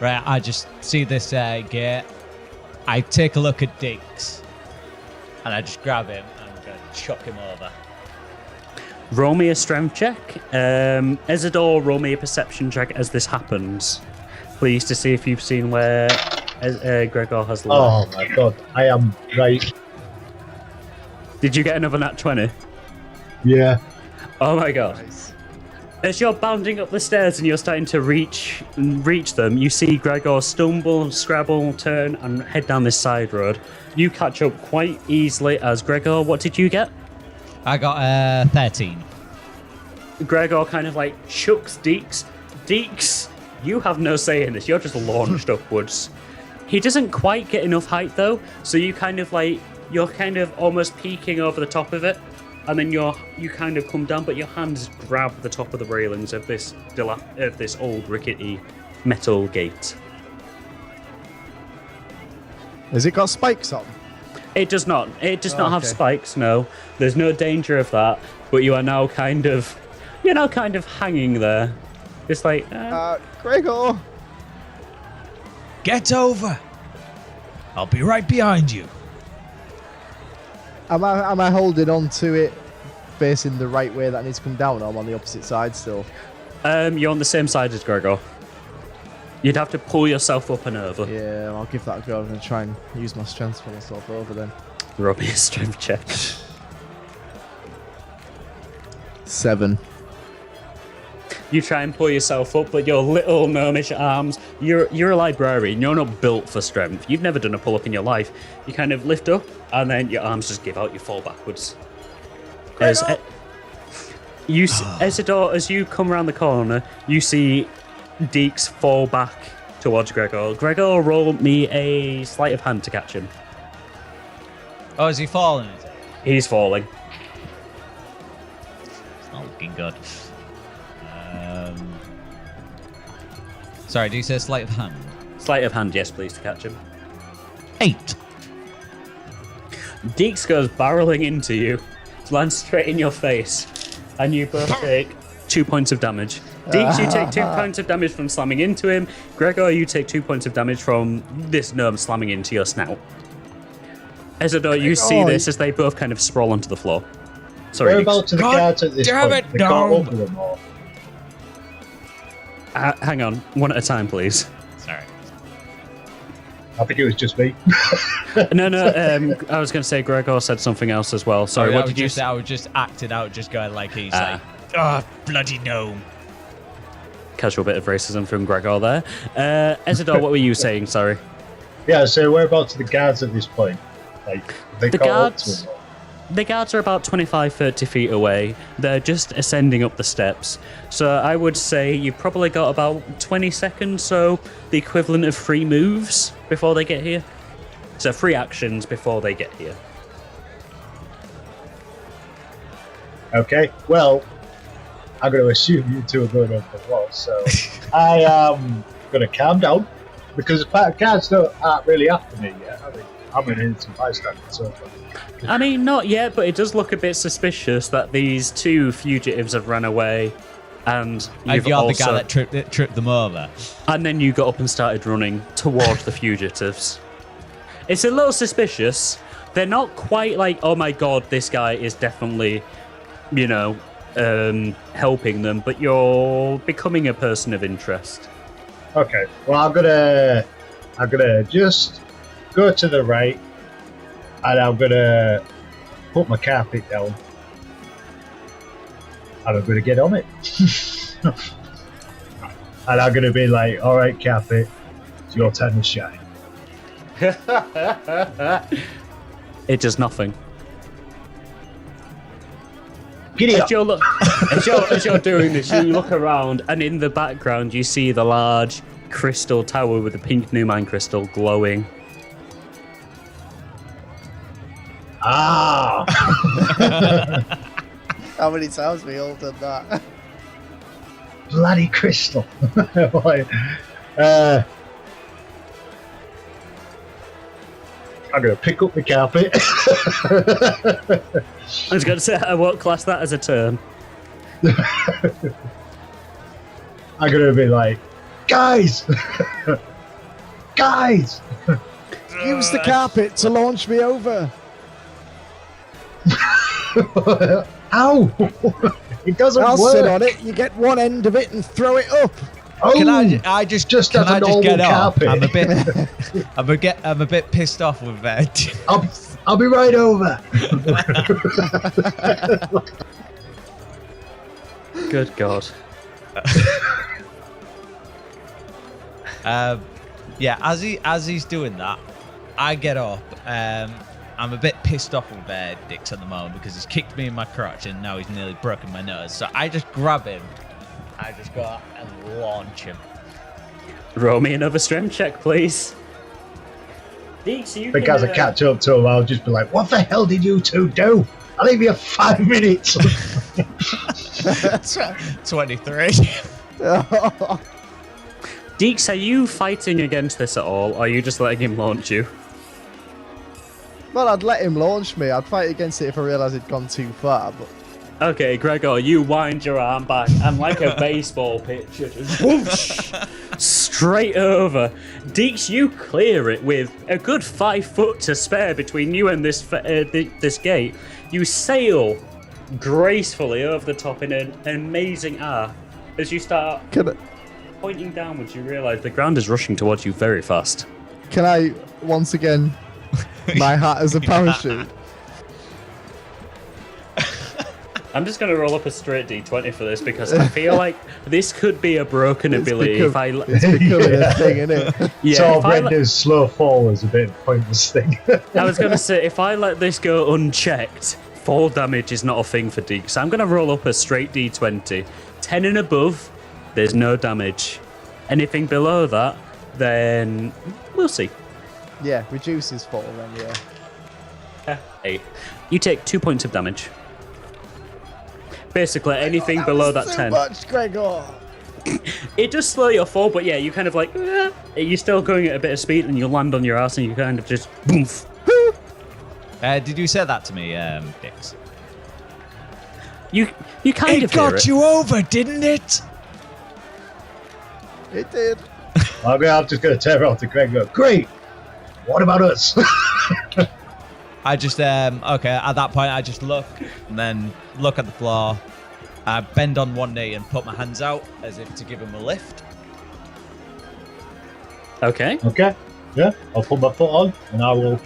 [SPEAKER 6] Right, I just see this gate. I take a look at Dix, and I just grab him and I'm going to chuck him over.
[SPEAKER 1] Roll me a strength check. Ezador, roll me a perception check as this happens. Please, to see if you've seen where Gregor has left.
[SPEAKER 3] Oh my god, I am right.
[SPEAKER 1] Did you get another nat 20?
[SPEAKER 3] Yeah.
[SPEAKER 1] Oh my god.
[SPEAKER 2] Nice.
[SPEAKER 1] As you're bounding up the stairs and you're starting to reach them, you see Gregor stumble, scrabble, turn, and head down this side road. You catch up quite easily as Gregor. What did you get?
[SPEAKER 6] I got 13.
[SPEAKER 1] Gregor kind of like chucks Dix. Dix, you have no say in this. You're just launched upwards. He doesn't quite get enough height though, so you're kind of almost peeking over the top of it, and then you kind of come down, but your hands grab the top of the railings of this old rickety metal gate.
[SPEAKER 2] Has it got spikes on?
[SPEAKER 1] It does not. It does not have
[SPEAKER 2] okay.
[SPEAKER 1] spikes. No, there's no danger of that. But you are now kind of hanging there. It's like
[SPEAKER 2] Gregor!
[SPEAKER 6] Get over! I'll be right behind you.
[SPEAKER 2] Am I holding on to it facing the right way that I need to come down, or I'm on the opposite side still?
[SPEAKER 1] you're on the same side as Gregor. You'd have to pull yourself up and over.
[SPEAKER 2] Yeah, I'll give that a go. I'm going to try and use my strength to pull myself over then.
[SPEAKER 1] Roll me a strength check.
[SPEAKER 2] 7.
[SPEAKER 1] You try and pull yourself up, but your little gnomish arms, you're a librarian, you're not built for strength. You've never done a pull-up in your life. You kind of lift up, and then your arms just give out, you fall backwards. Ezador, as you come around the corner, you see Dix fall back towards Gregor. Gregor, roll me a sleight of hand to catch him.
[SPEAKER 6] Oh, is he falling?
[SPEAKER 1] He's falling.
[SPEAKER 6] It's not looking good. Sorry, do you say sleight of hand?
[SPEAKER 1] Sleight of hand, yes, please, to catch him.
[SPEAKER 6] 8.
[SPEAKER 1] Dix goes barreling into you, lands straight in your face, and you both take 2 points of damage. Dix, you take 2 points of damage from slamming into him. Gregor, you take 2 points of damage from this gnome slamming into your snout. Ezador, you see this as they both kind of sprawl onto the floor. Sorry,
[SPEAKER 3] Whereabouts are the guards at this
[SPEAKER 6] damn
[SPEAKER 3] point?
[SPEAKER 6] it,
[SPEAKER 3] They can't
[SPEAKER 6] no.
[SPEAKER 3] open them all.
[SPEAKER 1] hang on, one at a time, please.
[SPEAKER 6] Sorry.
[SPEAKER 3] I think it was just me.
[SPEAKER 1] No, I was going to say Gregor said something else as well. Sorry, what did you say?
[SPEAKER 6] I was just acted out, just going like he's like, oh, bloody gnome.
[SPEAKER 1] Casual bit of racism from Gregor there. Ezador, what were you saying? Sorry.
[SPEAKER 3] Yeah, so whereabouts are the guards at this point? Like, they
[SPEAKER 1] The
[SPEAKER 3] can't up
[SPEAKER 1] guards-
[SPEAKER 3] to them all.
[SPEAKER 1] The guards are about 25-30 feet away. They're just ascending up the steps. So I would say you've probably got about 20 seconds, so the equivalent of 3 moves before they get here. So 3 actions before they get here.
[SPEAKER 3] Okay, well, I'm going to assume you two are going over the wall, so I am going to calm down, because the guards aren't really after me yet. I mean, I'm an innocent bystander, so...
[SPEAKER 1] I mean, not yet, but it does look a bit suspicious that these 2 fugitives have run away, and you've
[SPEAKER 6] You're
[SPEAKER 1] also...
[SPEAKER 6] the guy that tripped them over.
[SPEAKER 1] And then you got up and started running towards the fugitives. It's a little suspicious. They're not quite like, oh my god, this guy is definitely, helping them, but you're becoming a person of interest.
[SPEAKER 3] Okay. Well, I'm gonna just go to the right, and I'm gonna put my carpet down, and I'm gonna get on it. And I'm gonna be like, "All right, carpet, it's your time to shine."
[SPEAKER 1] It does nothing.
[SPEAKER 3] Giddy up.
[SPEAKER 1] As you're doing this, you look around, and in the background, you see the large crystal tower with the pink Numine crystal glowing.
[SPEAKER 3] Ah!
[SPEAKER 2] How many times we all done that?
[SPEAKER 3] Bloody crystal. Like, I'm going to pick up the carpet.
[SPEAKER 1] I was going to say, I won't class that as a turn.
[SPEAKER 3] I'm going to be like, guys! Guys!
[SPEAKER 2] Use the carpet to launch me over.
[SPEAKER 3] Ow! It doesn't
[SPEAKER 2] I'll
[SPEAKER 3] work.
[SPEAKER 2] sit on it. You get one end of it and throw it up.
[SPEAKER 3] Oh,
[SPEAKER 6] Can I just
[SPEAKER 3] as a normal
[SPEAKER 6] get off?
[SPEAKER 3] carpet.
[SPEAKER 6] I'm a bit pissed off with that.
[SPEAKER 3] I'll be right over.
[SPEAKER 1] Good God.
[SPEAKER 6] Yeah, as he's doing that, I get up. I'm a bit pissed off with Dix at the moment because he's kicked me in my crotch and now he's nearly broken my nose. So I just grab him. I just go out and launch him.
[SPEAKER 1] Roll me another strength check, please. Dix, you
[SPEAKER 3] Because I catch up to him, I'll just be like, "What the hell did you two do? I'll leave you 5 minutes."
[SPEAKER 6] 23.
[SPEAKER 1] Dix, are you fighting against this at all, or are you just letting him launch you?
[SPEAKER 2] Well, I'd let him launch me. I'd fight against it if I realised it'd gone too far. But
[SPEAKER 1] Okay, Gregor, you wind your arm back, and like a baseball pitcher, just whoosh, straight over. Dix, you clear it with a good 5 foot to spare between you and this gate. You sail gracefully over the top in an amazing arc. As you start pointing downwards, you realise the ground is rushing towards you very fast.
[SPEAKER 2] can I once again my hat as a parachute?
[SPEAKER 1] I'm just going to roll up a straight d20 for this because I feel like this could be a broken ability.
[SPEAKER 2] It's becoming a thing, isn't it?
[SPEAKER 1] Yeah,
[SPEAKER 3] So
[SPEAKER 1] if I
[SPEAKER 3] Brenda's slow fall is a bit of a pointless thing.
[SPEAKER 1] I was going to say, if I let this go unchecked, fall damage is not a thing for Dix. So I'm going to roll up a straight d20. 10 and above, there's no damage. Anything below that, then we'll see.
[SPEAKER 2] Yeah, reduces fall then, yeah.
[SPEAKER 1] 8. You take 2 points of damage. Basically, anything below that 10.
[SPEAKER 2] Much, Gregor.
[SPEAKER 1] It does slow your fall, but yeah, you kind of like, you're still going at a bit of speed and you land on your ass and you kind of just boomf.
[SPEAKER 6] Did you say that to me, Dix?
[SPEAKER 1] You kind of hear
[SPEAKER 6] got
[SPEAKER 1] it.
[SPEAKER 6] you over, didn't it?
[SPEAKER 2] It did.
[SPEAKER 3] I'm just going to turn around to Greg and go, "Great! What about us?"
[SPEAKER 6] I just, okay, at that point, I just look and then look at the floor. I bend on one knee and put my hands out as if to give him a lift.
[SPEAKER 1] Okay.
[SPEAKER 3] Okay. Yeah, I'll put my foot on and I will.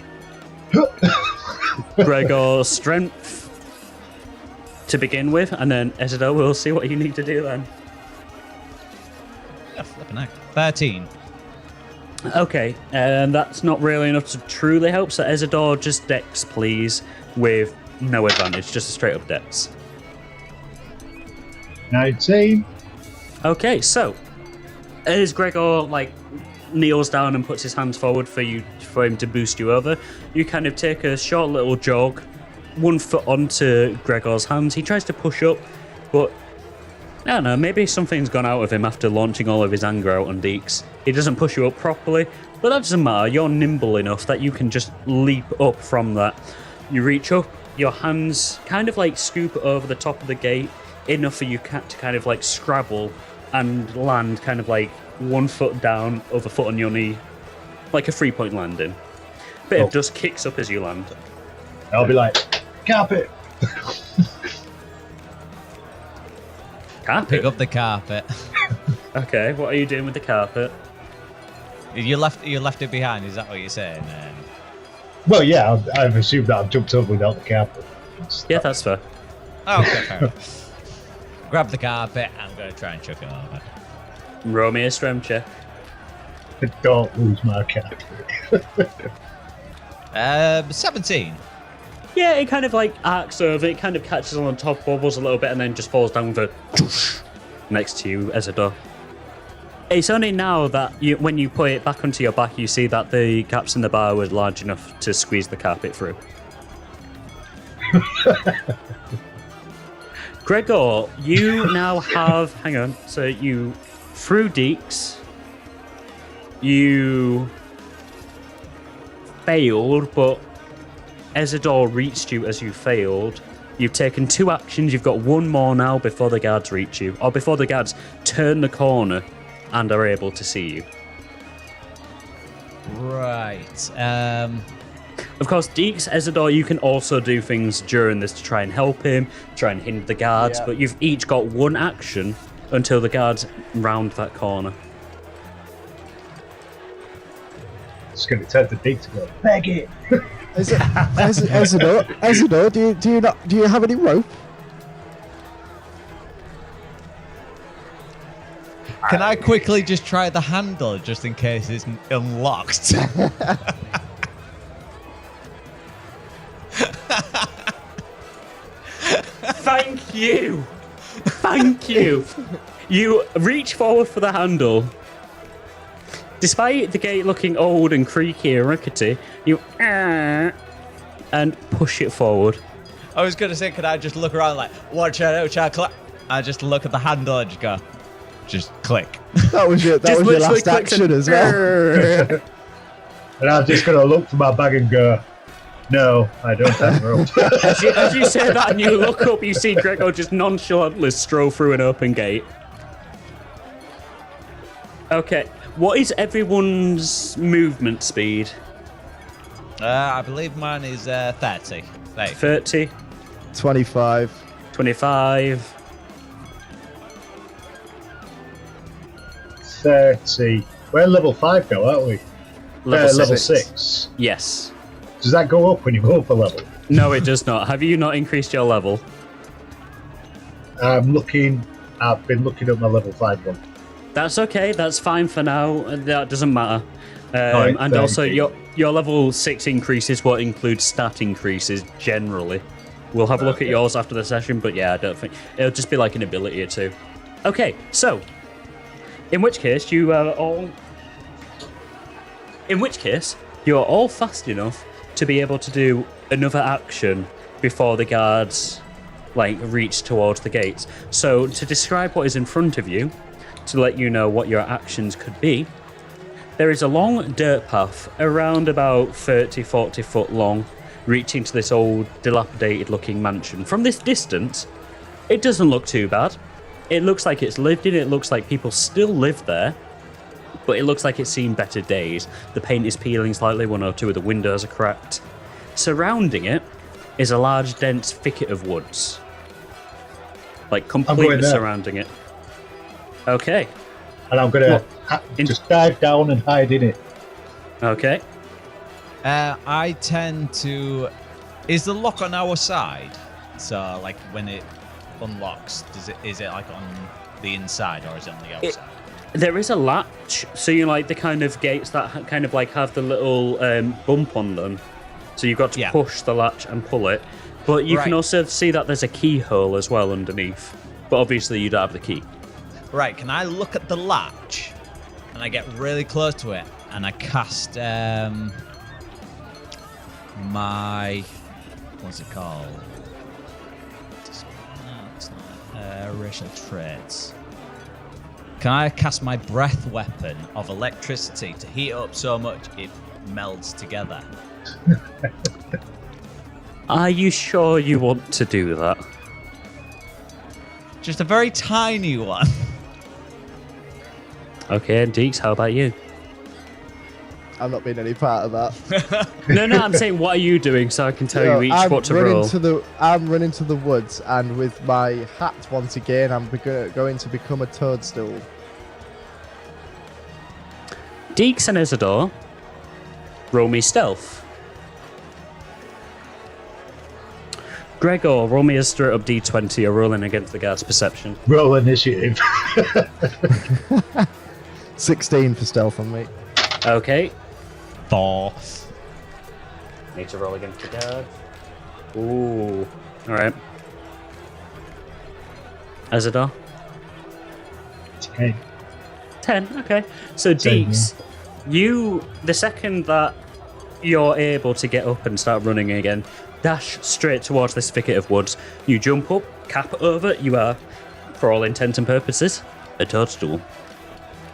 [SPEAKER 1] Gregor, strength to begin with, and then Ezador, we'll see what you need to do then.
[SPEAKER 6] Yeah, flipping heck. 13.
[SPEAKER 1] Okay, and that's not really enough to truly help, so Ezador, just Dex, please, with no advantage, just a straight up Dex.
[SPEAKER 3] 19.
[SPEAKER 1] Okay, so as Gregor kneels down and puts his hands forward for him to boost you over, you kind of take a short little jog, 1 foot onto Gregor's hands. He tries to push up, but I don't know, maybe something's gone out of him after launching all of his anger out on Dix. He doesn't push you up properly, but that doesn't matter. You're nimble enough that you can just leap up from that. You reach up, your hands kind of scoop over the top of the gate, enough for you to kind of scrabble and land kind of 1 foot down, other foot on your knee, like a 3-point landing. Bit of dust kicks up as you land.
[SPEAKER 3] I'll be like, "Carpet!"
[SPEAKER 6] Pick up the carpet.
[SPEAKER 1] Okay, what are you doing with the carpet?
[SPEAKER 6] You left it behind. Is that what you're saying?
[SPEAKER 3] Well, yeah, I've assumed that I've jumped over without the carpet.
[SPEAKER 1] Yeah, that's fair.
[SPEAKER 6] Oh, okay, fair enough. Grab the carpet. I'm going to try and chuck it over.
[SPEAKER 1] Roll me a strength check.
[SPEAKER 3] Don't lose my carpet.
[SPEAKER 6] 17.
[SPEAKER 1] Yeah, it kind of like arcs over, it kind of catches on top, bubbles a little bit, and then just falls down with a next to you, Ezador. It's only now that when you put it back onto your back, you see that the gaps in the bar were large enough to squeeze the carpet through. Gregor, you now have... Hang on. So you threw Dix. You failed, but Ezador reached you as you failed. You've taken 2 actions. You've got 1 more now before the guards reach you. Or before the guards turn the corner and are able to see you.
[SPEAKER 6] Right.
[SPEAKER 1] Of course, Dix, Ezador, you can also do things during this to try and help him, try and hinder the guards, but you've each got 1 action until the guards round that corner.
[SPEAKER 3] It's going to turn to Dix to go, beg it!
[SPEAKER 2] Ezador, do you have any rope?
[SPEAKER 6] Can I quickly just try the handle just in case it's unlocked?
[SPEAKER 1] Thank you! Thank you! You reach forward for the handle. Despite the gate looking old and creaky and rickety, you and push it forward.
[SPEAKER 6] I was going to say, could I just look around like, watch out, click? I just look at the handle and just go, just click.
[SPEAKER 2] That was your last action as well.
[SPEAKER 3] And I'm just going to look for my bag and go, no, I don't have rope.
[SPEAKER 1] As you say that and you look up, you see Gregor just nonchalantly stroll through an open gate. Okay, what is everyone's movement speed?
[SPEAKER 6] I believe mine is 30.
[SPEAKER 1] 30.
[SPEAKER 2] 25.
[SPEAKER 1] 25.
[SPEAKER 3] 30. We're level 5 now, aren't we? Level 6.
[SPEAKER 1] Yes.
[SPEAKER 3] Does that go up when you go up a level?
[SPEAKER 1] No, it does not. Have you not increased your level?
[SPEAKER 3] I've been looking at my level 5 one.
[SPEAKER 1] That's okay. That's fine for now. That doesn't matter.
[SPEAKER 3] Right,
[SPEAKER 1] and also, your level 6 increases what includes stat increases generally. We'll have a look at yours after the session, but yeah, I don't think... It'll just be like an ability or 2. Okay, so... In which case, you are all fast enough to be able to do another action before the guards reach towards the gates. So to describe what is in front of you, to let you know what your actions could be, there is a long dirt path around about 30-40 foot long, reaching to this old dilapidated looking mansion. From this distance, it doesn't look too bad. It looks like it's lived in, it looks like people still live there, but it looks like it's seen better days. The paint is peeling slightly, 1 or 2 of the windows are cracked. Surrounding it is a large, dense thicket of woods. Completely surrounding it. Okay.
[SPEAKER 3] And I'm going to just dive down and hide in it.
[SPEAKER 1] Okay.
[SPEAKER 6] I tend to... Is the lock on our side? So, when it unlocks, is it on the inside or is it on the outside?
[SPEAKER 1] There is a latch, so the kind of gates that kind of have the little bump on them. So you've got to push the latch and pull it. But you can also see that there's a keyhole as well underneath. But obviously you don't have the key.
[SPEAKER 6] Right, can I look at the latch and I get really close to it and I cast my... What's it called? No, it's not. Racial traits. Can I cast my breath weapon of electricity to heat up so much it melds together?
[SPEAKER 1] Are you sure you want to do that?
[SPEAKER 6] Just a very tiny one.
[SPEAKER 1] Okay, and Dix, how about you?
[SPEAKER 2] I'm not being any part of that.
[SPEAKER 1] No, I'm saying what are you doing so I can tell you each what to roll.
[SPEAKER 2] I'm running to the woods, and with my hat once again, I'm going to become a toadstool.
[SPEAKER 1] Dix and Ezador, roll me stealth. Gregor, roll me a straight up D20. You're rolling against the guard's perception.
[SPEAKER 3] Roll initiative.
[SPEAKER 2] 16 for stealth on me.
[SPEAKER 1] Okay.
[SPEAKER 6] 4.
[SPEAKER 1] Need to roll against the guard. Ooh. Alright. Ezador?
[SPEAKER 3] 10.
[SPEAKER 1] 10, okay. So,
[SPEAKER 3] 10,
[SPEAKER 1] Dix, you, the second that you're able to get up and start running again, dash straight towards this thicket of woods. You jump up, cap over, you are, for all intents and purposes, a toadstool.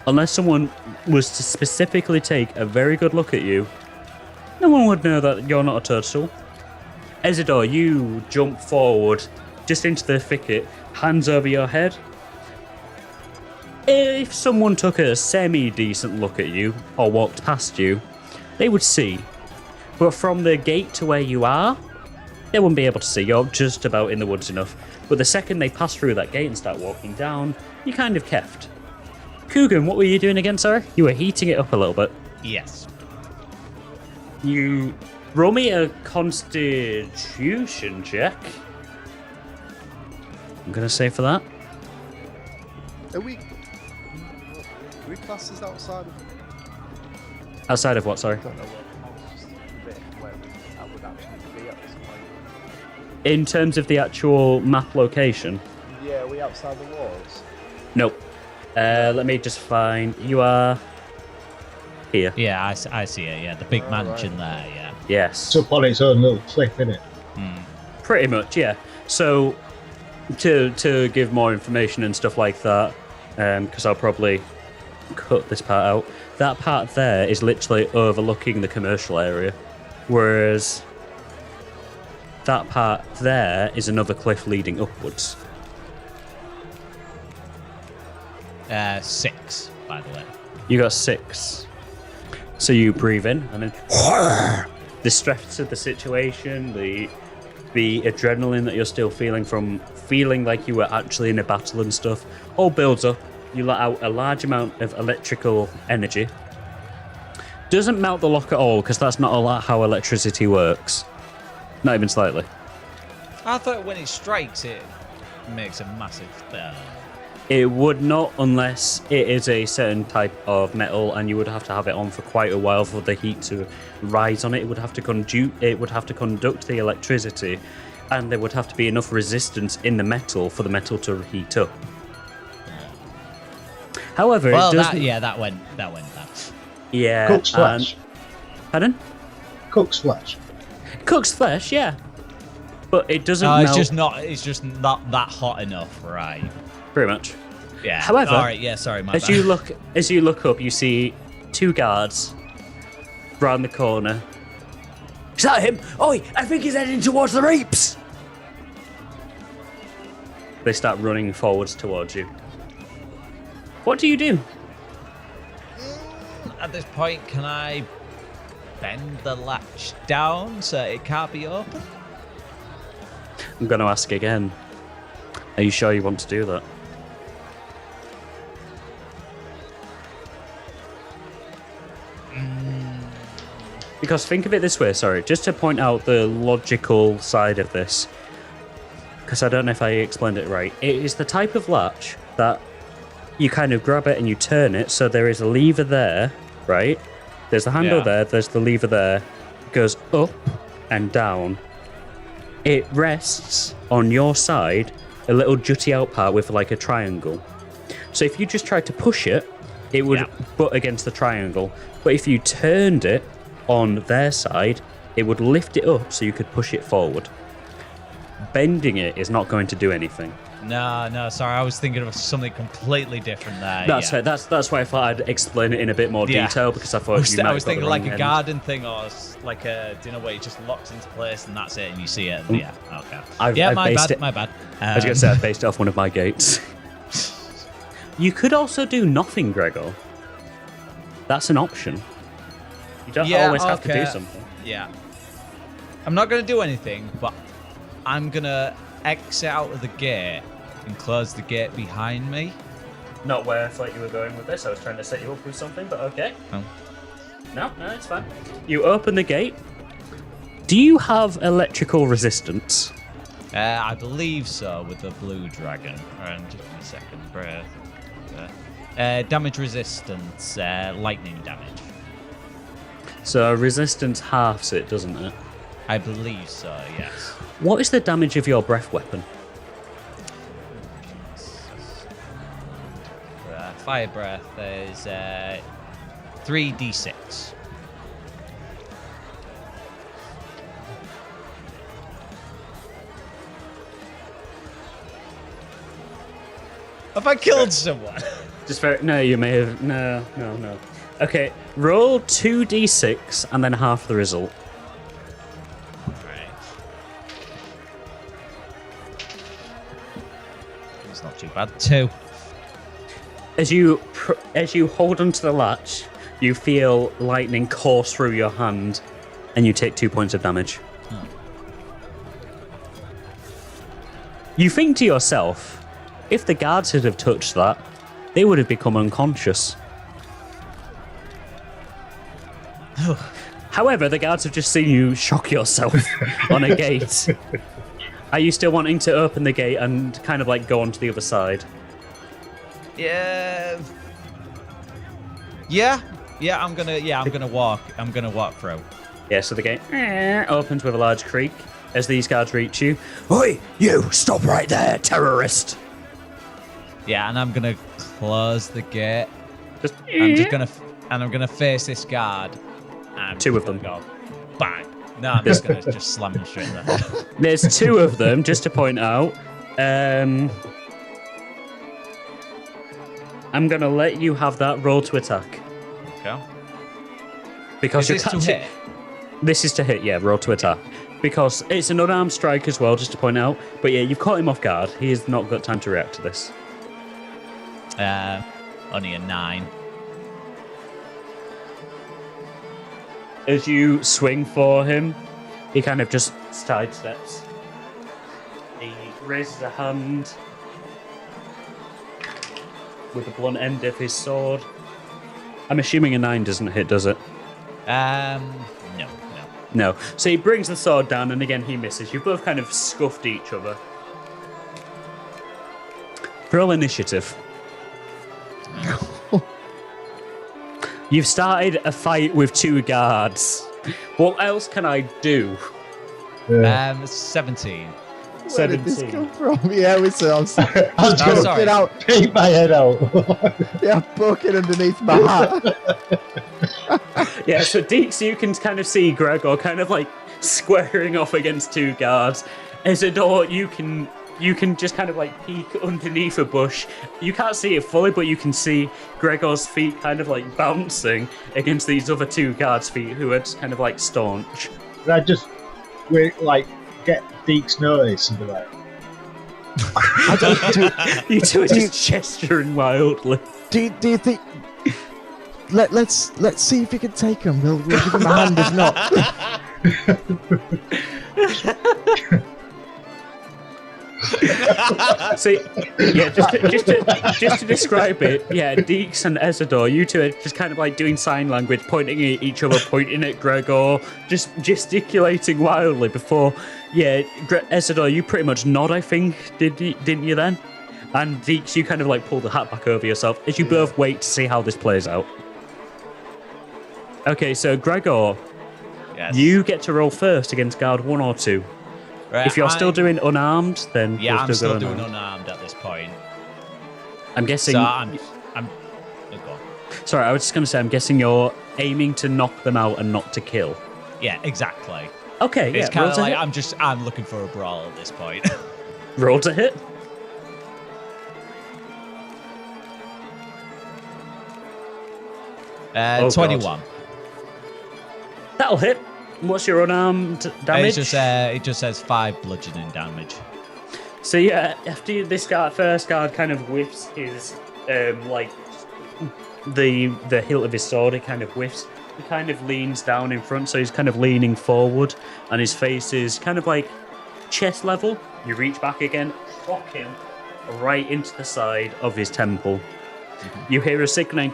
[SPEAKER 1] Unless someone was to specifically take a very good look at you, no one would know that you're not a toadstool. Ezador, you jump forward, just into the thicket, hands over your head. If someone took a semi-decent look at you, or walked past you, they would see. But from the gate to where you are, they wouldn't be able to see. You're just about in the woods enough. But the second they pass through that gate and start walking down, you kind of keft. Coogan, what were you doing again, sorry? You were heating it up a little bit.
[SPEAKER 6] Yes.
[SPEAKER 1] You roll me a constitution check. I'm going to say for that.
[SPEAKER 2] Are we classes outside of...
[SPEAKER 1] Outside of what, sorry?
[SPEAKER 2] I don't know what. Just a bit where I would actually be at this point.
[SPEAKER 1] In terms of the actual map location?
[SPEAKER 2] Yeah, are we outside the walls?
[SPEAKER 1] Nope. Let me just find... You are... here.
[SPEAKER 6] Yeah, I see it. Yeah, the big mansion there. Yeah.
[SPEAKER 1] Yes.
[SPEAKER 3] It's up on its own little cliff, isn't it?
[SPEAKER 1] Pretty much, yeah. So, to give more information and stuff like that, because I'll probably cut this part out, that part there is literally overlooking the commercial area, whereas that part there is another cliff leading upwards.
[SPEAKER 6] 6, by the way.
[SPEAKER 1] You got 6. So you breathe in, and then the stress of the situation, the adrenaline that you're still feeling from feeling like you were actually in a battle and stuff, all builds up. You let out a large amount of electrical energy. Doesn't melt the lock at all, because that's not how electricity works. Not even slightly.
[SPEAKER 6] I thought when it strikes, it makes a massive.
[SPEAKER 1] It would not, unless it is a certain type of metal, and you would have to have it on for quite a while for the heat to rise on it. It would have to conduct the electricity, and there would have to be enough resistance in the metal for the metal to heat up. However,
[SPEAKER 6] Well,
[SPEAKER 1] it does.
[SPEAKER 6] that went that.
[SPEAKER 1] Yeah.
[SPEAKER 3] Cook's flesh.
[SPEAKER 1] Pardon?
[SPEAKER 3] Cook's flesh.
[SPEAKER 1] Cook's flesh, yeah. But it doesn't
[SPEAKER 6] No,
[SPEAKER 1] melt.
[SPEAKER 6] it's just not that hot enough, right?
[SPEAKER 1] Pretty much.
[SPEAKER 6] Yeah.
[SPEAKER 1] However,
[SPEAKER 6] all right, yeah, sorry, my
[SPEAKER 1] As
[SPEAKER 6] bad.
[SPEAKER 1] you look up, you see 2 guards round the corner.
[SPEAKER 5] Is that him? Oi, I think he's heading towards the reaps.
[SPEAKER 1] They start running forwards towards you. What do you do?
[SPEAKER 6] At this point, can I bend the latch down so it can't be open?
[SPEAKER 1] I'm going to ask again. Are you sure you want to do that? Because think of it this way, sorry, just to point out the logical side of this, because I don't know if I explained it right. It is the type of latch that you kind of grab it and you turn it, so there is a lever there, right? There's the handle there, there's the lever there. It goes up and down. It rests on your side, a little jutty out part with like a triangle. So if you just tried to push it, it would butt against the triangle. But if you turned it on their side, it would lift it up so you could push it forward. Bending it is not going to do anything.
[SPEAKER 6] No, sorry, I was thinking of something completely different there.
[SPEAKER 1] That's fair. That's why I thought I'd explain it in a bit more detail, because I thought you might
[SPEAKER 6] I was
[SPEAKER 1] have got
[SPEAKER 6] thinking
[SPEAKER 1] the
[SPEAKER 6] like
[SPEAKER 1] wrong
[SPEAKER 6] a
[SPEAKER 1] end.
[SPEAKER 6] garden thing, or like a dinner where it just locks into place and that's it, and you see it. Yeah, okay.
[SPEAKER 1] I've
[SPEAKER 6] my
[SPEAKER 1] based
[SPEAKER 6] bad.
[SPEAKER 1] it-
[SPEAKER 6] My bad.
[SPEAKER 1] I was going to say I based it off one of my gates. You could also do nothing, Gregor. That's an option. You don't always have to do something.
[SPEAKER 6] Yeah. I'm not going to do anything, but I'm going to exit out of the gate and close the gate behind me.
[SPEAKER 1] not where I thought you were going with this. I was trying to set you up with something, but okay.
[SPEAKER 6] Oh.
[SPEAKER 1] No, it's fine. You open the gate. Do you have electrical resistance?
[SPEAKER 6] I believe so with the blue dragon. And just a second, breath. Damage resistance, lightning damage.
[SPEAKER 1] So resistance halves it, doesn't it?
[SPEAKER 6] I believe so, yes.
[SPEAKER 1] What is the damage of your breath weapon?
[SPEAKER 6] Fire breath is 3d6. Have I killed someone?
[SPEAKER 1] Just very. No, you may have. No. Okay, roll 2d6 and then half the result.
[SPEAKER 6] Right. It's not too bad. 2.
[SPEAKER 1] As you hold onto the latch, you feel lightning course through your hand, and you take 2 points of damage.
[SPEAKER 6] Oh.
[SPEAKER 1] You think to yourself, if the guards had have touched that, they would have become unconscious. However, the guards have just seen you shock yourself on a gate. Are you still wanting to open the gate and kind of like go onto the other side?
[SPEAKER 6] Yeah, I'm gonna walk through.
[SPEAKER 1] Yeah, so the gate opens with a large creak as these guards reach you.
[SPEAKER 5] Oi, you! Stop right there, terrorist!
[SPEAKER 6] Yeah, and I'm gonna close the gate. I'm gonna face this guard. And
[SPEAKER 1] 2 of them.
[SPEAKER 6] Go bang. No, I'm just gonna just slam him straight in the head.
[SPEAKER 1] There's 2 of them, just to point out. I'm gonna let you have that roll to attack.
[SPEAKER 6] Okay.
[SPEAKER 1] Because
[SPEAKER 6] Is this to hit?
[SPEAKER 1] This is to hit, yeah, roll to attack. Because it's an unarmed strike as well, just to point out. But yeah, you've caught him off guard. He has not got time to react to this.
[SPEAKER 6] Only a 9.
[SPEAKER 1] As you swing for him, he kind of just sidesteps. He raises a hand with the blunt end of his sword. I'm assuming a 9 doesn't hit, does it?
[SPEAKER 6] No.
[SPEAKER 1] No. So he brings the sword down, and again he misses. You both kind of scuffed each other. Roll initiative. You've started a fight with 2 guards. What else can I do?
[SPEAKER 6] 17.
[SPEAKER 2] Where did this come from? Yeah, I was
[SPEAKER 3] I was
[SPEAKER 6] Oh,
[SPEAKER 3] going
[SPEAKER 6] sorry.
[SPEAKER 3] to take my head out.
[SPEAKER 2] Yeah, poking underneath my hat.
[SPEAKER 1] Yeah, so Dix, you can kind of see Gregor kind of like squaring off against 2 guards. Ezador, you can just kind of like peek underneath a bush. You can't see it fully, but you can see Gregor's feet kind of like bouncing against these other 2 guards' feet who are just kind of like staunch.
[SPEAKER 3] And I just get Deke's notice and be like,
[SPEAKER 1] You 2 are just gesturing wildly.
[SPEAKER 2] Do you think? Let's see if you can take him. We'll give him a hand if not.
[SPEAKER 1] See, yeah, just to describe it, yeah, Dix and Ezador, you 2 are just kind of like doing sign language, pointing at each other, pointing at Gregor, just gesticulating wildly before, yeah, Ezador, you pretty much nod, I think, didn't you then? And Dix, you kind of like pull the hat back over yourself as you both wait to see how this plays out. Okay, so Gregor,
[SPEAKER 6] Yes.
[SPEAKER 1] you get to roll first against guard 1 or 2.
[SPEAKER 6] Right,
[SPEAKER 1] If you're still doing unarmed, then
[SPEAKER 6] Yeah,
[SPEAKER 1] we'll
[SPEAKER 6] I'm still
[SPEAKER 1] go
[SPEAKER 6] doing
[SPEAKER 1] unarmed.
[SPEAKER 6] unarmed at this point.
[SPEAKER 1] I'm guessing.
[SPEAKER 6] So I'm. Oh, go on.
[SPEAKER 1] Sorry, I was just going to say, I'm guessing you're aiming to knock them out and not to kill.
[SPEAKER 6] Yeah, exactly.
[SPEAKER 1] Okay,
[SPEAKER 6] It's
[SPEAKER 1] yeah.
[SPEAKER 6] kind
[SPEAKER 1] Roll
[SPEAKER 6] of
[SPEAKER 1] to
[SPEAKER 6] like
[SPEAKER 1] hit.
[SPEAKER 6] I'm looking for a brawl at this point.
[SPEAKER 1] Roll to hit. God.
[SPEAKER 6] 21.
[SPEAKER 1] That'll hit. What's your unarmed damage?
[SPEAKER 6] It just says 5 bludgeoning damage.
[SPEAKER 1] So yeah, after this first guard kind of whiffs his, like, the hilt of his sword, he kind of whiffs. He kind of leans down in front, so he's kind of leaning forward, and his face is kind of like chest level. You reach back again, clock him right into the side of his temple, You hear a sickening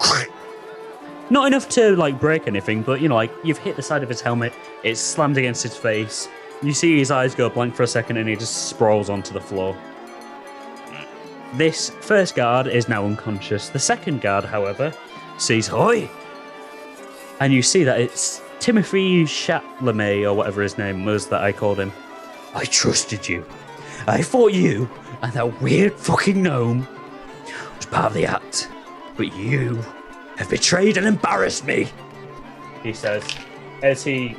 [SPEAKER 1] not enough to like break anything, but you know, like you've hit the side of his helmet, it's slammed against his face. You see his eyes go blank for a second and he just sprawls onto the floor. This first guard is now unconscious. The second guard, however, sees Hoy! And you see that it's Timothy Chalamet, or whatever his name was that I called him. I trusted you. I thought you and that weird fucking gnome was part of the act. But you have betrayed and embarrassed me, he says, as he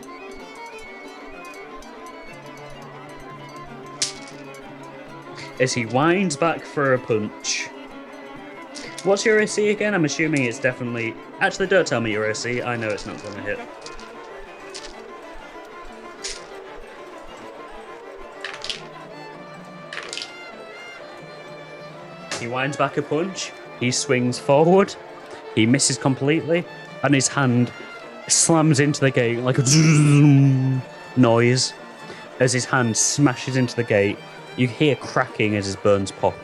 [SPEAKER 1] winds back for a punch. What's your AC again? I'm assuming it's definitely... Actually, don't tell me your AC. I know it's not going to hit. He winds back a punch. He swings forward. He misses completely. And his hand slams into the gate like a noise. As his hand smashes into the gate, you hear cracking as his bones pop.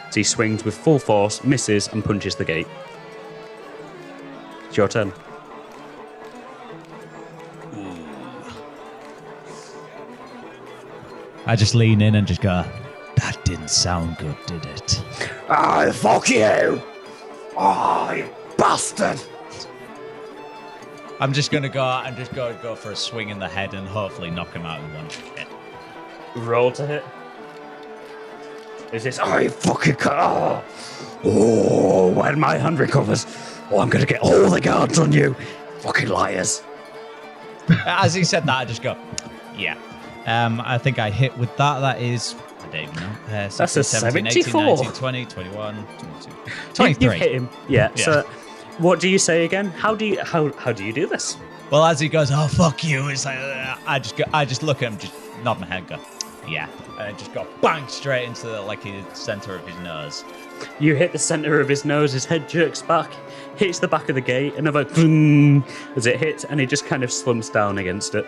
[SPEAKER 1] As he swings with full force, misses, and punches the gate. It's your turn.
[SPEAKER 6] I just lean in and just go, that didn't sound good, did it?
[SPEAKER 5] Ah, fuck you! Oh, you bastard!
[SPEAKER 6] I'm just going to go out and just go for a swing in the head and hopefully knock him out in one hit.
[SPEAKER 1] Roll to hit. Is this...
[SPEAKER 5] Oh, you fucking... Oh, when my hand recovers, I'm gonna get all the guards on you. Fucking liars.
[SPEAKER 6] As he said that, I just go, yeah. I think I hit with that. That is... I don't even know.
[SPEAKER 1] That's a
[SPEAKER 6] 17,
[SPEAKER 1] 74.
[SPEAKER 6] 18, 19, 20, 21, 22, 23.
[SPEAKER 1] You've hit him. Yeah. So, what do you say again? How do you do this?
[SPEAKER 6] Well, as he goes, oh, fuck you, it's like, I just look at him, just nod my head, go, yeah. And I just go bang straight into the center of his nose.
[SPEAKER 1] You hit the center of his nose, his head jerks back, hits the back of the gate, another boom as it hits, and he just kind of slumps down against it.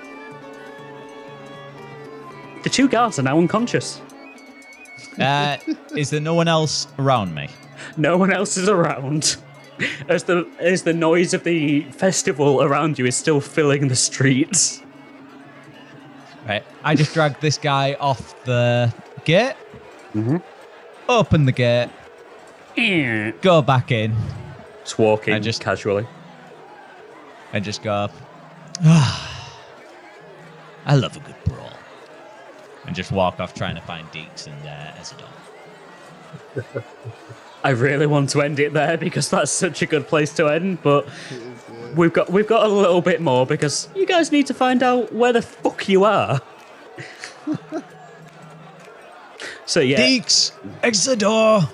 [SPEAKER 1] The two guards are now unconscious.
[SPEAKER 6] Is there no one else around me?
[SPEAKER 1] No one else is around. As the noise of the festival around you is still filling the streets.
[SPEAKER 6] Right. I just dragged this guy off the gate.
[SPEAKER 1] Mm-hmm.
[SPEAKER 6] Open the gate. Go back in.
[SPEAKER 1] Just walking just casually.
[SPEAKER 6] And just go, I love a good brawl. And just walk off trying to find Dix and Ezador.
[SPEAKER 1] I really want to end it there because that's such a good place to end, but we've got a little bit more because you guys need to find out where the fuck you are. So yeah,
[SPEAKER 6] Dix, Ezador,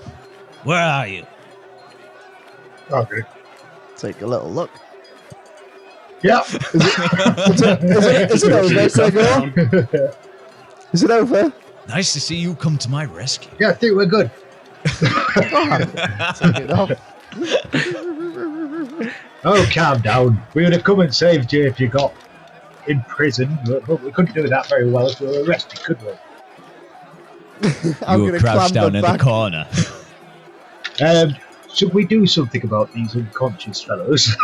[SPEAKER 6] where are you?
[SPEAKER 3] Okay.
[SPEAKER 2] Take a little look.
[SPEAKER 3] Yeah.
[SPEAKER 2] Is it over, Gregor? Is it over?
[SPEAKER 6] Nice to see you come to my rescue.
[SPEAKER 3] Yeah, I think we're good. Oh, calm down. We would have come and saved you if you got imprisoned, but we couldn't do that very well if we were arrested, could we?
[SPEAKER 6] You were crouched down in the corner.
[SPEAKER 3] Should we do something about these unconscious fellows?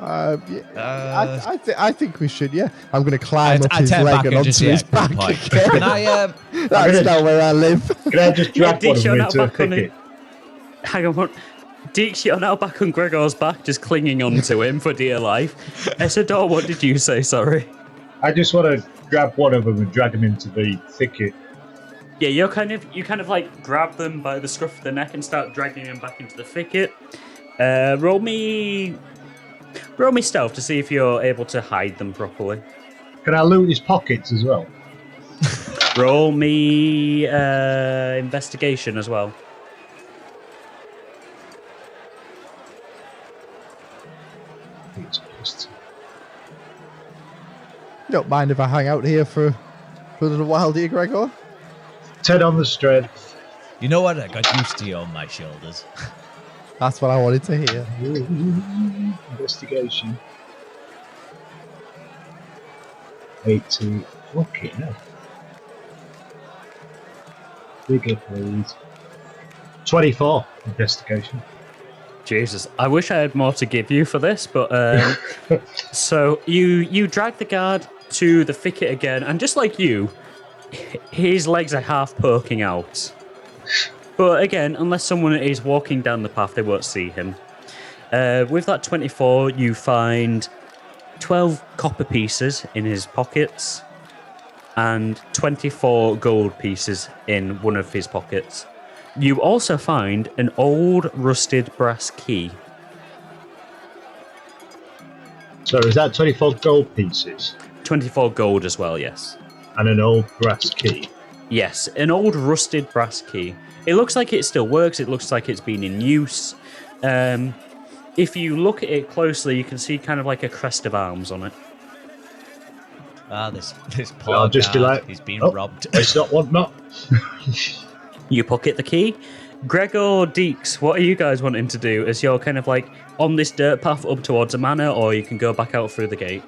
[SPEAKER 2] I think we should. Yeah, I'm going to climb up his leg and onto his back.
[SPEAKER 6] Can I?
[SPEAKER 2] That's not where I live.
[SPEAKER 3] Can I just drag one of them into a thicket?
[SPEAKER 1] Hang on. Dix, you're now back on Gregor's back, just clinging onto him for dear life. Ezador, what did you say? Sorry.
[SPEAKER 3] I just want to grab one of them and drag him into the thicket.
[SPEAKER 1] Yeah, you kind of like grab them by the scruff of the neck and start dragging them back into the thicket. Roll me stealth to see if you're able to hide them properly.
[SPEAKER 3] Can I loot his pockets as well?
[SPEAKER 1] Roll me investigation as well.
[SPEAKER 2] You don't mind if I hang out here for a little while, do you, Gregor?
[SPEAKER 3] 10 on the strength.
[SPEAKER 6] You know what? I got used to you on my shoulders.
[SPEAKER 2] That's what I wanted to hear.
[SPEAKER 3] Investigation. 80. Okay, no. Bigger, please. 24 investigation.
[SPEAKER 1] Jesus, I wish I had more to give you for this, but so you drag the guard to the thicket again, and just like you, his legs are half poking out. But again, unless someone is walking down the path, they won't see him. With that 24, you find 12 copper pieces in his pockets and 24 gold pieces in one of his pockets. You also find an old rusted brass key.
[SPEAKER 3] So is that 24 gold pieces?
[SPEAKER 1] 24 gold as well, yes.
[SPEAKER 3] And an old brass key?
[SPEAKER 1] Yes, an old rusted brass key. It looks like it still works. It looks like it's been in use. If you look at it closely, you can see kind of like a crest of arms on it.
[SPEAKER 6] Ah, this poor
[SPEAKER 3] I'll just be
[SPEAKER 6] guard,
[SPEAKER 3] like,
[SPEAKER 6] he's been
[SPEAKER 3] oh,
[SPEAKER 6] robbed.
[SPEAKER 3] It's not one, not.
[SPEAKER 1] You pocket the key. Gregor, Dix, what are you guys wanting to do as you're kind of like on this dirt path up towards a manor, or you can go back out through the gate?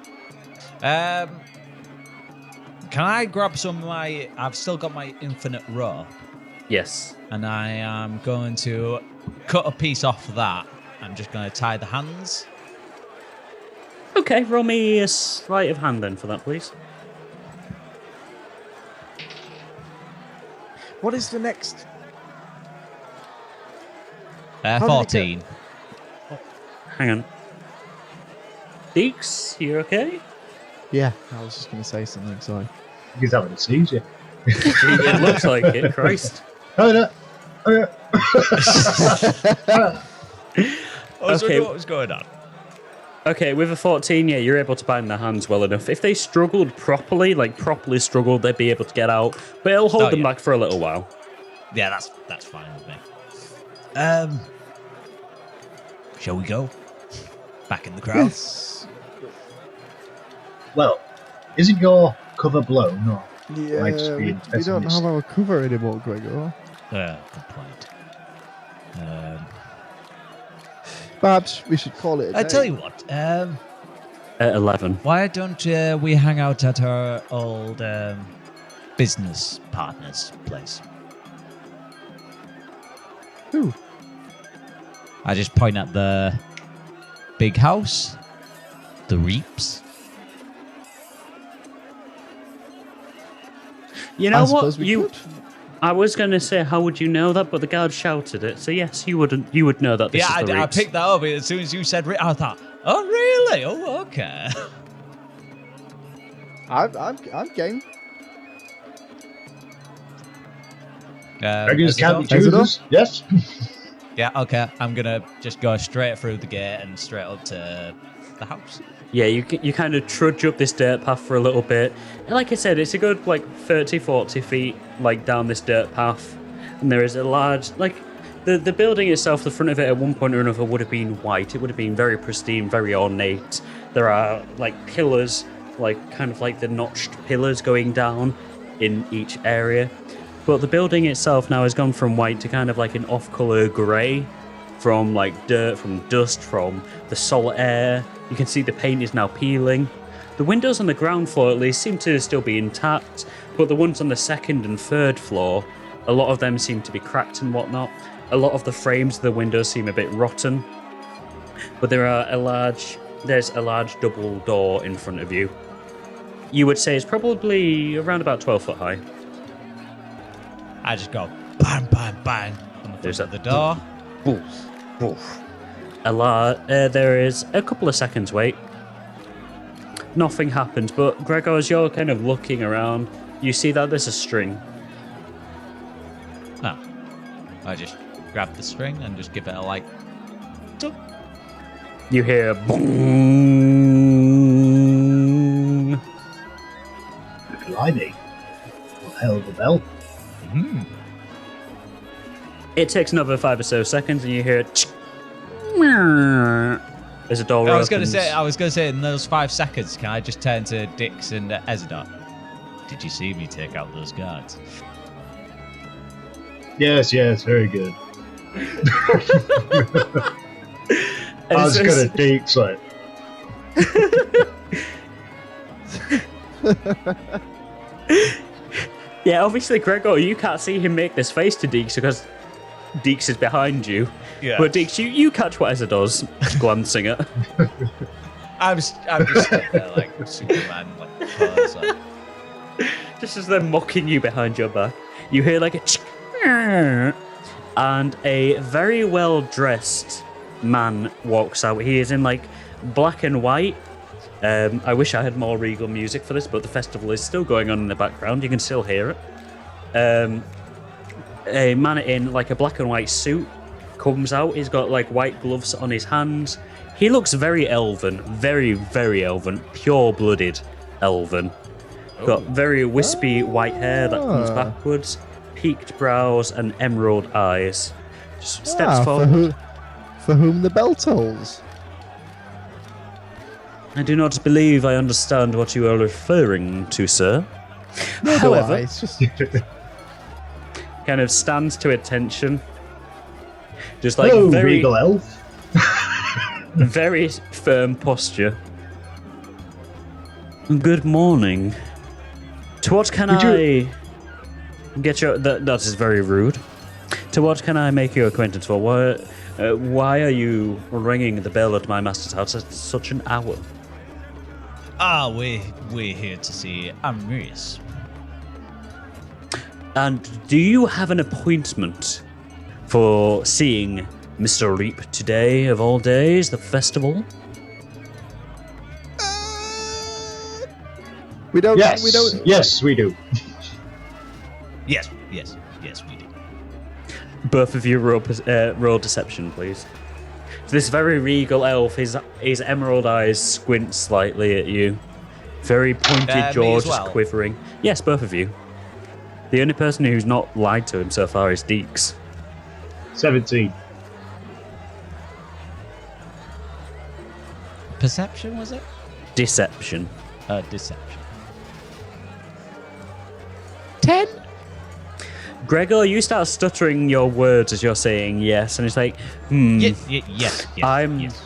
[SPEAKER 6] Can I grab some of my... I've still got my infinite rope,
[SPEAKER 1] Yes.
[SPEAKER 6] and I am going to cut a piece off that. I'm just going to tie the hands.
[SPEAKER 1] Okay, roll me a sleight of hand then for that, please.
[SPEAKER 2] What is the next?
[SPEAKER 6] 14.
[SPEAKER 1] Hang on. Dix, you okay?
[SPEAKER 2] Yeah, I was just going to say something, sorry.
[SPEAKER 3] He's having a seizure.
[SPEAKER 1] It looks like it, Christ.
[SPEAKER 3] Oh, no. Oh, yeah.
[SPEAKER 6] I was
[SPEAKER 1] Okay.
[SPEAKER 6] wondering what was going on.
[SPEAKER 1] Okay, with a 14, yeah, you're able to bind their hands well enough. If they struggled properly, like properly struggled, they'd be able to get out, but it'll hold them
[SPEAKER 6] yeah.
[SPEAKER 1] back for a little while.
[SPEAKER 6] Yeah, that's fine with me. Shall we go? Back in the crowd?
[SPEAKER 2] Yes.
[SPEAKER 3] Well, isn't your cover blown or
[SPEAKER 2] Yeah,
[SPEAKER 3] like just
[SPEAKER 2] we
[SPEAKER 3] being
[SPEAKER 2] don't have
[SPEAKER 3] pessimist?
[SPEAKER 2] our cover anymore, Gregor.
[SPEAKER 6] Good point.
[SPEAKER 2] Perhaps we should call it a
[SPEAKER 6] I
[SPEAKER 2] day.
[SPEAKER 6] tell you what.
[SPEAKER 1] At 11.
[SPEAKER 6] Why don't we hang out at our old business partner's place?
[SPEAKER 2] Who?
[SPEAKER 6] I just point at the big house, the reaps.
[SPEAKER 1] You
[SPEAKER 2] I
[SPEAKER 1] know what?
[SPEAKER 2] suppose we could.
[SPEAKER 1] I was going to say, how would you know that? But the guard shouted it. So yes, you would know that this
[SPEAKER 6] Yeah,
[SPEAKER 1] is the
[SPEAKER 6] I
[SPEAKER 1] Reaps.
[SPEAKER 6] picked that up as soon as you said I thought, oh really? Oh okay.
[SPEAKER 2] I'm game.
[SPEAKER 3] Beggars can't be
[SPEAKER 2] Ezador?
[SPEAKER 3] choosers. Yes.
[SPEAKER 6] Yeah, okay. I'm gonna just go straight through the gate and straight up to the house.
[SPEAKER 1] Yeah, you kind of trudge up this dirt path for a little bit. And like I said, it's a good, 30, 40 feet, down this dirt path. And there is a large, the building itself, the front of it at one point or another would have been white. It would have been very pristine, very ornate. There are, pillars, the notched pillars going down in each area. But the building itself now has gone from white to kind of an off-color grey. From dirt, from dust, from the salt air. You can see the paint is now peeling. The windows on the ground floor at least seem to still be intact, but the ones on the second and third floor, a lot of them seem to be cracked and whatnot. A lot of the frames of the windows seem a bit rotten. But there's a large double door in front of you. You would say it's probably around about 12 foot high.
[SPEAKER 6] I just go bang, bang, bang on the
[SPEAKER 1] There's
[SPEAKER 6] front of the door.
[SPEAKER 1] Boof, boof. There is a couple of seconds wait. Nothing happens, but Gregor, as you're kind of looking around, you see that there's a string.
[SPEAKER 6] No. I just grab the string and just give it a tuck.
[SPEAKER 1] You hear boom.
[SPEAKER 3] Blimey. What the hell of a bell?
[SPEAKER 6] Mm.
[SPEAKER 1] It takes another 5 or so seconds, and you hear. There's a door.
[SPEAKER 6] I was
[SPEAKER 1] opens.
[SPEAKER 6] gonna say in those 5 seconds, can I just turn to Dix and Ezador? Did you see me take out those guards?
[SPEAKER 3] Yes, very good. I was gonna Dix
[SPEAKER 1] Yeah, obviously, Gregor, you can't see him make this face to Dix because Dix is behind you.
[SPEAKER 6] Yeah.
[SPEAKER 1] But Dix, you catch what Ezador's glancing at.
[SPEAKER 6] I'm just sitting there like Superman, like pose, like,
[SPEAKER 1] Just as they're mocking you behind your back, you hear like a and a very well dressed man walks out. He is in like black and white. I wish I had more regal music for this, but the festival is still going on in the background. You can still hear it. A man in like a black and white suit comes out. He's got like white gloves on his hands. He looks very elven, very, very elven, pure-blooded elven. Got very wispy white hair that comes backwards, peaked brows, and emerald eyes. Just steps forward.
[SPEAKER 2] For whom the bell tolls.
[SPEAKER 1] I do not believe I understand what you are referring to, sir.
[SPEAKER 2] No,
[SPEAKER 1] However,
[SPEAKER 2] it's just
[SPEAKER 1] kind of stands to attention. Just like
[SPEAKER 3] Hello,
[SPEAKER 1] very,
[SPEAKER 3] regal elf.
[SPEAKER 1] very firm posture. Good morning. To what can I get your... That is very rude. To what can I make your acquaintance for? Why are you ringing the bell at my master's house at such an hour?
[SPEAKER 6] We're here to see Ambience.
[SPEAKER 1] And do you have an appointment for seeing Mr. Reap today of all days, the festival?
[SPEAKER 2] we don't.
[SPEAKER 3] Yes,
[SPEAKER 2] We don't.
[SPEAKER 3] yes, we do.
[SPEAKER 6] Yes, we do.
[SPEAKER 1] Both of you roll deception, please. So this very regal elf, his emerald eyes squint slightly at you. Very pointed jaw,
[SPEAKER 6] me as
[SPEAKER 1] just
[SPEAKER 6] well?
[SPEAKER 1] quivering. Yes, both of you. The only person who's not lied to him so far is Dix.
[SPEAKER 3] 17.
[SPEAKER 6] Perception, was it?
[SPEAKER 1] Deception.
[SPEAKER 6] Deception.
[SPEAKER 2] 10.
[SPEAKER 1] Gregor, you start stuttering your words as you're saying yes, and it's like,
[SPEAKER 6] Yes.
[SPEAKER 1] I'm-
[SPEAKER 6] Yes.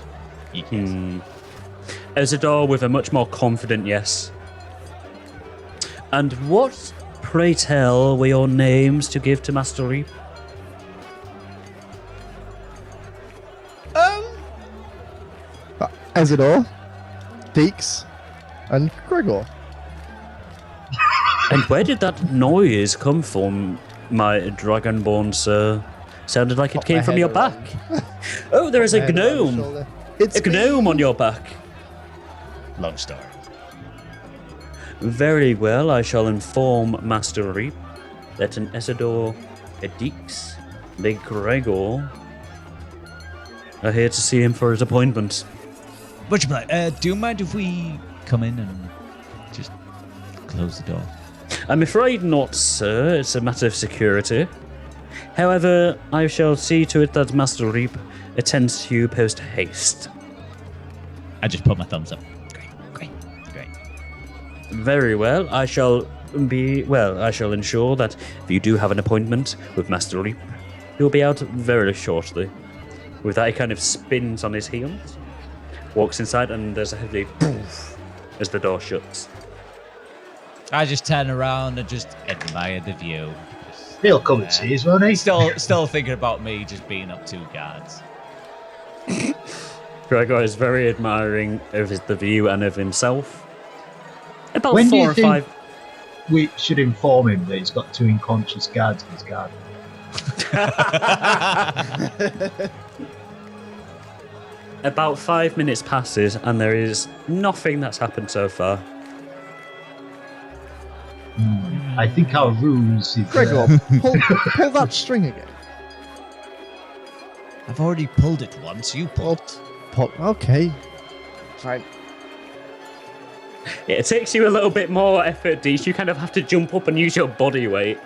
[SPEAKER 1] Ezador with a much more confident yes. And what, pray tell, were your names to give to Master Reap?
[SPEAKER 2] Ezador, Dix, and Gregor.
[SPEAKER 1] And where did that noise come from, my dragonborn sir? Sounded like it
[SPEAKER 2] Pop
[SPEAKER 1] came
[SPEAKER 2] my
[SPEAKER 1] from
[SPEAKER 2] head
[SPEAKER 1] your
[SPEAKER 2] around.
[SPEAKER 1] back. Oh, there is a
[SPEAKER 2] Head around the
[SPEAKER 1] gnome.
[SPEAKER 2] shoulder. It's
[SPEAKER 1] A gnome
[SPEAKER 2] me.
[SPEAKER 1] on your back.
[SPEAKER 6] Long story.
[SPEAKER 1] Very well, I shall inform Master Reap that an Ezador, a Dix, and a Gregor are here to see him for his appointment.
[SPEAKER 6] Much obliged. Do you mind if we come in and just close the door?
[SPEAKER 1] I'm afraid not, sir. It's a matter of security. However, I shall see to it that Master Reap attends to you post haste.
[SPEAKER 6] I just put my thumbs up. Great.
[SPEAKER 1] Very well. I shall ensure that if you do have an appointment with Master Reap, he'll be out very shortly. With that, he kind of spins on his heels, walks inside, and there's a heavy poof as the door shuts.
[SPEAKER 6] I just turn around and just admire the view.
[SPEAKER 3] He'll come and see us, won't he?
[SPEAKER 6] Still thinking about me just being up 2 guards.
[SPEAKER 1] Gregor is very admiring of the view and of himself. About
[SPEAKER 3] When do
[SPEAKER 1] 4
[SPEAKER 3] you
[SPEAKER 1] or
[SPEAKER 3] think
[SPEAKER 1] 5.
[SPEAKER 3] we should inform him that he's got 2 unconscious guards in his garden?
[SPEAKER 1] About 5 minutes passes, and there is nothing that's happened so far.
[SPEAKER 3] I think our ruse is...
[SPEAKER 2] Gregor, pull that string again.
[SPEAKER 6] I've already pulled it once. You pulled.
[SPEAKER 2] Okay. Fine.
[SPEAKER 1] Yeah, it takes you a little bit more effort, Deesh. You kind of have to jump up and use your body weight.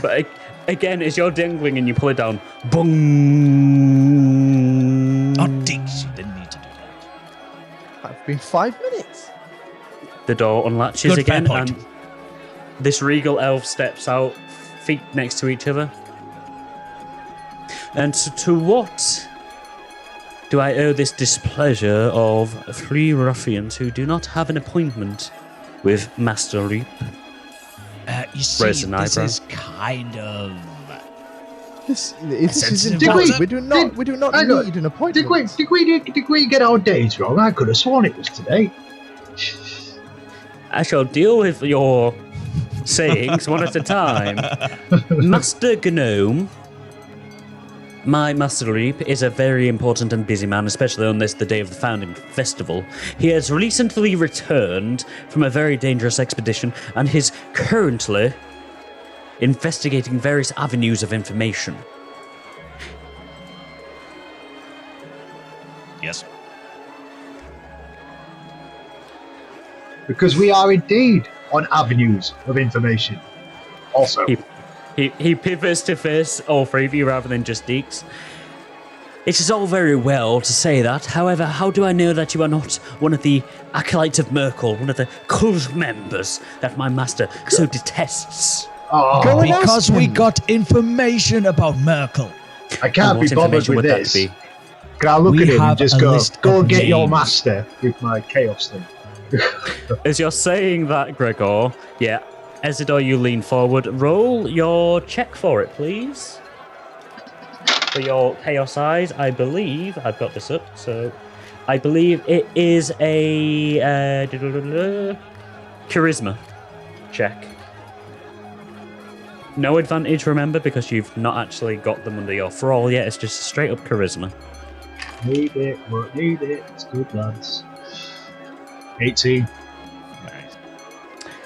[SPEAKER 1] But again, as you're dangling and you pull it down, boom!
[SPEAKER 6] Oh, Dix, you didn't need to do that.
[SPEAKER 2] It's been 5 minutes.
[SPEAKER 1] The door unlatches
[SPEAKER 6] Good, fair
[SPEAKER 1] again,
[SPEAKER 6] point.
[SPEAKER 1] and this regal elf steps out, feet next to each other. And to what do I owe this displeasure of 3 ruffians who do not have an appointment with Master Reap?
[SPEAKER 6] You see,
[SPEAKER 1] Raise an
[SPEAKER 6] this
[SPEAKER 1] eyebrow.
[SPEAKER 6] is kind of
[SPEAKER 2] This is
[SPEAKER 4] sensitive
[SPEAKER 2] invalid.
[SPEAKER 4] matter.
[SPEAKER 2] We do not
[SPEAKER 3] Hang on.
[SPEAKER 2] need an appointment.
[SPEAKER 3] Did we get our days wrong? I could have sworn it was today.
[SPEAKER 1] I shall deal with your sayings one at a time. Master Gnome, my Master Reap, is a very important and busy man, especially on this, the day of the founding festival. He has recently returned from a very dangerous expedition and is currently investigating various avenues of information.
[SPEAKER 4] Yes.
[SPEAKER 3] Because we are indeed on avenues of information. Also,
[SPEAKER 1] He pivots to face all three of you rather than just Dix. It is all very well to say that. However, how do I know that you are not one of the acolytes of Merkel, one of the cult members that my master so detests?
[SPEAKER 3] oh,
[SPEAKER 6] Because we got information about Merkel.
[SPEAKER 3] I can't
[SPEAKER 1] What
[SPEAKER 3] be bothered
[SPEAKER 1] information
[SPEAKER 3] with
[SPEAKER 1] would that
[SPEAKER 3] this.
[SPEAKER 1] be?
[SPEAKER 3] Can I look
[SPEAKER 6] We
[SPEAKER 3] at him and
[SPEAKER 6] have
[SPEAKER 3] just
[SPEAKER 6] a
[SPEAKER 3] go
[SPEAKER 6] list
[SPEAKER 3] and
[SPEAKER 6] of
[SPEAKER 3] get your
[SPEAKER 6] names.
[SPEAKER 3] master with my chaos thing?
[SPEAKER 1] As you're saying that, Gregor, yeah, Ezador, you lean forward. Roll your check for it, please. For your chaos eyes, I believe, I've got this up, so I believe it is a charisma check. No advantage, remember, because you've not actually got them under your thrall yet. It's just straight up charisma.
[SPEAKER 3] Need it, won't need it. It's good, lads. 18.
[SPEAKER 4] Right.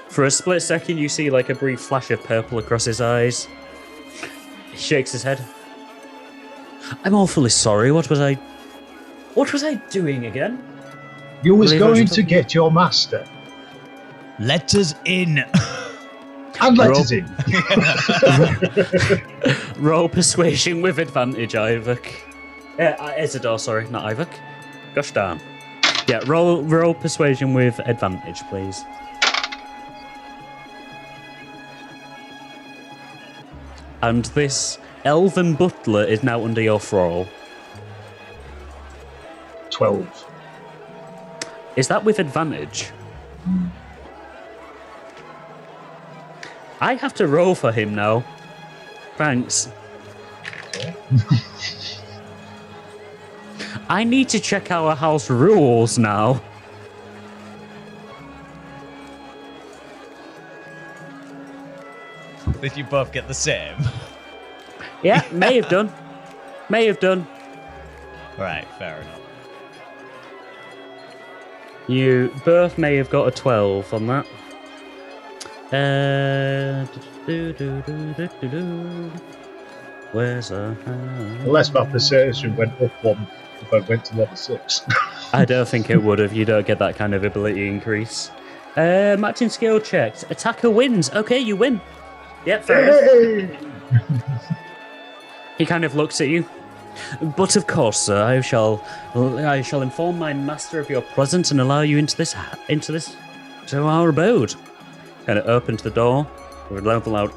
[SPEAKER 1] For a split second, you see like a brief flash of purple across his eyes. He shakes his head. I'm awfully sorry. What was I doing again?
[SPEAKER 3] You was
[SPEAKER 1] Believe
[SPEAKER 3] going
[SPEAKER 1] us-
[SPEAKER 3] to get your master.
[SPEAKER 6] Let us in.
[SPEAKER 3] And let
[SPEAKER 1] Roll.
[SPEAKER 3] us in.
[SPEAKER 1] Roll persuasion with advantage, Ivok. Ezador, sorry, not Ivok. Gosh darn. Yeah, roll persuasion with advantage, please. And this elven butler is now under your thrall.
[SPEAKER 3] 12.
[SPEAKER 1] Is that with advantage? I have to roll for him now. Thanks. I need to check our house rules now.
[SPEAKER 6] Did you both get the same?
[SPEAKER 1] Yeah, may have done. May have done.
[SPEAKER 6] Right, fair enough.
[SPEAKER 1] You both may have got a 12 on that. Where's
[SPEAKER 3] Unless my persuasion went up one if I went to level 6.
[SPEAKER 1] I don't think it would have. You don't get that kind of ability increase. Matching skill checks. Attacker wins. Okay, you win. Yep, fair enough. He kind of looks at you. But of course, sir, I shall inform my master of your presence and allow you into this to our abode. Kind of opens the door with a loud,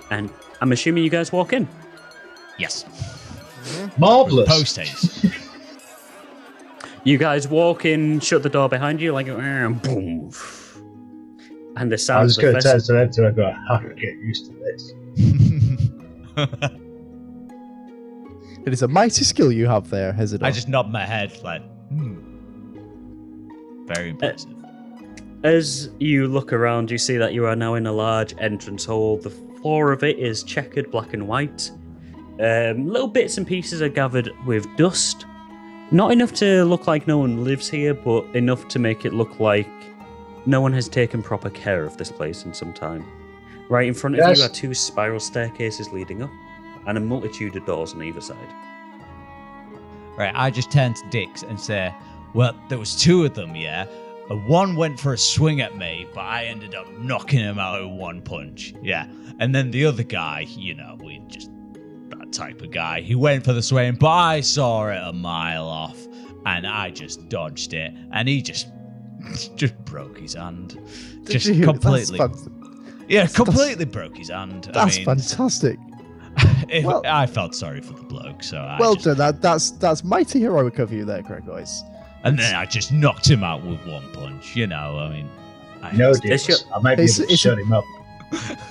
[SPEAKER 1] and I'm assuming you guys walk in.
[SPEAKER 4] Yes.
[SPEAKER 3] Marvellous.
[SPEAKER 4] Post haste.
[SPEAKER 1] You guys walk in, shut the door behind you, like boom, and the
[SPEAKER 3] I
[SPEAKER 1] sound.
[SPEAKER 3] was
[SPEAKER 1] of
[SPEAKER 3] going
[SPEAKER 1] the
[SPEAKER 3] to turn to them to go, I have to get used to this.
[SPEAKER 2] It is a mighty skill you have there, Ezador.
[SPEAKER 6] I just nod my head like, Very impressive.
[SPEAKER 1] As you look around, you see that you are now in a large entrance hall. The floor of it is checkered black and white. Little bits and pieces are gathered with dust. Not enough to look like no one lives here, but enough to make it look like no one has taken proper care of this place in some time. Right in front of you are two spiral staircases leading up, and a multitude of doors on either side.
[SPEAKER 6] Right, I just turn to Dix and say, well, there was two of them, yeah? One went for a swing at me, but I ended up knocking him out in one punch, yeah. And then the other guy, we just that type of guy. He went for the swing, but I saw it a mile off, and I just dodged it, and he just broke his hand. Just completely. Completely broke his hand.
[SPEAKER 2] That's fantastic.
[SPEAKER 6] I felt sorry for the bloke, so
[SPEAKER 2] done. That's mighty heroic of you there, Gregor.
[SPEAKER 6] And then I just knocked him out with one punch. I
[SPEAKER 3] Dix, I might be able to shut him up.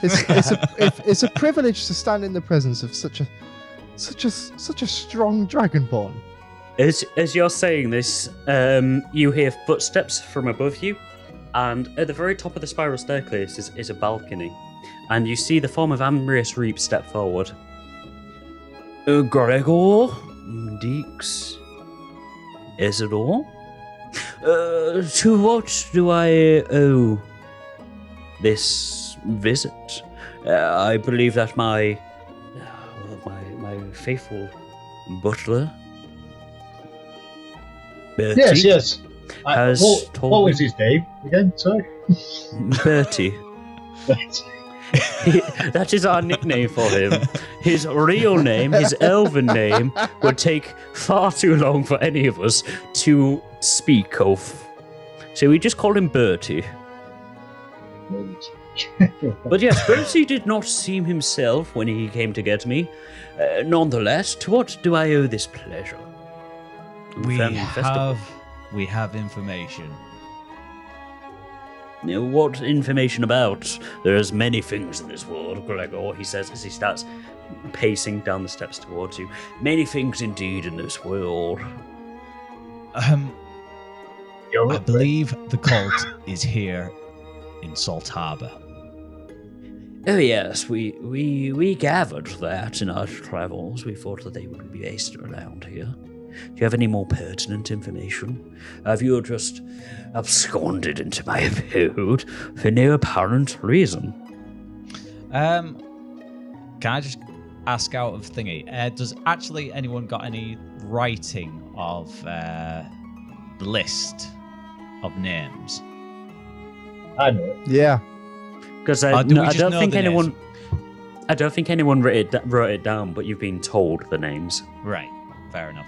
[SPEAKER 2] It's a privilege to stand in the presence of such a strong dragonborn.
[SPEAKER 1] As you're saying this, you hear footsteps from above you, and at the very top of the spiral staircase is a balcony, and you see the form of Ambience Reap step forward. Gregor, Dix, Ezador. To what do I owe this visit? I believe that my faithful butler, Bertie,
[SPEAKER 3] Yes.
[SPEAKER 1] has told
[SPEAKER 3] what
[SPEAKER 1] me.
[SPEAKER 3] was his name again? Sorry.
[SPEAKER 1] Bertie. That is our nickname for him. His real name, his elven name, would take far too long for any of us to speak of. So we just call him Bertie. But yes, Bertie did not seem himself when he came to get me. Nonetheless, to what do I owe this pleasure?
[SPEAKER 4] We
[SPEAKER 1] Family festival.
[SPEAKER 4] have information.
[SPEAKER 1] What information about? There's many things in this world, Gregor, he says as he starts pacing down the steps towards you. Many things indeed in this world.
[SPEAKER 4] I believe the cult is here in Salt Harbor.
[SPEAKER 1] Oh yes, we gathered that in our travels. We thought that they would be based around here. Do you have any more pertinent information? Have you just absconded into my abode for no apparent reason?
[SPEAKER 4] Can I just ask out of thingy? Does actually anyone got any writing of the list of names?
[SPEAKER 3] I know it.
[SPEAKER 2] Yeah.
[SPEAKER 1] Because
[SPEAKER 4] do
[SPEAKER 1] I
[SPEAKER 4] we just
[SPEAKER 1] don't
[SPEAKER 4] know
[SPEAKER 1] think
[SPEAKER 4] the
[SPEAKER 1] anyone.
[SPEAKER 4] names?
[SPEAKER 1] I don't think anyone wrote it down, but you've been told the names.
[SPEAKER 4] Right, fair enough.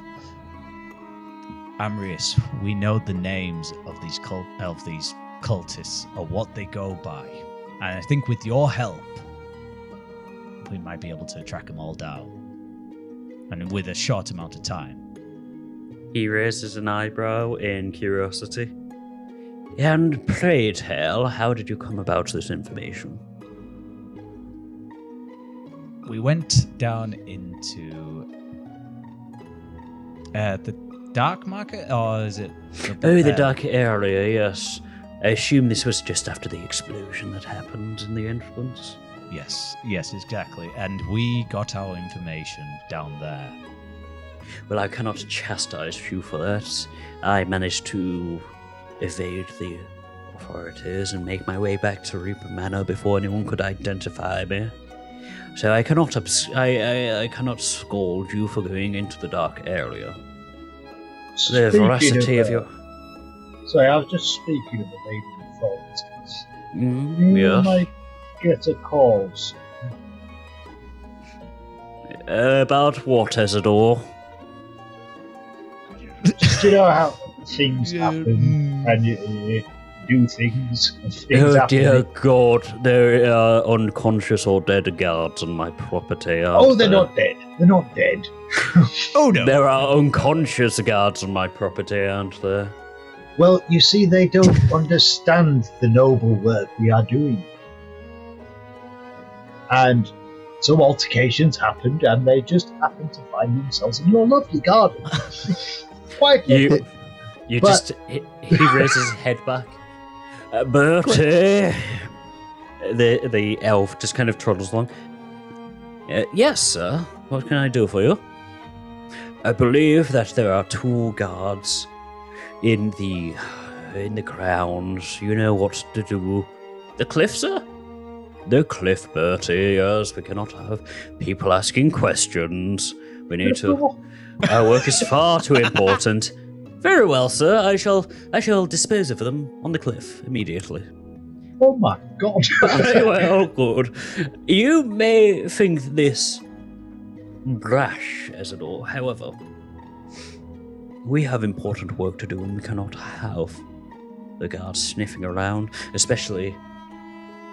[SPEAKER 4] Ambience, we know the names of these cultists or what they go by, and I think with your help, we might be able to track them all down, and with a short amount of time.
[SPEAKER 1] He raises an eyebrow in curiosity. And pray tell, how did you come about this information?
[SPEAKER 4] We went down into the dark market, or is it?
[SPEAKER 1] The dark area, yes. I assume this was just after the explosion that happened in the entrance.
[SPEAKER 4] Yes, exactly. And we got our information down there.
[SPEAKER 1] Well, I cannot chastise you for that. I managed to evade the authorities and make my way back to Reaper Manor before anyone could identify me. So I cannot I cannot scold you for going into the dark area. The veracity of your...
[SPEAKER 3] Sorry, I was just speaking of the lady authorities. You
[SPEAKER 1] yes.
[SPEAKER 3] might get a call soon.
[SPEAKER 1] About what, Ezador?
[SPEAKER 3] Do you know how things happen and you do things and things
[SPEAKER 1] Oh
[SPEAKER 3] happen?
[SPEAKER 1] dear God, there are unconscious or dead guards on my property, aren't
[SPEAKER 3] Oh, they're
[SPEAKER 1] there?
[SPEAKER 3] not dead. They're not dead.
[SPEAKER 4] Oh no!
[SPEAKER 1] There are unconscious guards on my property, aren't there?
[SPEAKER 3] Well, you see, they don't understand the noble work we are doing. And some altercations happened, and they just happened to find themselves in your lovely garden. Quite
[SPEAKER 1] You
[SPEAKER 3] But-
[SPEAKER 1] just... He raises his head back. Bertie! The elf just kind of trottles along. Yes, sir. What can I do for you? I believe that there are 2 guards in the grounds. You know what to do. The cliff, sir? The cliff, Bertie. Yes, we cannot have people asking questions. We need to... Our work is far too important. Very well, sir. I shall dispose of them on the cliff immediately.
[SPEAKER 3] Oh my God.
[SPEAKER 1] Very well, good. You may think this brash, Ezador. However, we have important work to do, and we cannot have the guards sniffing around, especially,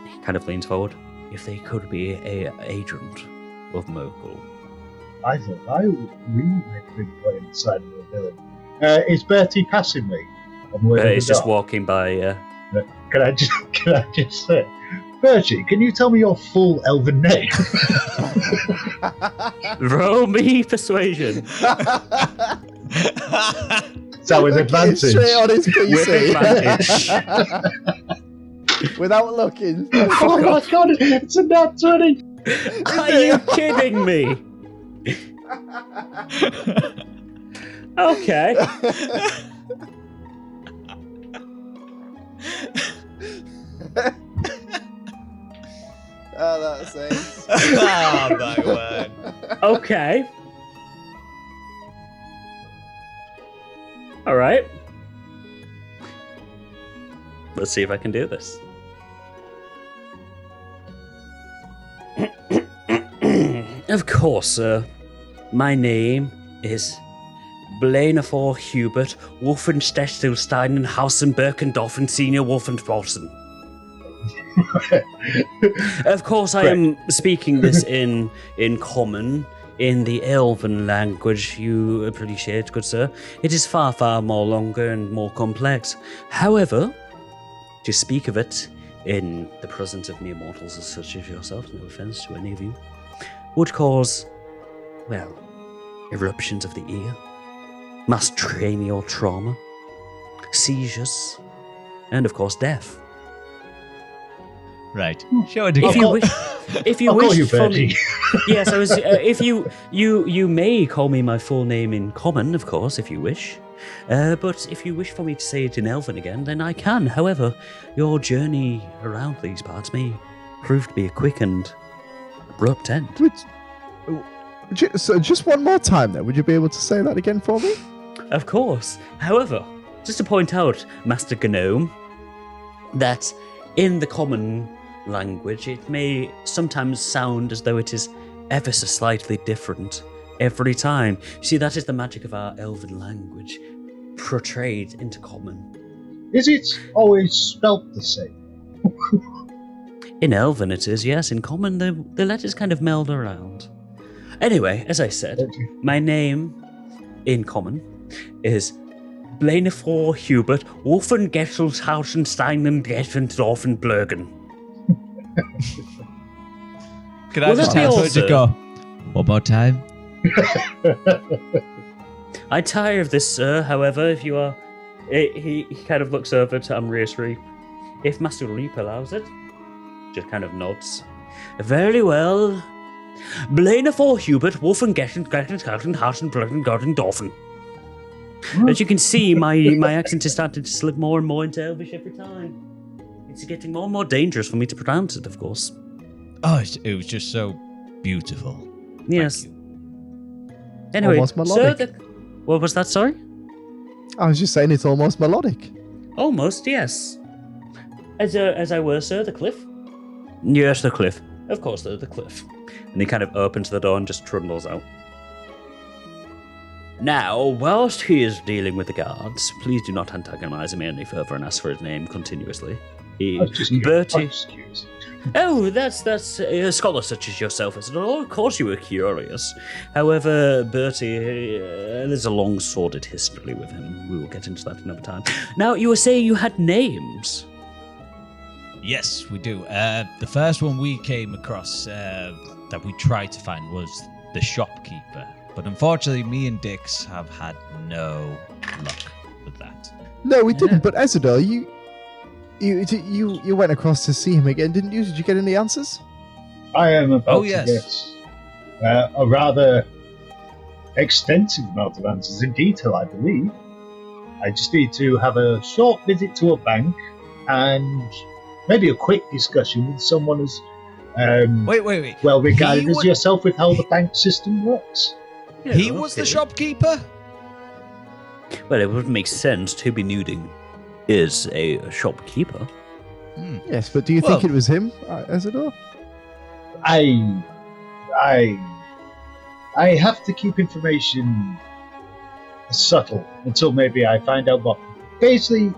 [SPEAKER 1] he kind of leans forward, if they could be a agent of Merkel.
[SPEAKER 3] I thought I was really big play inside of the village. Is Bertie passing me? On the way to the
[SPEAKER 1] He's just
[SPEAKER 3] dock?
[SPEAKER 1] walking by,
[SPEAKER 3] Can I just say, Bertie, can you tell me your full elven name?
[SPEAKER 1] Roll me persuasion.
[SPEAKER 3] So with
[SPEAKER 2] Looking
[SPEAKER 3] advantage.
[SPEAKER 2] straight on his
[SPEAKER 1] With
[SPEAKER 2] PC. Without looking.
[SPEAKER 3] Oh my god, it's a nat 20!
[SPEAKER 1] Are you kidding me? Okay.
[SPEAKER 2] Oh, that's it.
[SPEAKER 6] Oh my word.
[SPEAKER 1] Okay. All right. Let's see if I can do this. Of course, sir. My name is Blainafor Hubert Wolfenstechtelstein and Hausenberkendorf and Senior Wolfenbossen. Of course, I am speaking this in common, in the Elven language you appreciate, good sir. It is far, far more longer and more complex. However, to speak of it in the presence of mere mortals such as yourself, no offense to any of you, would cause, well, eruptions of the ear, mass cranial trauma, seizures, and of course death.
[SPEAKER 6] Right. Show it
[SPEAKER 1] If
[SPEAKER 6] again.
[SPEAKER 1] you wish, if you
[SPEAKER 3] I'll call
[SPEAKER 1] wish
[SPEAKER 3] you
[SPEAKER 1] for
[SPEAKER 3] Bertie.
[SPEAKER 1] me, yes, I was. If you may call me my full name in common, of course, if you wish. But if you wish for me to say it in Elven again, then I can. However, your journey around these parts may prove to be a quick and abrupt end.
[SPEAKER 2] So just one more time then. Would you be able to say that again for me?
[SPEAKER 1] Of course. However, just to point out, Master Gnome, that in the common language, it may sometimes sound as though it is ever so slightly different every time. See, that is the magic of our Elven language, portrayed into common.
[SPEAKER 3] Is it always spelt the same?
[SPEAKER 1] In Elven it is, yes. In common, the letters kind of meld around. Anyway, as I said, my name in common is Blainafor Hubert Wolfengesselshausenstein and Geffendorfenblögen.
[SPEAKER 6] Can I
[SPEAKER 1] Will
[SPEAKER 6] just
[SPEAKER 1] that be
[SPEAKER 6] have to
[SPEAKER 1] also-
[SPEAKER 6] just go one more time?
[SPEAKER 1] I tire of this, sir. However, if you are... He kind of looks over to Amrius Reap. If Master Reap allows it, just kind of nods. Very well. Blainafor Hubert Wolfengesselshausenblögen. As you can see, my accent is starting to slip more and more into Elvish every time. It's getting more and more dangerous for me to pronounce it, of course.
[SPEAKER 6] Oh, it was just so beautiful.
[SPEAKER 1] Yes.
[SPEAKER 6] Thank you.
[SPEAKER 1] Anyway,
[SPEAKER 2] Almost
[SPEAKER 1] sir,
[SPEAKER 2] melodic.
[SPEAKER 1] what was that, sorry?
[SPEAKER 2] I was just saying it's almost melodic.
[SPEAKER 1] Almost, yes. As I were, sir, the cliff? Yes, the cliff. Of course, the cliff. And he kind of opens the door and just trundles out. Now, whilst he is dealing with the guards, please do not antagonize him any further and ask for his name continuously.
[SPEAKER 3] I was just curious.
[SPEAKER 1] Bertie.
[SPEAKER 3] I was just curious.
[SPEAKER 1] Oh, that's a scholar such as yourself, Ezador. Of course you were curious. However, Bertie, there's a long sordid history with him. We will get into that another time. Now, you were saying you had names.
[SPEAKER 6] Yes, we do. The first one we came across that we tried to find was the Shopkeeper. But unfortunately, me and Dix have had no luck with that.
[SPEAKER 2] No, we didn't. But Ezador, you went across to see him again, didn't you? Did you get any answers?
[SPEAKER 3] I am about
[SPEAKER 6] Oh,
[SPEAKER 3] to
[SPEAKER 6] yes.
[SPEAKER 3] get a rather extensive amount of answers in detail, I believe. I just need to have a short visit to a bank and maybe a quick discussion with someone as
[SPEAKER 6] Wait.
[SPEAKER 3] well regarded
[SPEAKER 6] He
[SPEAKER 3] as
[SPEAKER 6] would-
[SPEAKER 3] yourself with how the bank system works.
[SPEAKER 6] He was the shopkeeper?
[SPEAKER 1] Well, it would make sense. Toby Nuding is a shopkeeper.
[SPEAKER 2] Yes, but do you think it was him, Ezador?
[SPEAKER 3] I have to keep information subtle until maybe I find out more. Basically,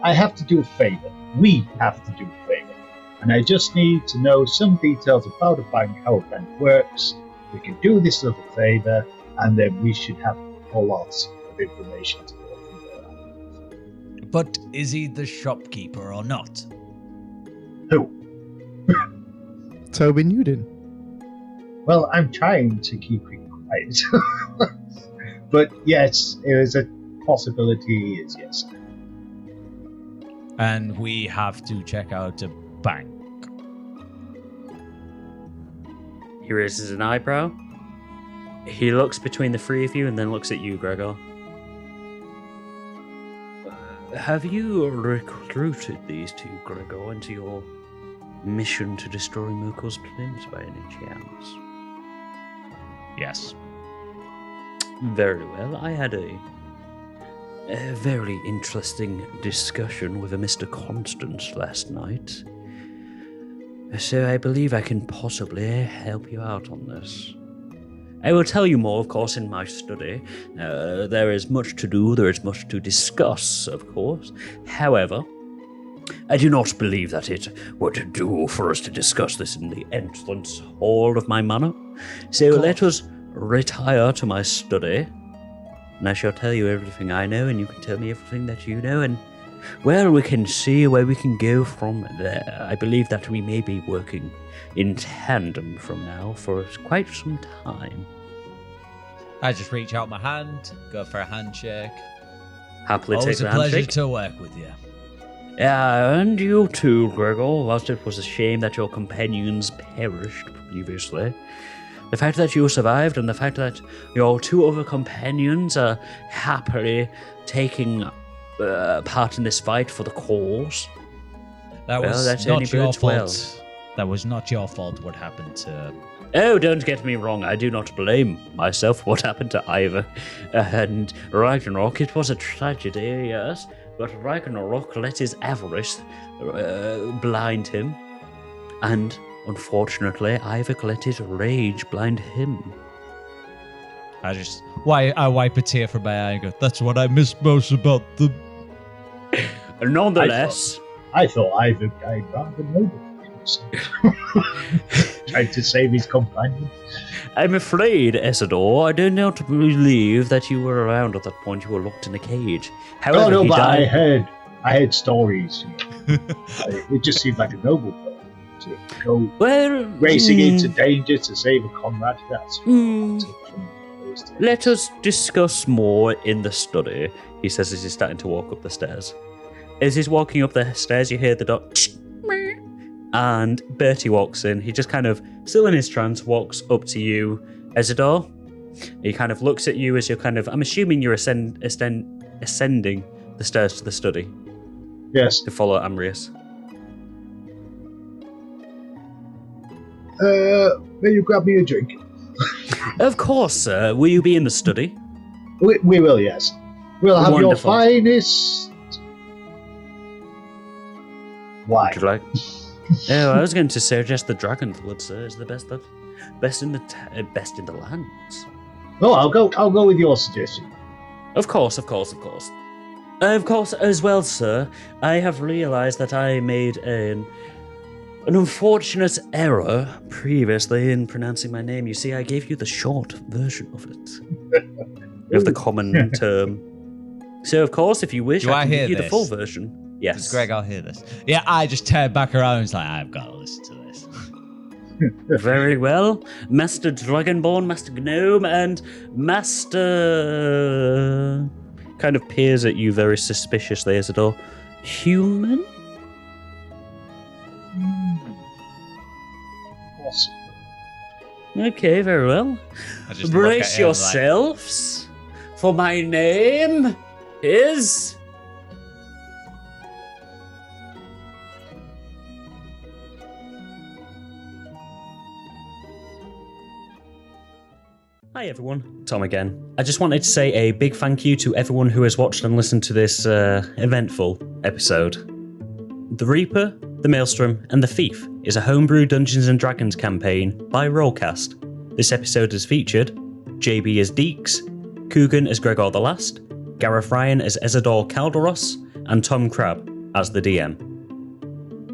[SPEAKER 3] I have to do a favor. We have to do a favor. And I just need to know some details about a bank, how a bank works. We can do this little favor, and then we should have a lot of information to go from there.
[SPEAKER 6] But is he the shopkeeper or not?
[SPEAKER 3] Who?
[SPEAKER 2] Toby Newton.
[SPEAKER 3] Well, I'm trying to keep it quiet. But yes, it was a possibility, is yes.
[SPEAKER 6] And we have to check out a bank.
[SPEAKER 1] He raises an eyebrow. He looks between the three of you and then looks at you, Gregor. Have you recruited these two, Gregor, into your mission to destroy Moko's plans by any chance?
[SPEAKER 6] Yes.
[SPEAKER 1] Very well. I had a very interesting discussion with a Mr. Constance last night. So I believe I can possibly help you out on this. I will tell you more, of course, in my study. There is much to do, there is much to discuss, of course. However, I do not believe that it would do for us to discuss this in the entrance hall of my manor. So let us retire to my study, and I shall tell you everything I know, and you can tell me everything that you know, and, well, we can see where we can go from there. I believe that we may be working in tandem from now for quite some time.
[SPEAKER 6] I just reach out my hand, go for a handshake.
[SPEAKER 1] Happily
[SPEAKER 6] Always
[SPEAKER 1] take the
[SPEAKER 6] a pleasure
[SPEAKER 1] handshake.
[SPEAKER 6] to work with you.
[SPEAKER 1] Yeah, and you too, Gregor. Whilst it was a shame that your companions perished previously, the fact that you survived and the fact that your two other companions are happily taking part in this fight for the cause.
[SPEAKER 6] That
[SPEAKER 1] Well,
[SPEAKER 6] was
[SPEAKER 1] that's
[SPEAKER 6] not
[SPEAKER 1] only
[SPEAKER 6] your
[SPEAKER 1] bird's
[SPEAKER 6] fault.
[SPEAKER 1] well.
[SPEAKER 6] That was not your fault what happened to...
[SPEAKER 1] Oh, don't get me wrong, I do not blame myself for what happened to Ivor and Ragnarok. It was a tragedy, yes, but Ragnarok let his avarice blind him, and unfortunately, Ivor let his rage blind him.
[SPEAKER 6] I wipe a tear from my eye and go, that's what I miss most about them.
[SPEAKER 1] Nonetheless...
[SPEAKER 3] I thought Ivor died rather noble. Tried to save his companion.
[SPEAKER 1] I'm afraid, Ezador, I do not believe that you were around at that point. You were locked in a cage. However,
[SPEAKER 3] No,
[SPEAKER 1] he
[SPEAKER 3] but
[SPEAKER 1] died...
[SPEAKER 3] I heard stories. It just seemed like a noble thing to go racing into danger to save a comrade. That's
[SPEAKER 1] let us discuss more in the study, he says as he's starting to walk up the stairs. As he's walking up the stairs, you hear the dog, and Bertie walks in. He just kind of, still in his trance, walks up to you, Ezador. He kind of looks at you as you're kind of, I'm assuming you're ascending the stairs to the study.
[SPEAKER 3] Yes.
[SPEAKER 1] To follow Ambrius.
[SPEAKER 3] Will you grab me a drink?
[SPEAKER 1] Of course, sir. Will you be in the study?
[SPEAKER 3] We will, yes. We'll have
[SPEAKER 1] Wonderful.
[SPEAKER 3] your finest. Why?
[SPEAKER 1] Would you like? Oh, I was going to suggest the dragon blood, sir. Is the best in the lands.
[SPEAKER 3] No, I'll go with your suggestion.
[SPEAKER 1] Of course. Of course, as well, sir. I have realised that I made an unfortunate error previously in pronouncing my name. You see, I gave you the short version of it, of the common term. So, of course, if you wish,
[SPEAKER 6] Do
[SPEAKER 1] I
[SPEAKER 6] I
[SPEAKER 1] can
[SPEAKER 6] hear
[SPEAKER 1] give you the
[SPEAKER 6] this?
[SPEAKER 1] full version. Yes.
[SPEAKER 6] Does Greg, I'll hear this. Yeah, I just turn back around and it's like, I've got to listen to this.
[SPEAKER 1] Very well. Master Dragonborn, Master Gnome, and Master... kind of peers at you very suspiciously, Ezador. Human?
[SPEAKER 3] Possibly.
[SPEAKER 1] Okay, very well.
[SPEAKER 6] I just look
[SPEAKER 1] Brace
[SPEAKER 6] at him
[SPEAKER 1] yourselves, for my name is... Hi everyone, Tom again. I just wanted to say a big thank you to everyone who has watched and listened to this eventful episode. The Reaper, the Maelstrom, and the Thief is a homebrew Dungeons & Dragons campaign by RollCast. This episode is featured JB as Dix, Coogan as Gregor the Last, Gareth Ryan as Ezador Calderos, and Tom Crabbe as the DM.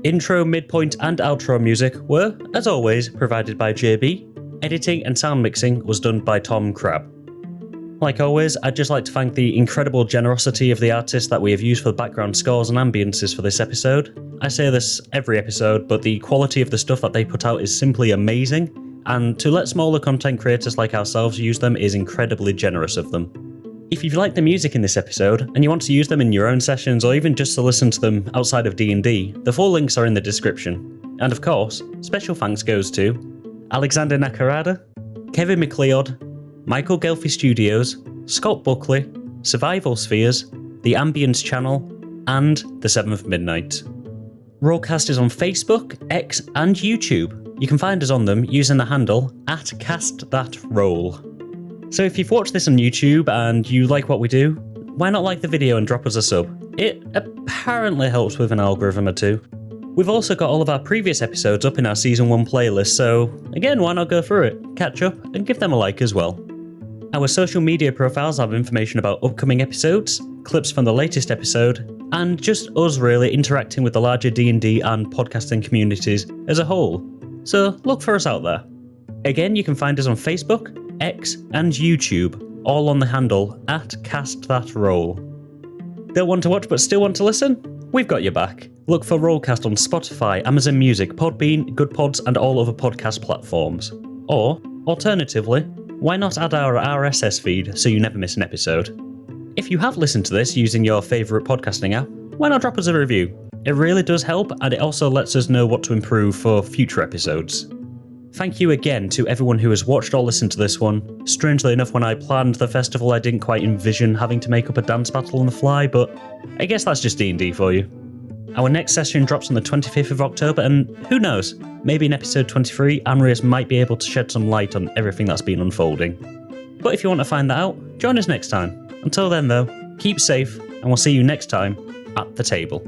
[SPEAKER 1] Intro, midpoint, and outro music were, as always, provided by JB. Editing and sound mixing was done by Tom Crabbe. Like always, I'd just like to thank the incredible generosity of the artists that we have used for the background scores and ambiences for this episode. I say this every episode, but the quality of the stuff that they put out is simply amazing, and to let smaller content creators like ourselves use them is incredibly generous of them. If you've liked the music in this episode, and you want to use them in your own sessions or even just to listen to them outside of D&D, the full links are in the description. And of course, special thanks goes to Alexander Nakarada, Kevin MacLeod, Michael Ghelfi Studios, Scott Buckley, Survival Spheres, the Ambience channel, and the 7th Midnight. RollCast is on Facebook, X, and YouTube. You can find us on them using the handle @CastThatRoll. So if you've watched this on YouTube and you like what we do, why not like the video and drop us a sub? It apparently helps with an algorithm or two. We've also got all of our previous episodes up in our Season 1 playlist, so again, why not go through it, catch up, and give them a like as well. Our social media profiles have information about upcoming episodes, clips from the latest episode, and just us really interacting with the larger D&D and podcasting communities as a whole. So look for us out there. Again, you can find us on Facebook, X, and YouTube, all on the handle @CastThatRoll. Don't want to watch but still want to listen? We've got your back. Look for RollCast on Spotify, Amazon Music, Podbean, Good Pods, and all other podcast platforms. Or, alternatively, why not add our RSS feed so you never miss an episode? If you have listened to this using your favourite podcasting app, why not drop us a review? It really does help, and it also lets us know what to improve for future episodes. Thank you again to everyone who has watched or listened to this one. Strangely enough, when I planned the festival, I didn't quite envision having to make up a dance battle on the fly, but I guess that's just D&D for you. Our next session drops on the 25th of October, and who knows, maybe in episode 23, Amrius might be able to shed some light on everything that's been unfolding. But if you want to find that out, join us next time. Until then though, keep safe, and we'll see you next time at the table.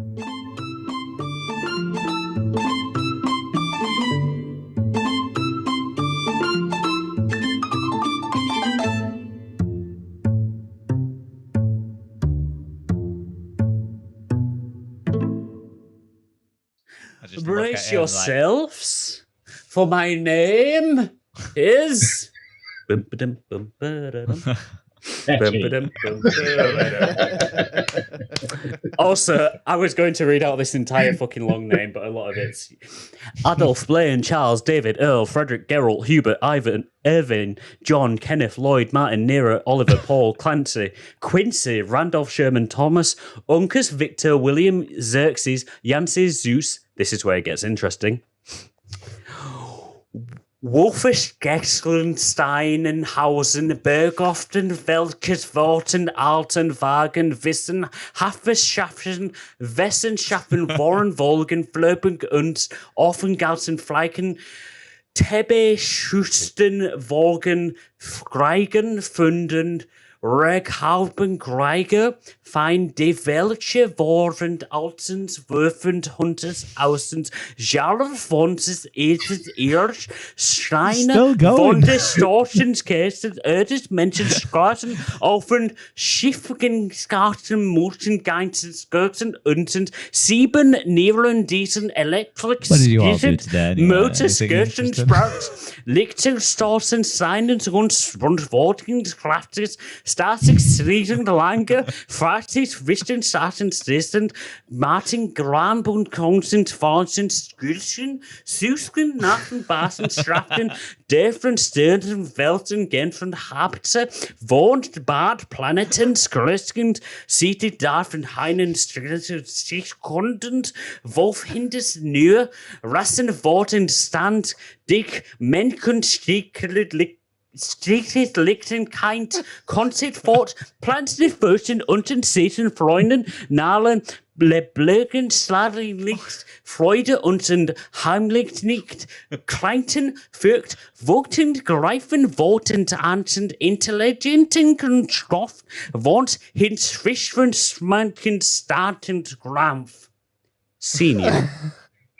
[SPEAKER 5] Brace yourselves, for my name is... Also, I was going to read out this entire fucking long name, but a lot of it's Adolf, Blaine, Charles, David, Earl, Frederick, Geralt, Hubert, Ivan, Irvin, John, Kenneth, Lloyd, Martin, Nero, Oliver, Paul, Clancy, Quincy, Randolph, Sherman, Thomas, Uncas, Victor, William, Xerxes, Yancey, Zeus. This is where it gets interesting. Wolfisch, Gexlen, Steinen, Hausen, Berghofen, Welkes, Worten, Alten, Wagen, Wissen, Haferschaffen, Wessenschaffen, Warren, Wolgen, Flöpen, Uns, Offengalsen, Fleiken, Tebe, Schusten, Wogen, Greigen, Funden, Reghauben, Greiger, Fein, De Welche, Warrend, Altsens, Würfend, Hunters, Aussens, Jarl, Fonses, Edith, Irsch, Schreiner, Wonde, Storchens, Kästen, Erdes, Menschen, Skarten, Offen, Schiffgen, Skarten, Muten, Geinsen, Skirten, Unsens, Sieben, Nieren, Diesen, Electric, Motor, Skirten, Sprouts, Lichten, Storsen, Seinens, Rundworten, Kraftes, Static, Riesen, Lange, Fartis, Wisten, Saten, Stristen, Martin, Grambund, Consent, Fonsen, Skülchen, Susken, Nachen, Basen, Schrachten, Dörfern, Stirnen, Welten, Genfen, Habze, Wohnt, Bad, Planeten, Skröskend, Seated, Darfen, Heinen, sich Kundend, Wolf, Hindes, Nür, Rassen, Worten, Stand, Dick, Menken, Stieklet, Strictest Lichten, Keint, Konzert fort, Planten, Fürsten, Unten, Seten, Freunden, Nahlen, Blögen, Sladring, Licht, Freude, Unten, Heimlich, nicht, Kleinten, Fürcht, Wogten, Greifen, Worten, Anten, Intelligenten, Stoff, Wort, Hins, Fischwen, Smanken, Starten, Grampf. Senior.